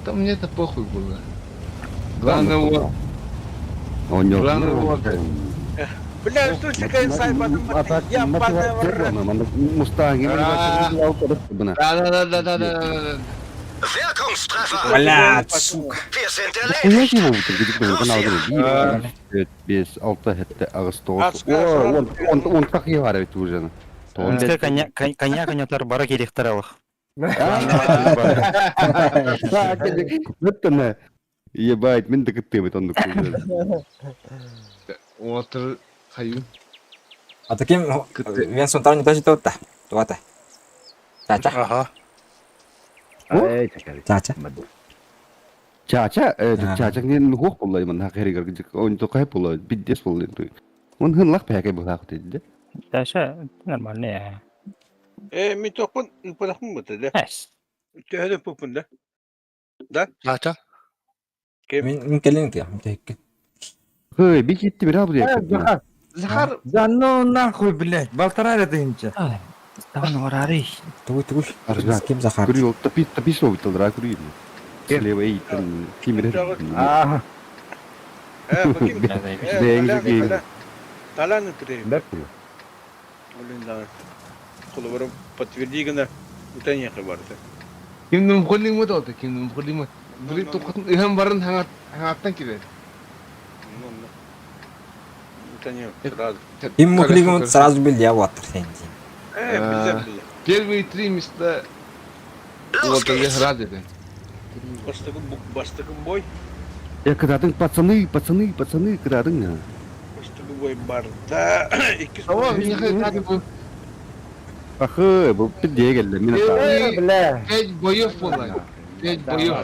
Там мне это похуй было. Главное вот. Он не Главное вот. Бля, что такое сайбаdım я падаю. Мустанги. Да. Wirkungstreffer. Блядь, сука. Wir sind Ne erledigt. ki bu gidip kanal gibi. 4 5 6 7 Ağustos. Он так и говорит уже. Коня конятар бара керектер алых. Бөттөне. Ебать, мен де кеттем бит аны. Отыр хаю. А таким мен сонтар не тажи тота. Туата. Чача. Ага. Чача. Чача нен хук боллай мен хакери гыргы. Он то кайп боллай, биддес боллай. Он хын лак пяке бу хак dedi. Таша нормально. Mi topun ipalak mı dedi? Tühede popun da. Da? Ача. Мен келин ки. Тек. Хый, би кетти бир абы деп. Захар. Да ну нахуй, блядь, болтара это инча. Ставан варари. Туй. Ким Захар? Курил тапи шоу тылдыра курил. Слева и кимир. А, Bakayım. Dengi. Talan ıtırayım. да. Olin da. Kulu varım подтвердигана. Утanya kabardı. Kimdim kolling mı da kimdim kolling mı? Biri tokatın iham barın hangatan kire. Утanya сразу. Им муклигом сразу бил я ватер сенди. Bize bile. Первые 3 места вот я рад это. Бастыкım boy. Ya kadadın пацаны, kadadın ya. Бастыкım boy barda. İki Ama мне хотят bu Ахы, bu pidye geldi. Mina ta. Бля. 5 boyov bo'ladi. 5 boyov.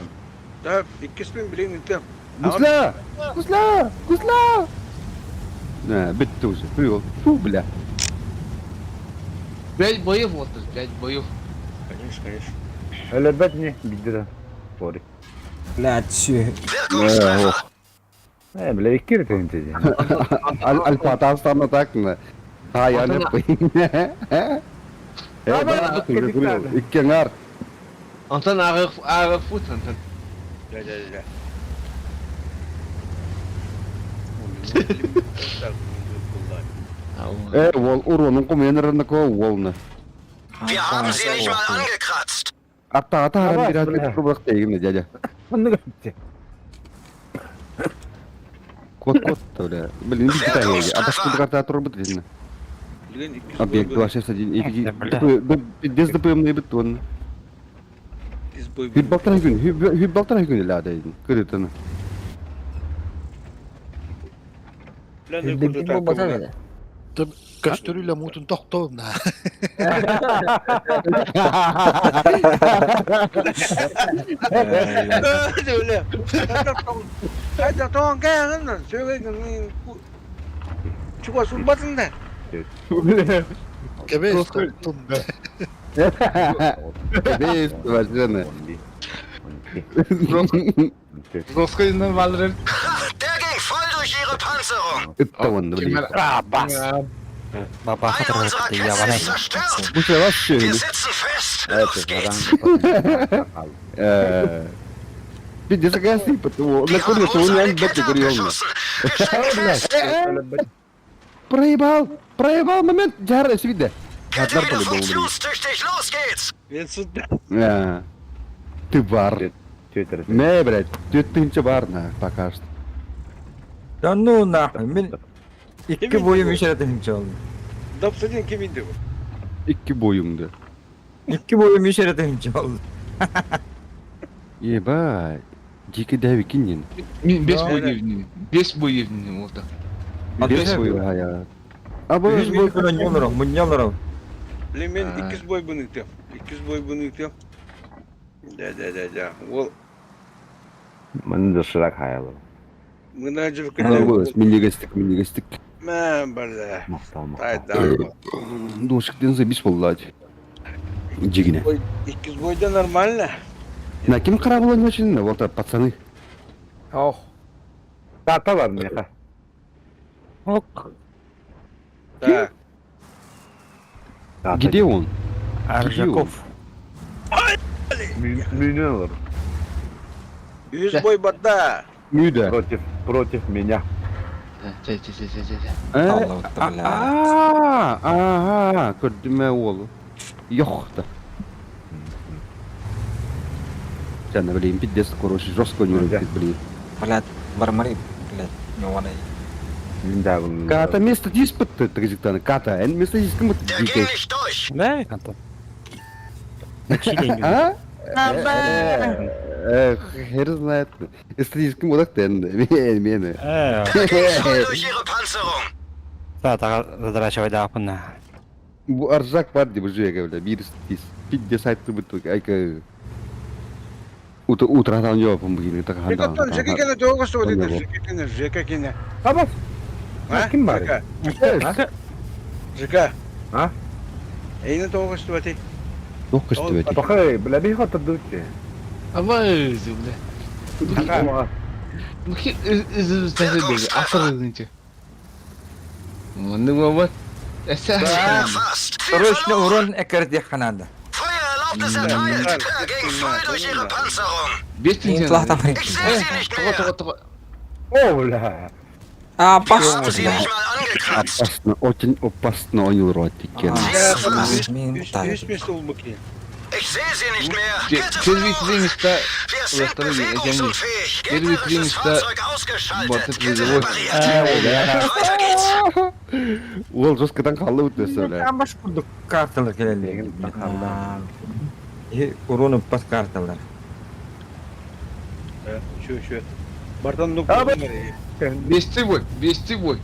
Da ikisini bilin item. Kuzla. Ne, bitti уже. Привел. Фу, бля. 5 boyov oldu. 5 boyov. Конечно. Öyle bet ne? Bidira. Pori. Блядь, все. Bля, ikir tönte. Al-Fatah sana takma. Hayal yapayım. İki ngar. Antan ağır fut antan. Ja. Wol urunun kumenlerine ko wolna. Wir haben sie nicht mal angekratzt. Ata biraz bir bırak değil mi caca? Onu gitti. Kod öyle. Bilin bir tane ya. Atas bir karta turbat dinle. Bilin ikisi. Объект 261 и без ДПМ бетон. Hübbалтara gün iladeydi. Kırıtını. Кастрюля мутун тоқтоом на. Öyle. Hadi tamam gel lan. Söyle gel. Çıkwa sunmasın da. Кебес тоқтум да. Без важно. Roskay'ın valları. Der ging voll durch ihre Panzerung. Ittavan da bileyim. Baba All unserer Kessel ist zerstört. Bu sefer Wir şöyle. sitzen fest. Los geht's. Bir de gelsin patu. Ne Die haben kuruyorsun? unsere Yani Kette bekle kuruyorsun. abgeschossen. Wir stecken fest. Проебал момент. Jar esvide. Kette wieder funktionstüchtig. Los geht's. Ben sütte. Ya. Ты бар. Не, блядь, ты бар на пока что. Да ну нахуй, мен iki boyum işaretim çaldı. Dapsadın kimindi bu? İki boyumdu. İki boyum işaretim çaldı. Ебать. Дикий давикинин. 5 boyevni. 5 boyevni oldu. Без боя. А Yüz boy falan yollarım, mun yollarım. Bilin men 2 boy bunu item. 2 boy bunu item. Да. Ол Мын дошыра каялы. мына жүріп Ана кетеді. бос минигастик. Мә, бәрді. Мактал. Тайда. Дошиктен забис боллач. Жигине. 2 бойда нормально. На ким кара было не очень, вот пацаны. Ох. Каталар меха. Так. Где он? Аржаков. Мюнелер 100 бой бада. Müde. против меня. Kördüme oğlu. Yok da. Sen ne bileyim bir dest koroşu жестко yürüdük блин. Блядь, бармари, блядь, не вадай. Миндагын. Ката место есть под трезиктаны. Ката, эн место есть кому-то Der ging nicht durch. Ne? Kanton. А? Хер знает. Если есть кому-то тен. Мене. Voll durch ihre Panzerung. Bu arzak var diye bu jüye böyle. Bir pidde saytı bu tuk. Ayka. Utradan yapım bugün. Жека, Жека, долго что вот это? Жека. Tamam. А? Kim var? Жека. А? Eyni dolgo что вот это? Yok işte böyle. Bakay, bile bir hata döktü. Ama özümle. Mungkin özüm saya dulu. Asal özümce. Mana mama? Esa. Erfasst. Viel Срочно verloren. урон экардия надо. Feuererlaubnis erteilt. Per ging voll durch ihre Panzerung. Beşinci. İntilahtan Ich sehe sie nicht mehr. Toka. Ola. Aa Haben bas sie ya. nicht mal angekratzt. Опасно, очень опасно oynuyorlar kendini. Üst müsste olmak ya. Ich sehe sie nicht mehr. Kette Через витрин verloren. места. Wir sind bewegungsunfähig. Через витрин Gegnerisches места. Fahrzeug ausgeschaltet. Батут Kette вызовой. repariert. Weiter geht's. Ол жесткадан қалды өтесі өлі. Амаш курдук карталар келелеген. Урону пас карталар. Şu. Bardan nuk. Бести бой.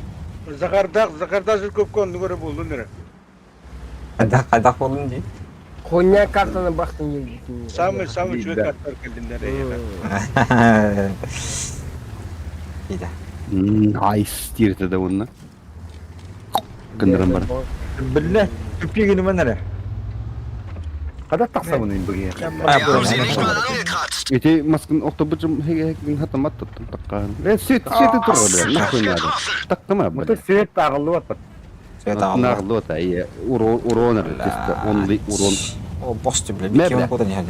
Zakarda zil köpkon nugara buldu nere? Kadak olun diye. Konya kartına baktın yürüdün. Samı şu kartlar geldin nereye? Bir de. Айс тирді де оны. Кындырым бар. Billah, tüpü günü menere. Kada taksa bunu bugün. Wir haben sie nicht mal angekratzt. Ете маскын оқтабычым хеген хатамат тұттым таққан. Сөйті тұрғы бля, нахуй надо. Тақтыма Мыты бля. свет тағылы батпат. Söyle Allah. Нағылы ота, ие, уроныр, тесті, онлы урон. O boş cümle. Ne Bir be? kere kodan yani.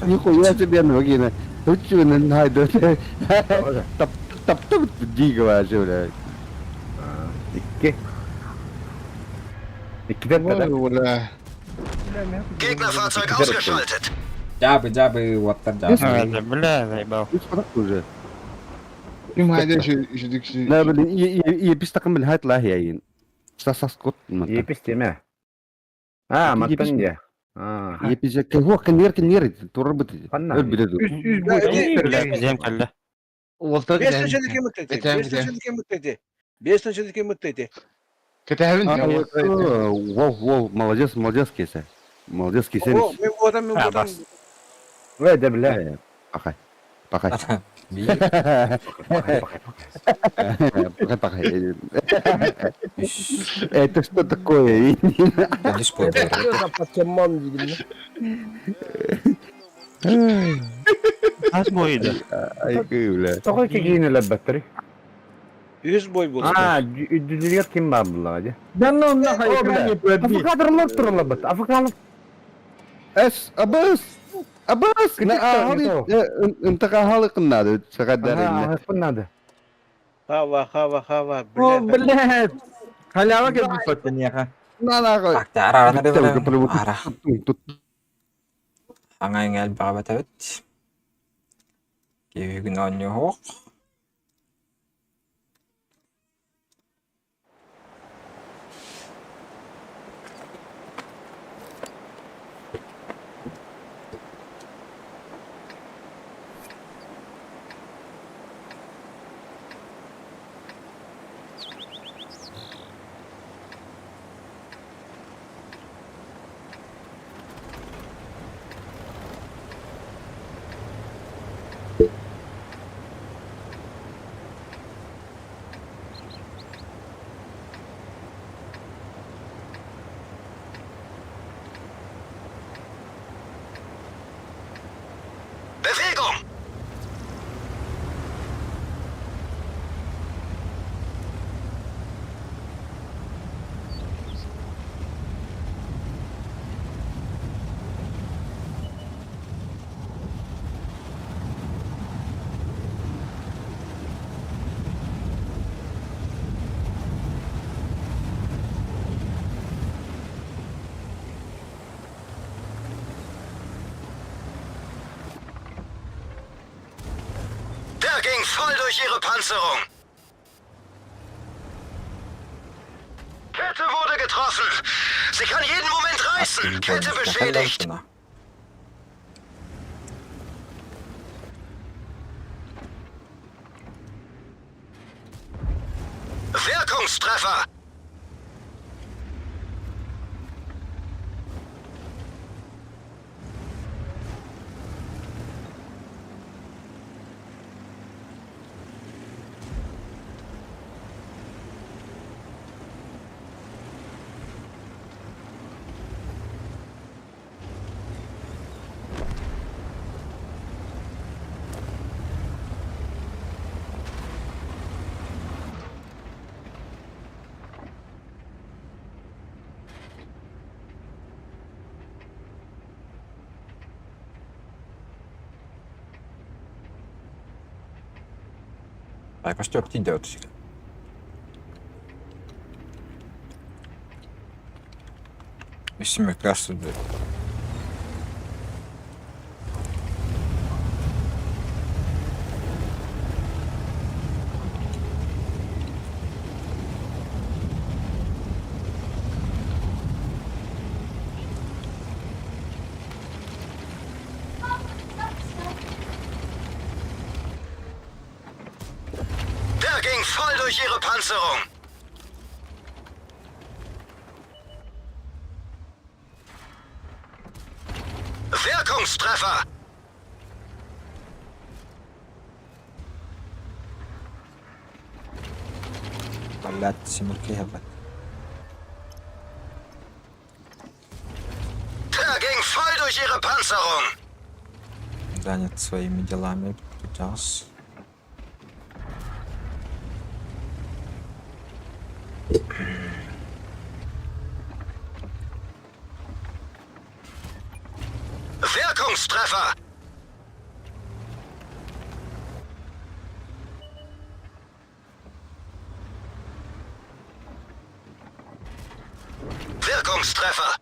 Нихуя себе, вагина. Учуны найду. Таптым дига вообще, бля. İki. İkiden kadar. Вала. Gegnerfahrzeug ausgeschaltet. Cabi watar cabi. Üç fadak уже. Kim hayda şu dikişi. لا بل يبيس تقم الهات لا هي ين ساس كوت İyi pisteme. Ha, mattan ya. Ha. يبيس هو كنير توربت Panna. البلد Üst boy. Volta Beşten şöyle mutluydu. Beşten şöyle mutluydu. Ketahvin. واو молодец кеса молодец кеса O, ben bu adam. Ve de bile. пока это что такое Yanlış koydu. Burada Pokemon dedim. Az boyuydu. ай бля Çok iki giyini lebbettiri. 100 boy buldu. Ha, düzülüyor kim var bunlar hadi? Ben de onunla hayır. Afrikalılar durun lebbet. Afrikalı. اس ابس انت قاهلك النادي تقدر Ha, bunlar da. Hava. O billah. Hala bak bir fotoğrafını ya. لا لا Bak da ara ne böyle. Betul, Ara. Angay ngel baka evet. Gün oynuyor. voll durch ihre Panzerung. Kette wurde getroffen. Sie kann jeden Moment reißen. Kette beschädigt. Wirkungstreffer. Aika stört идет. Если кажется, да. Der ging voll durch ihre Panzerung. Wirkungstreffer. طلعت سمركيها بقى. Der ging voll durch ihre Panzerung. Занят своими делами сейчас. Wirkungstreffer. Wirkungstreffer.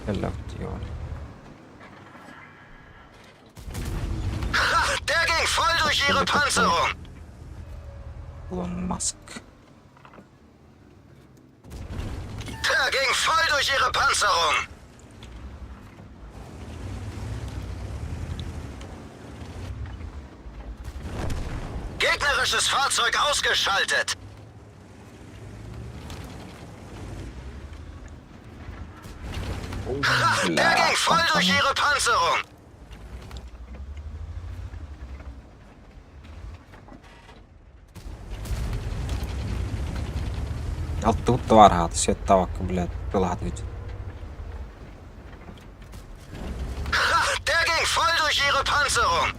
Erlaubt, ja. Ha, der ging voll durch ihre Panzerung. Elon Musk. Der ging voll durch ihre Panzerung. Gegnerisches Fahrzeug ausgeschaltet. Ha, der ging voll durch ihre Panzerung. Alttuutta varhaat, sieltä vaikka blöd pelahat nyt. Ha, der ging voll durch ihre Panzerung.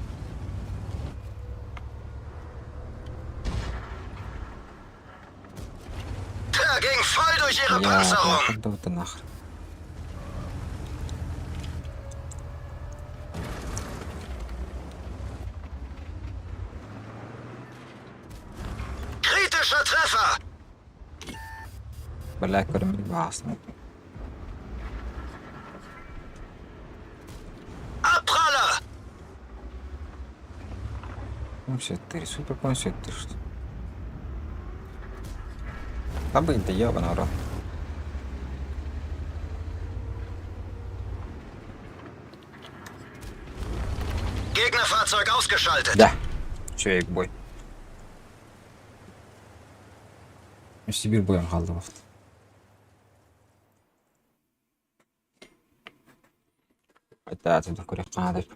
Der ging voll durch ihre Panzerung. Alttuutta nachher. Kritischer Treffer. Beläkköiden meni vahasta. Abpraller. Консеттери, супер консеттери, что. Там бы не ебаный урод. Gegnerfahrzeug ausgeschaltet. Да. Человек бой. Сибирь боем қалды бафты. Қайта әтімді көрек қанадайып.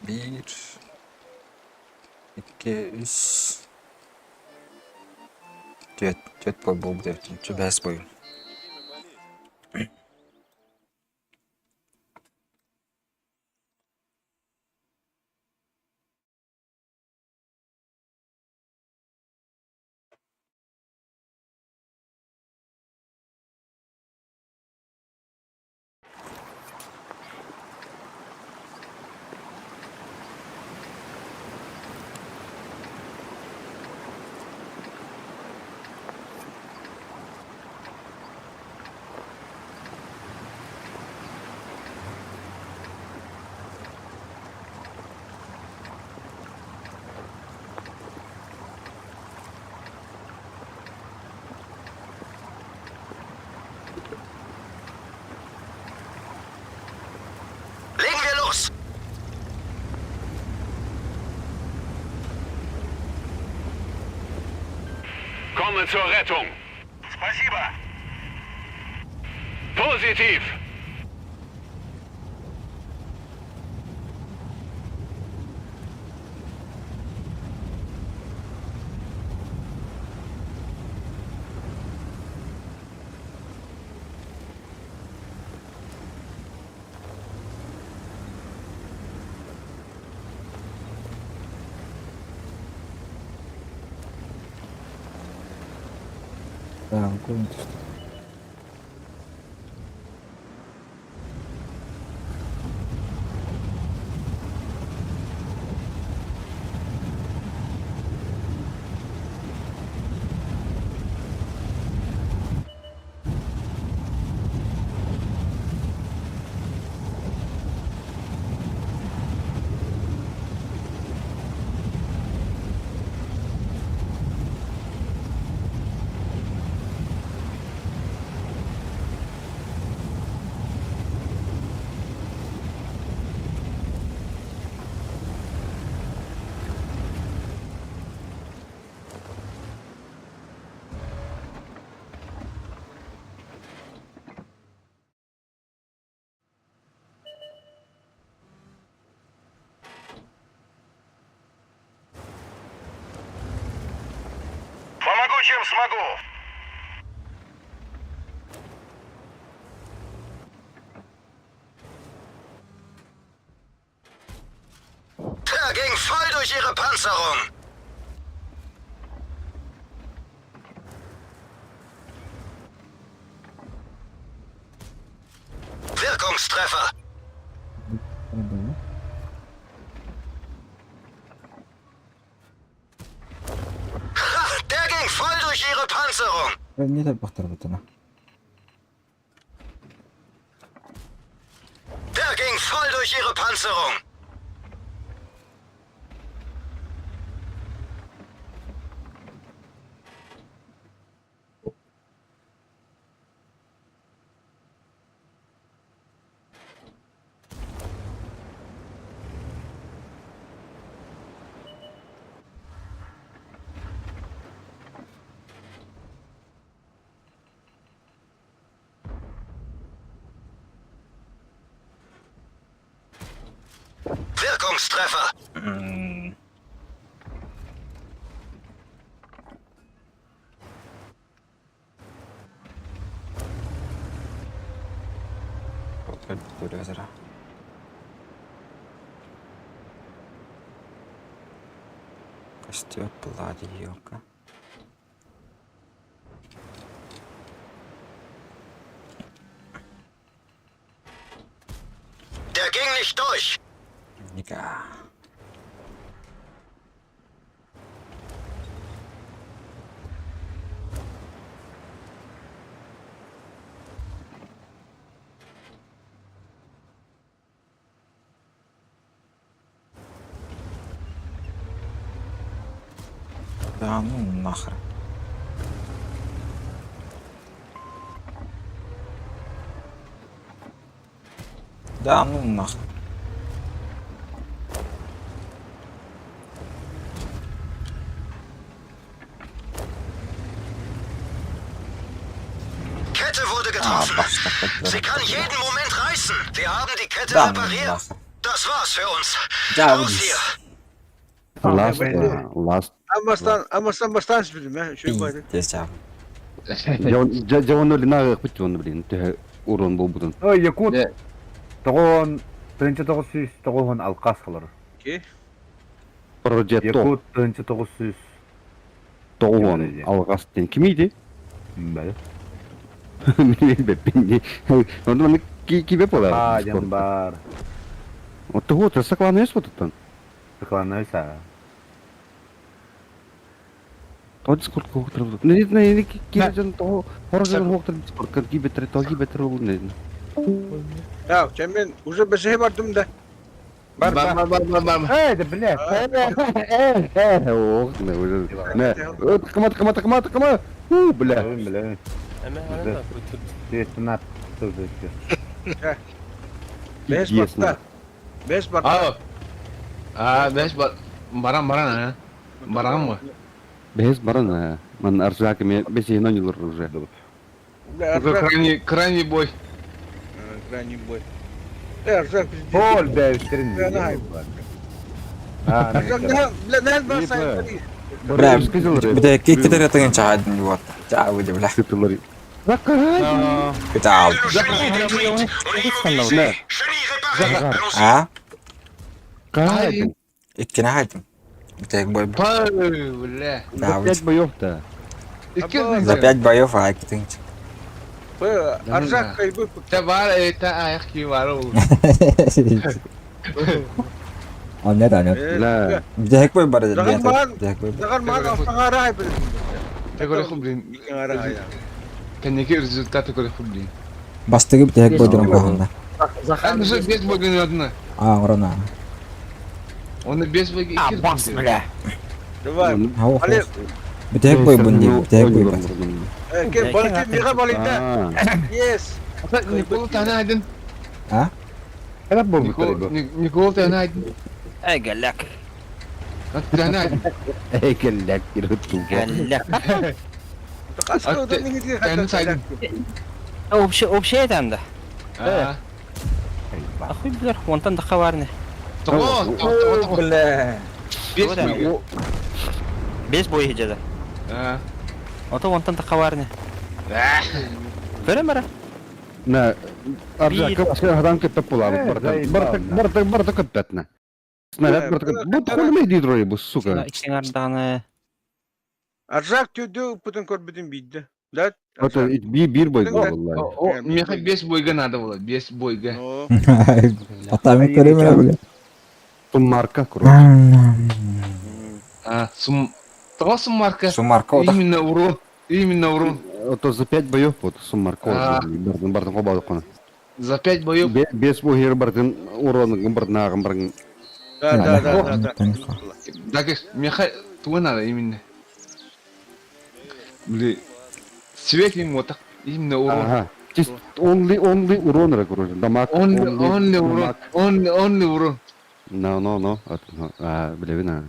Bir, iki, üç, dört boy болып деп, бәс бойы. komme zur Rettung. Spasiba. Positiv. Tamam, koyun işte. Помогу, чем смогу. Der ging voll durch ihre Panzerung. Wirkungstreffer. Ha, der ging voll durch ihre Panzerung. Не дай бог тarbetana. Der ging voll durch ihre Panzerung. Wirkungstreffer. Костёр, плади, елка. Der ging nicht durch. Ника. Да ну нахрен. Да ну нахрен. Kette wurde getroffen. Sie kann jeden Moment reißen. Wir haben die Kette repariert. Das war's für uns. Raus hier. Last. Амастан бастан bildim ya. Şöyle koydu. Десять. Жавон oli наах бит он блин. Тэ урон болбудун. Ой, Якут. Тогон бірінші 900 тогон алқас қылыр. Ki. Progetto. Якут бірінші 900. Тогон алгас тен ким иди? Бәлі. Мен беппинди. Онда кибе болар. Жан бар. Оттого ты сокланаешь вот это? Сокланайса. Тот сколько хохтер. Не знаю, киржан то хоржан хохтер сколько гибетер то гибетер не. Ya ben уже bir şey vardım da. Бар. Эй, да блядь. Ох, не уже. Не. Кама. Бля. Ты на тоже. Beş batta. Beş batta. Beş barang ya. Barang mı? Bez barana. Мен аржаками бесейно нюлыр уже. Бля, Уже Аржак, крайний бой. крайний бой. Аржак, Пол бәүстерин. Бля, нахай. А, Аржак, бля, нәл бар сайын. Бля, бля, кетер ятаган чаадын вот. Чаа үдэ бля. Сытылыр. Кытаал. А? Кайдын. Иккене хайдым. Битек бой. Бля. Да, Пять боёв-то. за 5 боев, а кетинч. Аржак кайбы. Та бар это аяк ки бар ул. Он нет, нет. Бля. Битек бой бар. Заган маған, Битек бой. заган маған автаңары ай бір. Та көрө хублин. Кенеке результаты көрө хублин. Бастыгы битек бой дурам коханда. Ан уже без бойгын одна. А, урана. Оны без бойгы икки. Бас, бля. Давай. Ау. Але, Битек бой бунди, битек бой бас. ке балықты меға балыйда. Yes. Никол тана айдын. А? Help bu bu. Никол тана айдын. Әгәләк. Тана айдын. Эйкеллек ирүттү. Әгәләк. Қасқы одан негізге Тана сайдын. Общий әйтәмді. А. Ахуй білер, онтан да хабарны. Того. Бля. Без бойгы. Без бой хеджеді. А. Ото онтан да хабарны. Көрі На аржака башка адам кетіп болады. Барды көппәтіне. Снаряд барды көппәтіне. Бұд қолымай дейді рой бұл, сука. Иксен ардағаны... Аржак түйді бұтын көрбідін бейді. Да? Это бир бойга vallahi. О, меха без бойга надо было, без бойга. Атами көрөмөр бля. Суммарка круг. А, суммарка. Суммарка ота. Именно урон. Это за 5 боев вот суммарка. Бардын кобады кона. За 5 боев. Без бойер бардын урон бардын бардын. Да. Так, меха туда надо именно. Блин. Свет ему так именно урон. Ага. Just only урон короче. Дамаг. Only урон. No. Блин.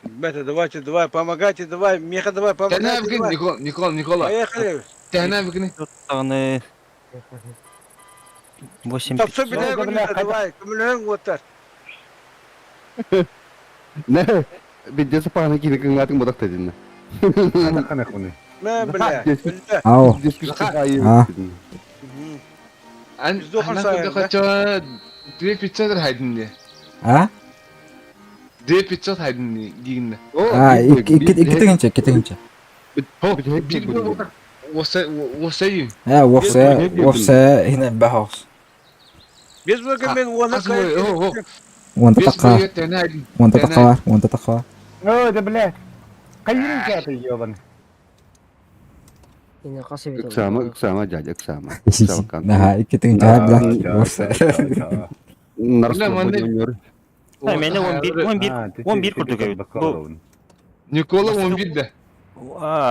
Ребята, давай, помогайте, давай, Меха, давай, помогайте. Никола. Поехали. Тяна выкни. Тағыны... 8 Тапсы біле күнді, давай, күмілің өттер. Не, бидде сапағына кейді күнгатың бұдақ тәдені. Қана құны. Мен біле. Ау. Ан куда хочу 2500 хайдын. А? 2500 хайдын дейгінді. А, кетегенче. Осы ем. Вовсе хина бахос. Без бөлген мен оны қайын. Онта таққа. О, да бля. Қайырын кәті ебан. Үксама, дядя, үксама. Наха, кетегенче бля. Вовсе. Мені 11 күрдік өйді. Никола 11 да.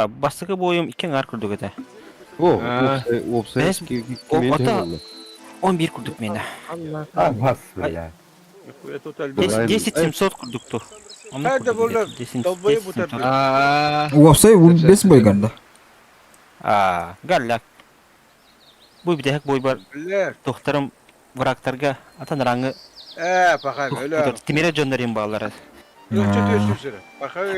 Бастығы бойым 2 ғар күрдік өйді. Вовсе. 11 күрдік мені. Бас, бля. 10-700 күрдік тұр. Қайда болды, толбойы бұтар. Вовсе бес бойганда. Галляк. Бұл бідек бой бар. Тоқтарым врактарға atan раңы пахай, öyle. Timire jönlerim bağları.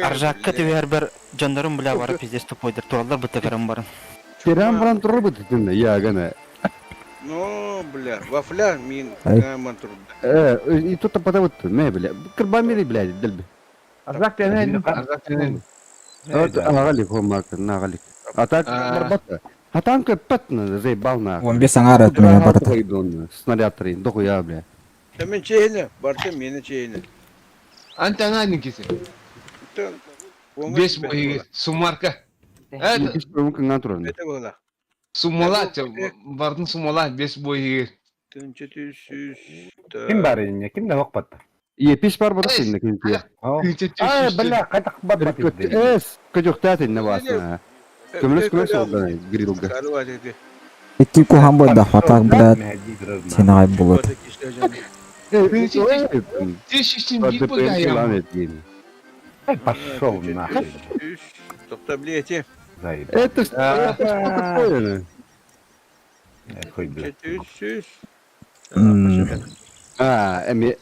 Arjakka tüver bir jönlerim bile var bizde stopoydur. Torallar bıtıkarım barın. Kerem falan turur bıtıkın ya gene. Ну, бля, вафля мин каман турда. И тут потому что не бля. Карбамили блядь, дельби. Аржак тенен. Вот агалик хомак, нагалик. А так барбата. А там капетно заебална. Он без ангара от меня барта. Снаряд трин, дохуя бля. Мен чейне, барты мені чейне. Анта наденькisi. Без бойги, суммарка. Это что натурально. Это было. Суммала, бардын суммала без бойги. Kim var yine? Kim de hok battı? Епиш бар бара синне кинти. Бля, кайтак бат. Эс, кожуктат инне басна. Көмөс олдан грилга. Итти кухан бойда хатак блядь. Синай булат. Ты шишин бик бойга я. Пошел нахуй. Топ таблете. Это такое.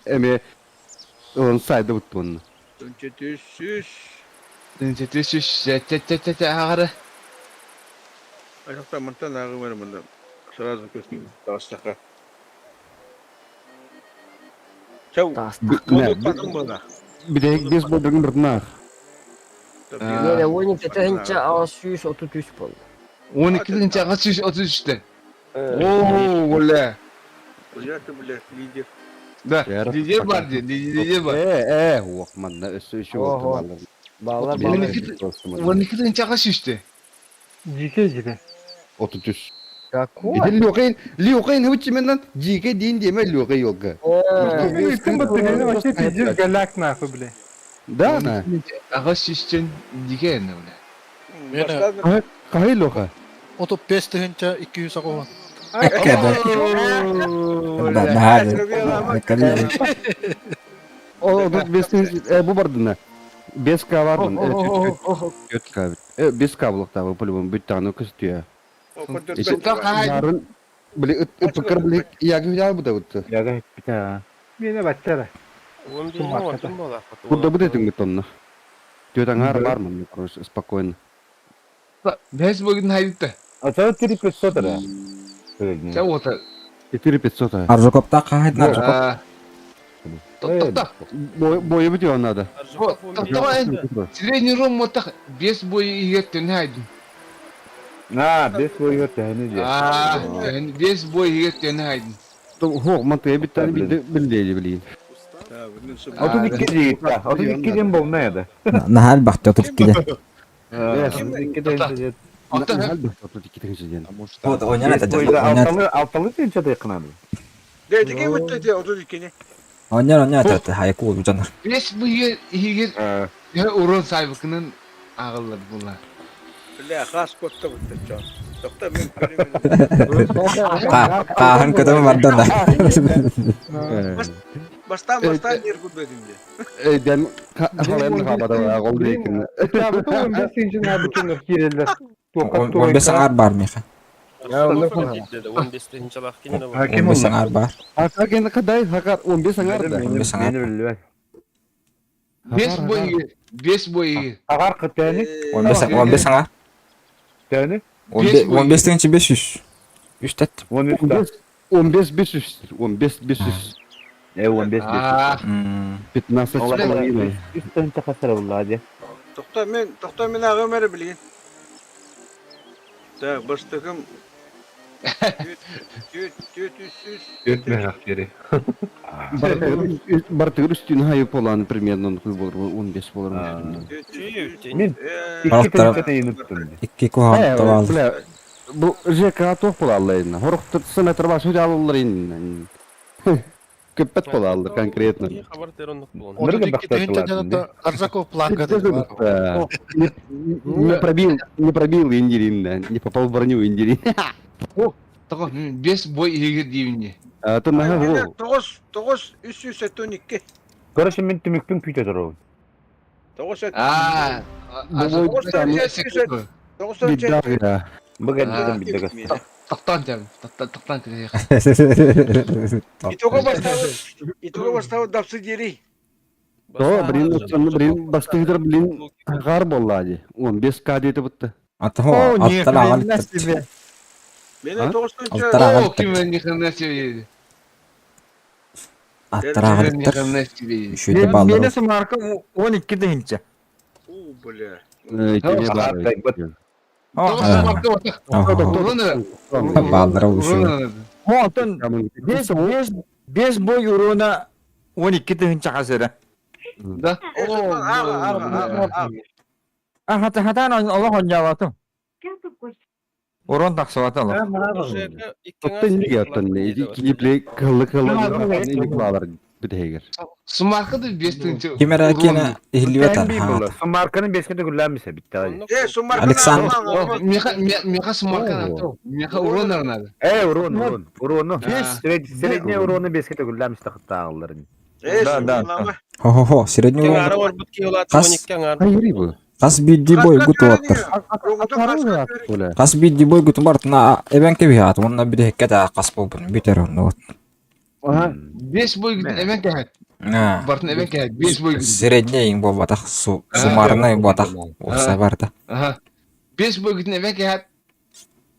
Эме он сайда буттун. 1400. Ағары. Ayakta mantan ağı var bunda. Sırası kötü. Dağıstaka. Çav. Koduk patın bana. Bir de biz bodurun bırtına. Tabii. 12-нче ага 133 болды. 12-нче ага 133'te. Oo, öyle. Bıcaktı bile lider. Da, lider var diye, lider var. Оқман, өсі болды. Балалар 12-нче ага 100'te. Жеке. 33. Какой? Лёқайын өтчеменен жеке дейін деме лёқай елгі. Кім бітігені вообще пиздец галяк нахуй, бля. Да, на. Ага 100'ten diye ne öyle. Қай лёқа? 35 тыгынча 200 акы. Ekkede. Da hadi. Bakalım. O da bu bardına. 5K var mı? 4K. 5K блоктағы по-любому бүт тағыны көстüyor. Narın böyle ıpıkır böyle yağı ya bu da uttu. Yağı bita. Mene bachara. Burada bu dedim tonla. Diyordan var mı? Спокойно. Без bugün haydi. А це 3500 да. Sen otur. 4500. Arjokopta kahit na Arjokop. Так. Boyu bitiyor onlar da. Средний ром мотах без boyu yiyetten haydi. Без boyu tane diye. Без boyu yiyetten haydi. Hoğ mantıya bir tane bildiği bileyim. Otuz iki değil. 32'den bu ne ya? Nahal baktı 32'de. O da oynayana da. Altalı tinçe de yakın abi. Dedi ki bitti de 32'ni. Oynayana da hayko olur canlar. Без boyu yiyer. Ya urun sahibinin ağırları bunlar. Bile khas kotta bitti can. Doktor ben körümün. Kahan ketemu vardan da. Baştan yer gutmadım diye. Den halen havada var oldu ekin. Ya bu 15 tinçe ne bütün girdiler. 15 sangar bar mı? Hakim 15 sangar bar. Hakar ne kadar hakar 15 sangar da. 15 sangar. Без boyu. Agar kıtani. 15 sangar. Tane. 15 tinçe 500. 3 tet. 15 500. 15 500. 15 15 olay. Üstten takasır vallahi. Doktor ben ağı meri bileyim. Da baştakım 400. Бартыр üstüne hayıp olan примерно 15 olur. Min 2 tinçe yunuttum. 2 kuhan tavaldı. Bu JK toh bulallayın. Horuktur sınatır başı alırlar in. Köpet bulallar konkretno. Nerede baktılar? Арзаков плакат. Не пробил индирин, не попал в броню индирин. Tamam, без boyu yiyer diyeyim. Это на его. 9 312. Görüşüm min tümükpün püte durur. 9 Беда ya. Bugün dedim bir de. Taktan canım, taktan kırıyor. İtoga bastav dapsı geri. То, блин, бастыгдар, блин, гар боллади. 15K dedi bitti. Ataho alttan ağal. Beni 9 Alttan ağal. O kimin yıkılına seviyordu. Alttan ağal. Kimin yıkılına seviyordu. Şöyle ballar. Benim markam 12 deyince. Bля. Ballara uçuyor. Ondan 5 boy eurona 12 deyince hazır. Da. Hata Allah onyavatım. Oran taksavatı Allah. Tuttu ne yaptın ne? İkinci play kıllı ne bağlar bir heger. Sumarka da bestinci. Kimera kene ihlivetan. Markanın beskede kullanmışsa bitti hadi. Alexander. Meka sumarka nato. Meka urun arnadı. Urunu. Srednje urunu beskede kullanmıştı hatta ağlarını. Ho. Srednji urun. Kas? Hayır bu. Кас бидди бой гут оттыр. Оля. Кас бидди бой гут бартына эбенке биат. Онна биде хеккета кас болбун битер онно. Ага. 5 бой гидин эмен кәһәт. Бартын эмен кәһәт 5 бой гидин. Средний бо батах суммарный батах. Оса барда. Ага. 5 бой гидин эмен кәһәт.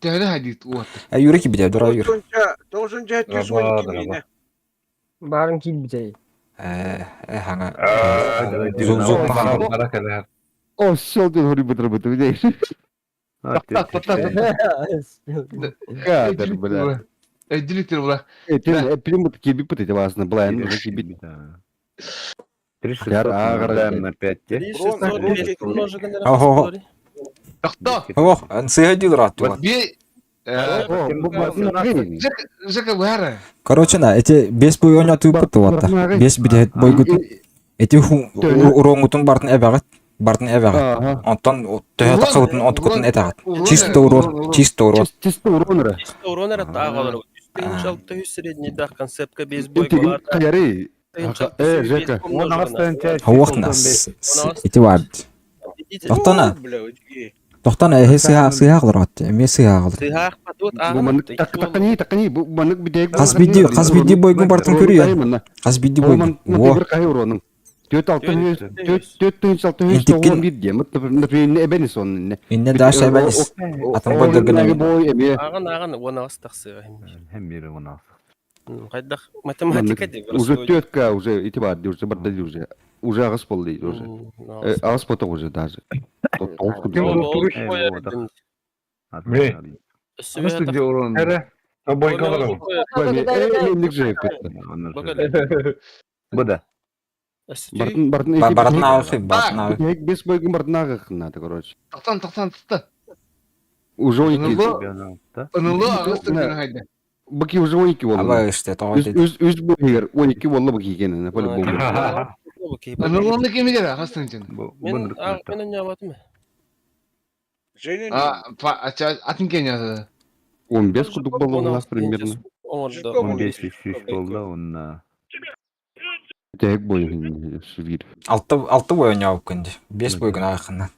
Тәһәле хадит вот. Юрики биде дура юр. 9-12 мине. Барын кил битей. Хана. Зум махана. О, щелдин хори бутыр дей. Кадр, бля. Дилектор була. Ты примут киби пытать важно, бля, ну киби. 5 Ого. Тахта. Ох, сыгадил рату. Вот бе Жека бара. Короче, на эти без бой ойнатуу бутуатта. Без биде бой гут. Эти уроңутун бартын эбагат. Бартын эбагат. Онтон төһөтө кыбытын онтукутун этагат. Чисто урон. Чисто урон. урон тагылар. 600 средний дах концептка без бой болар. Каяри. Жека. Он астынча. Хавахнас. Эти вард. Тохтана сыйга кылырат. Эме сыйга кылыр. Сыйга патут Такани, манык бидек. Кас бидди бойгун бартын көрүyor. Кас бидди бойгун. Бір кайы уроның. 4-6 бидде. Например, эбенис onun. Инне даш эбенис. Атын бойдыргын. аган оны астаксы. Hem biri onu. Кайдах математика деп. Уже тетка, уже итибар, уже бардали уже. Уже агыс болды уже. Агыс поток уже даже. Где урон? Обой калар. Эмлик же кетти. Буда. Бартын агы, бартын агы. Бес бойгун бартын агы кынады, короче. Тахтан. Уже 12. Анылы агыстын хайда. Баки уже 12 болду. Аба işte тоғай dedi. Үз бойгер 12 болду баки кенен, по-любому. Анылы кеме дер агыстын жын. Мен ойнаватым. Атын кеня. 15 кудук болду у нас примерно. 15 болду, он Тек бойгун сувир. Алты бой ойнап күнді. 5 бойгун агы.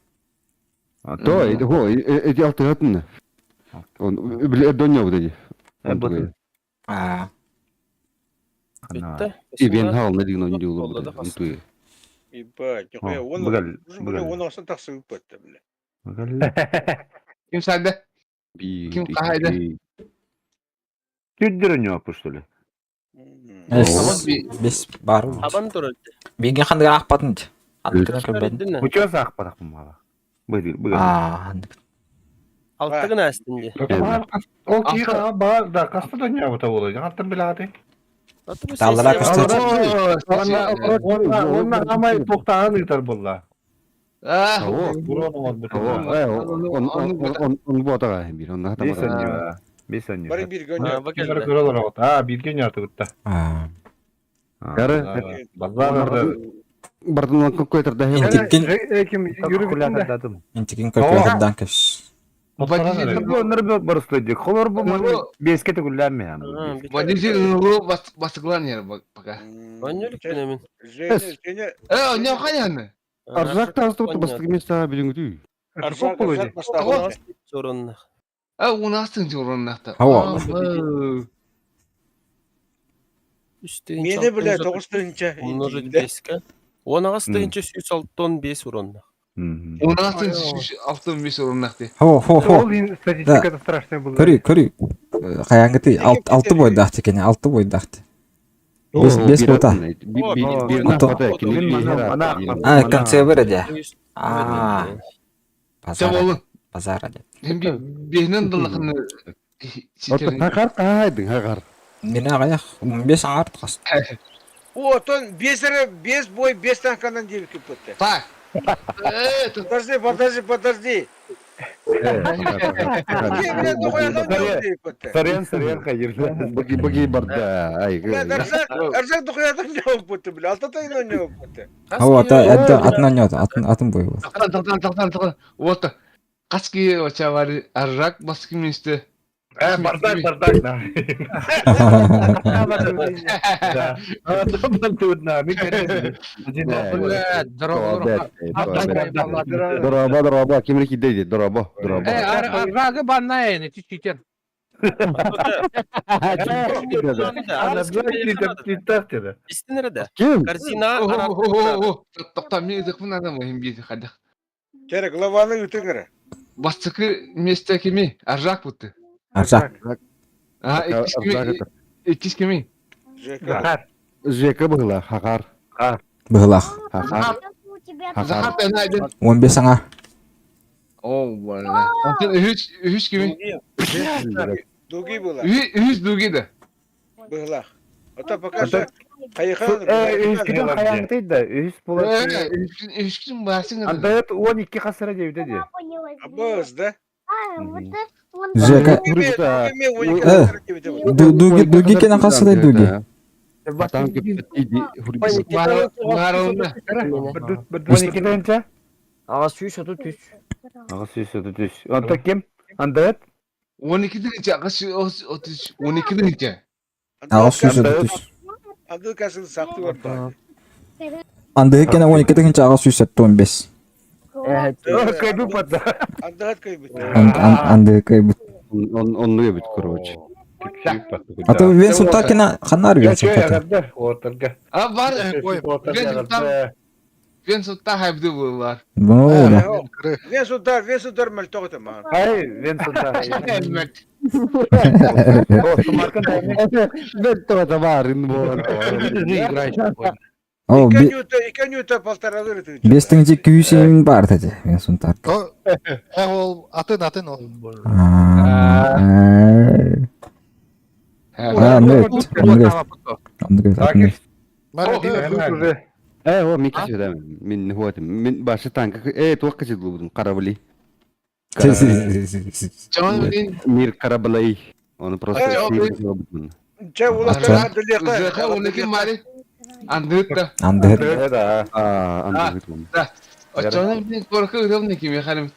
То, эти алты атын. Он биле донья вот эти. И вен хал на дигно не делал. Ебать, он асан таксы выпадет, бля. Ким сайды? Ким кахайды? Тюддер не что ли? Бес бар. Абан турат. Биге кандай акпатын. Учаса акпат акмага. Алтыгын астынды. Ол кига бар да каста дөнья бута болду. Аттын билады. Таллара кыстыч. Онна амай токтаган итер болла. Он ботага бир, он хата бара. Бесен. Бari bir gün. Bir gün yatırdı. Кары, бардын какой-то да. Эким йөрүп Интикин калкулятордан кеш. Барыстыдык. Холор бу беске тегүлләме ям. Водитель нылы басыклан ер пока. Ойнолук менен. Не каяны? Аржак тастык бастык места билиңди. Аржак сорон. У нас тынчы оруннакта. Мені біле 9-тынча. Умножить 5-ке. 10-тынча 106 урон. У нас тынчы 65 оруннакты. Хо. Статистикада страшный был. Көрү. Каяңгыты 6 бойдакты кене, 6 бойдакты. 5 бота. Конце береде. Пазар ade. Hem behnen dalakını Хагар. Мен агаяк 15 арт кас. О, тон 5 бой 5 танканан деп кепетти. Так. Подожди. Сарен кайырды. Баги барда. Аржак духуятан не опытты, бля. Алтатайна не опытты. Атын бой бол. Тактан. Вот. Каски оча бар аржак баскы месте. Бардак. Бардак нами. Дороба, кимрики дейди, дороба. Аргагы банна чичитер. Ким? Корзина Тоқтам мен зықпын адам ойын бейді қадақ. Керек лаваны үтігірі. Бастықы месте кеме, аржақ бұтты. Аржақ. Иккис кеме. Жека была, хакар. Бұғылақ. Хакар. Захат әні айдын. 15 аңа. О, вала. Антон үш кеме. Дуги була. Үш дугеді. Бұғылақ. Ота покажа. Қайықан. Үш кім барсың. Андает 12 қасыра деуді де. Абыз, да? Жека. Дуги кен ақасыдай дуги. Атам кепті иди. Барауына. 12-денче? Ағас сүйіс оту түс. Онта кем? Андает? 12-діңінші, ағас 12-діңінші. Ағас сүйсі түс. Анды кәсіл сақты бар. Андығы кені 12 дегінші ағас сүйсі 15. Кайду патта. Андығат көй бүт. Андығы кай бұт. Он любит, короче. Ата вен сунта кені қанар вен сунта. А, бар. Вен сутта хайбды болар. Бұна. Вен судар мәл тоғыты маған. Ай, вен сунта. Мен тоғыта барин болан. О, Ике нюта полторалыр ты. 5200 бар деді вен сунта. Ол атын ол. О, мен кеше да мен хуатым. Мен башы танка, туаққа жеді бұдым, қарабылы. Мир қарабылай. Оны просто сейді бұдым. Че уластар адылеқа. Зеқа оныки мари. Андығытта. Андығы. Андығыт бұдым. Очаны мен қорқы ұдамны кеме қаным.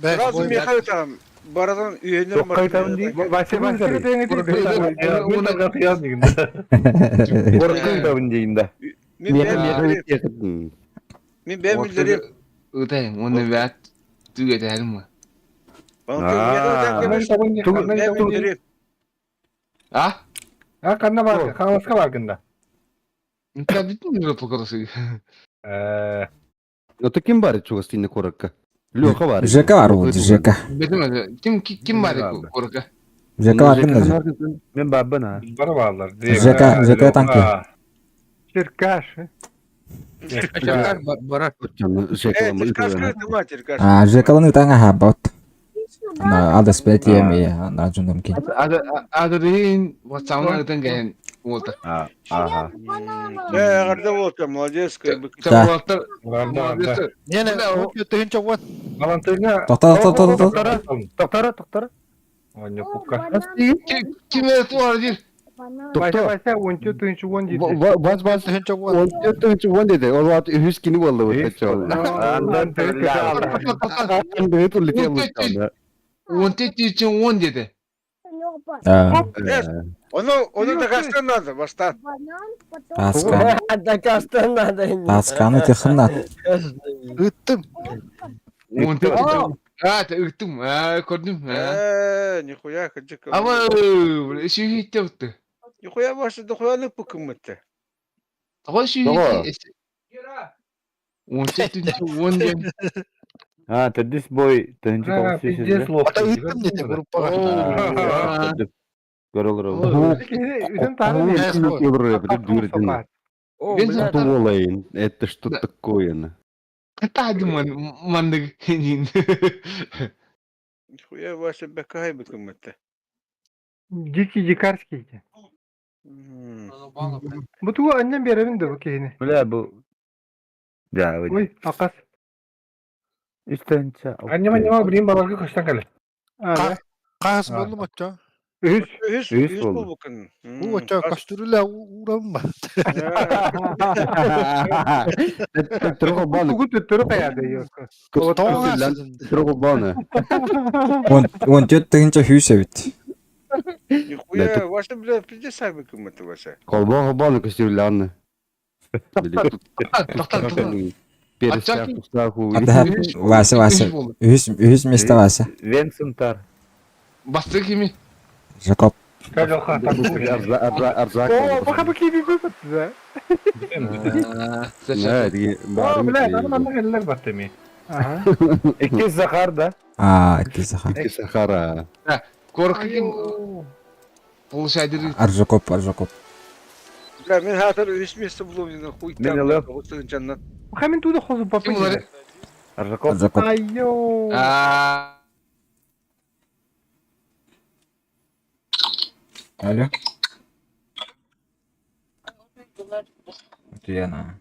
Разы мехай тағым. Барадан үйенер Тоққайтамын дейді. Басыр деңі дейді. Мен бәмілдерем. Ұтайым, оны бәт түге тәрім ма? Қанна бар, қаңласқа бар кында. Кәбіттің жүрі пұқырысы. Ота кем бар чугастыйны коракка? Лёха бар. Жека бар ол, Жека. Кім бар қорқа? Жека бар кімді? Мен бабына. Бар балар. Жека танки. Черкаш. Жекаланы таңа хаббат. Адас бәт емей, аджундам кен. Адырын, ватсауна өтен кәйін олды. Ғарда олды, молодец. Тоқтары. Кім еді туар дир? Байса 14-тінші 10 дейді. Он деді, ол ват үскіні болды бұд. Андығы тұрлы тем бұд. 10 деді. Onu da kaçtan lazım baştan. Тасканы тихынат. Үттім. Үттім, көрдім. Нихуя, качек. Ама, шүйхетте өтті. Нихуя башы дұқуяны пүкім өтті. Ағай шүйхетте. 10 ден. Тәдіс бой, тәнші қолы сешеді. Ата үттім деді группаға. Görülür. Üzüm tarih Это что такое? Катади мандык хенин. Нихуя ваша бекай беком это. Дикий дикарский. Bu tuğu annem bir evinde bu kehini. Bula bu. Ya öyle. Uy akas. Üstten ça. Annem bileyim babakı kaçtan kalır. Қағыз болды ма ço? Üç bu bakın. Bu ço kaçtırıyla uğramın mı? Tuğu tutturup ayadı yok. Trogo bana. Он тет тегинче хүйсе бит. Нихуя, ваша, бля, пиздец сами кым-то ваша. Колбо баны костюлянны. Тоқтар. Перестяк кустаху. Ата Вася. Үз место Вася. Венсентар. Басты кими? Жакоб. Калёха, так. Арзак. О, пока киви выпад, да. О, бля, нормально eller battemi. Ага. İki Захар, да? Ити Захар. Сахара. Корка ким? Полушайдыр. Аржакоб. Бля, мен хатыр үс место булам дина хуй Мен там. алып. Остын жаннан. Хамин туда хозу папа. Ким олар? Аржакоб. Айо. Алло. Тияна.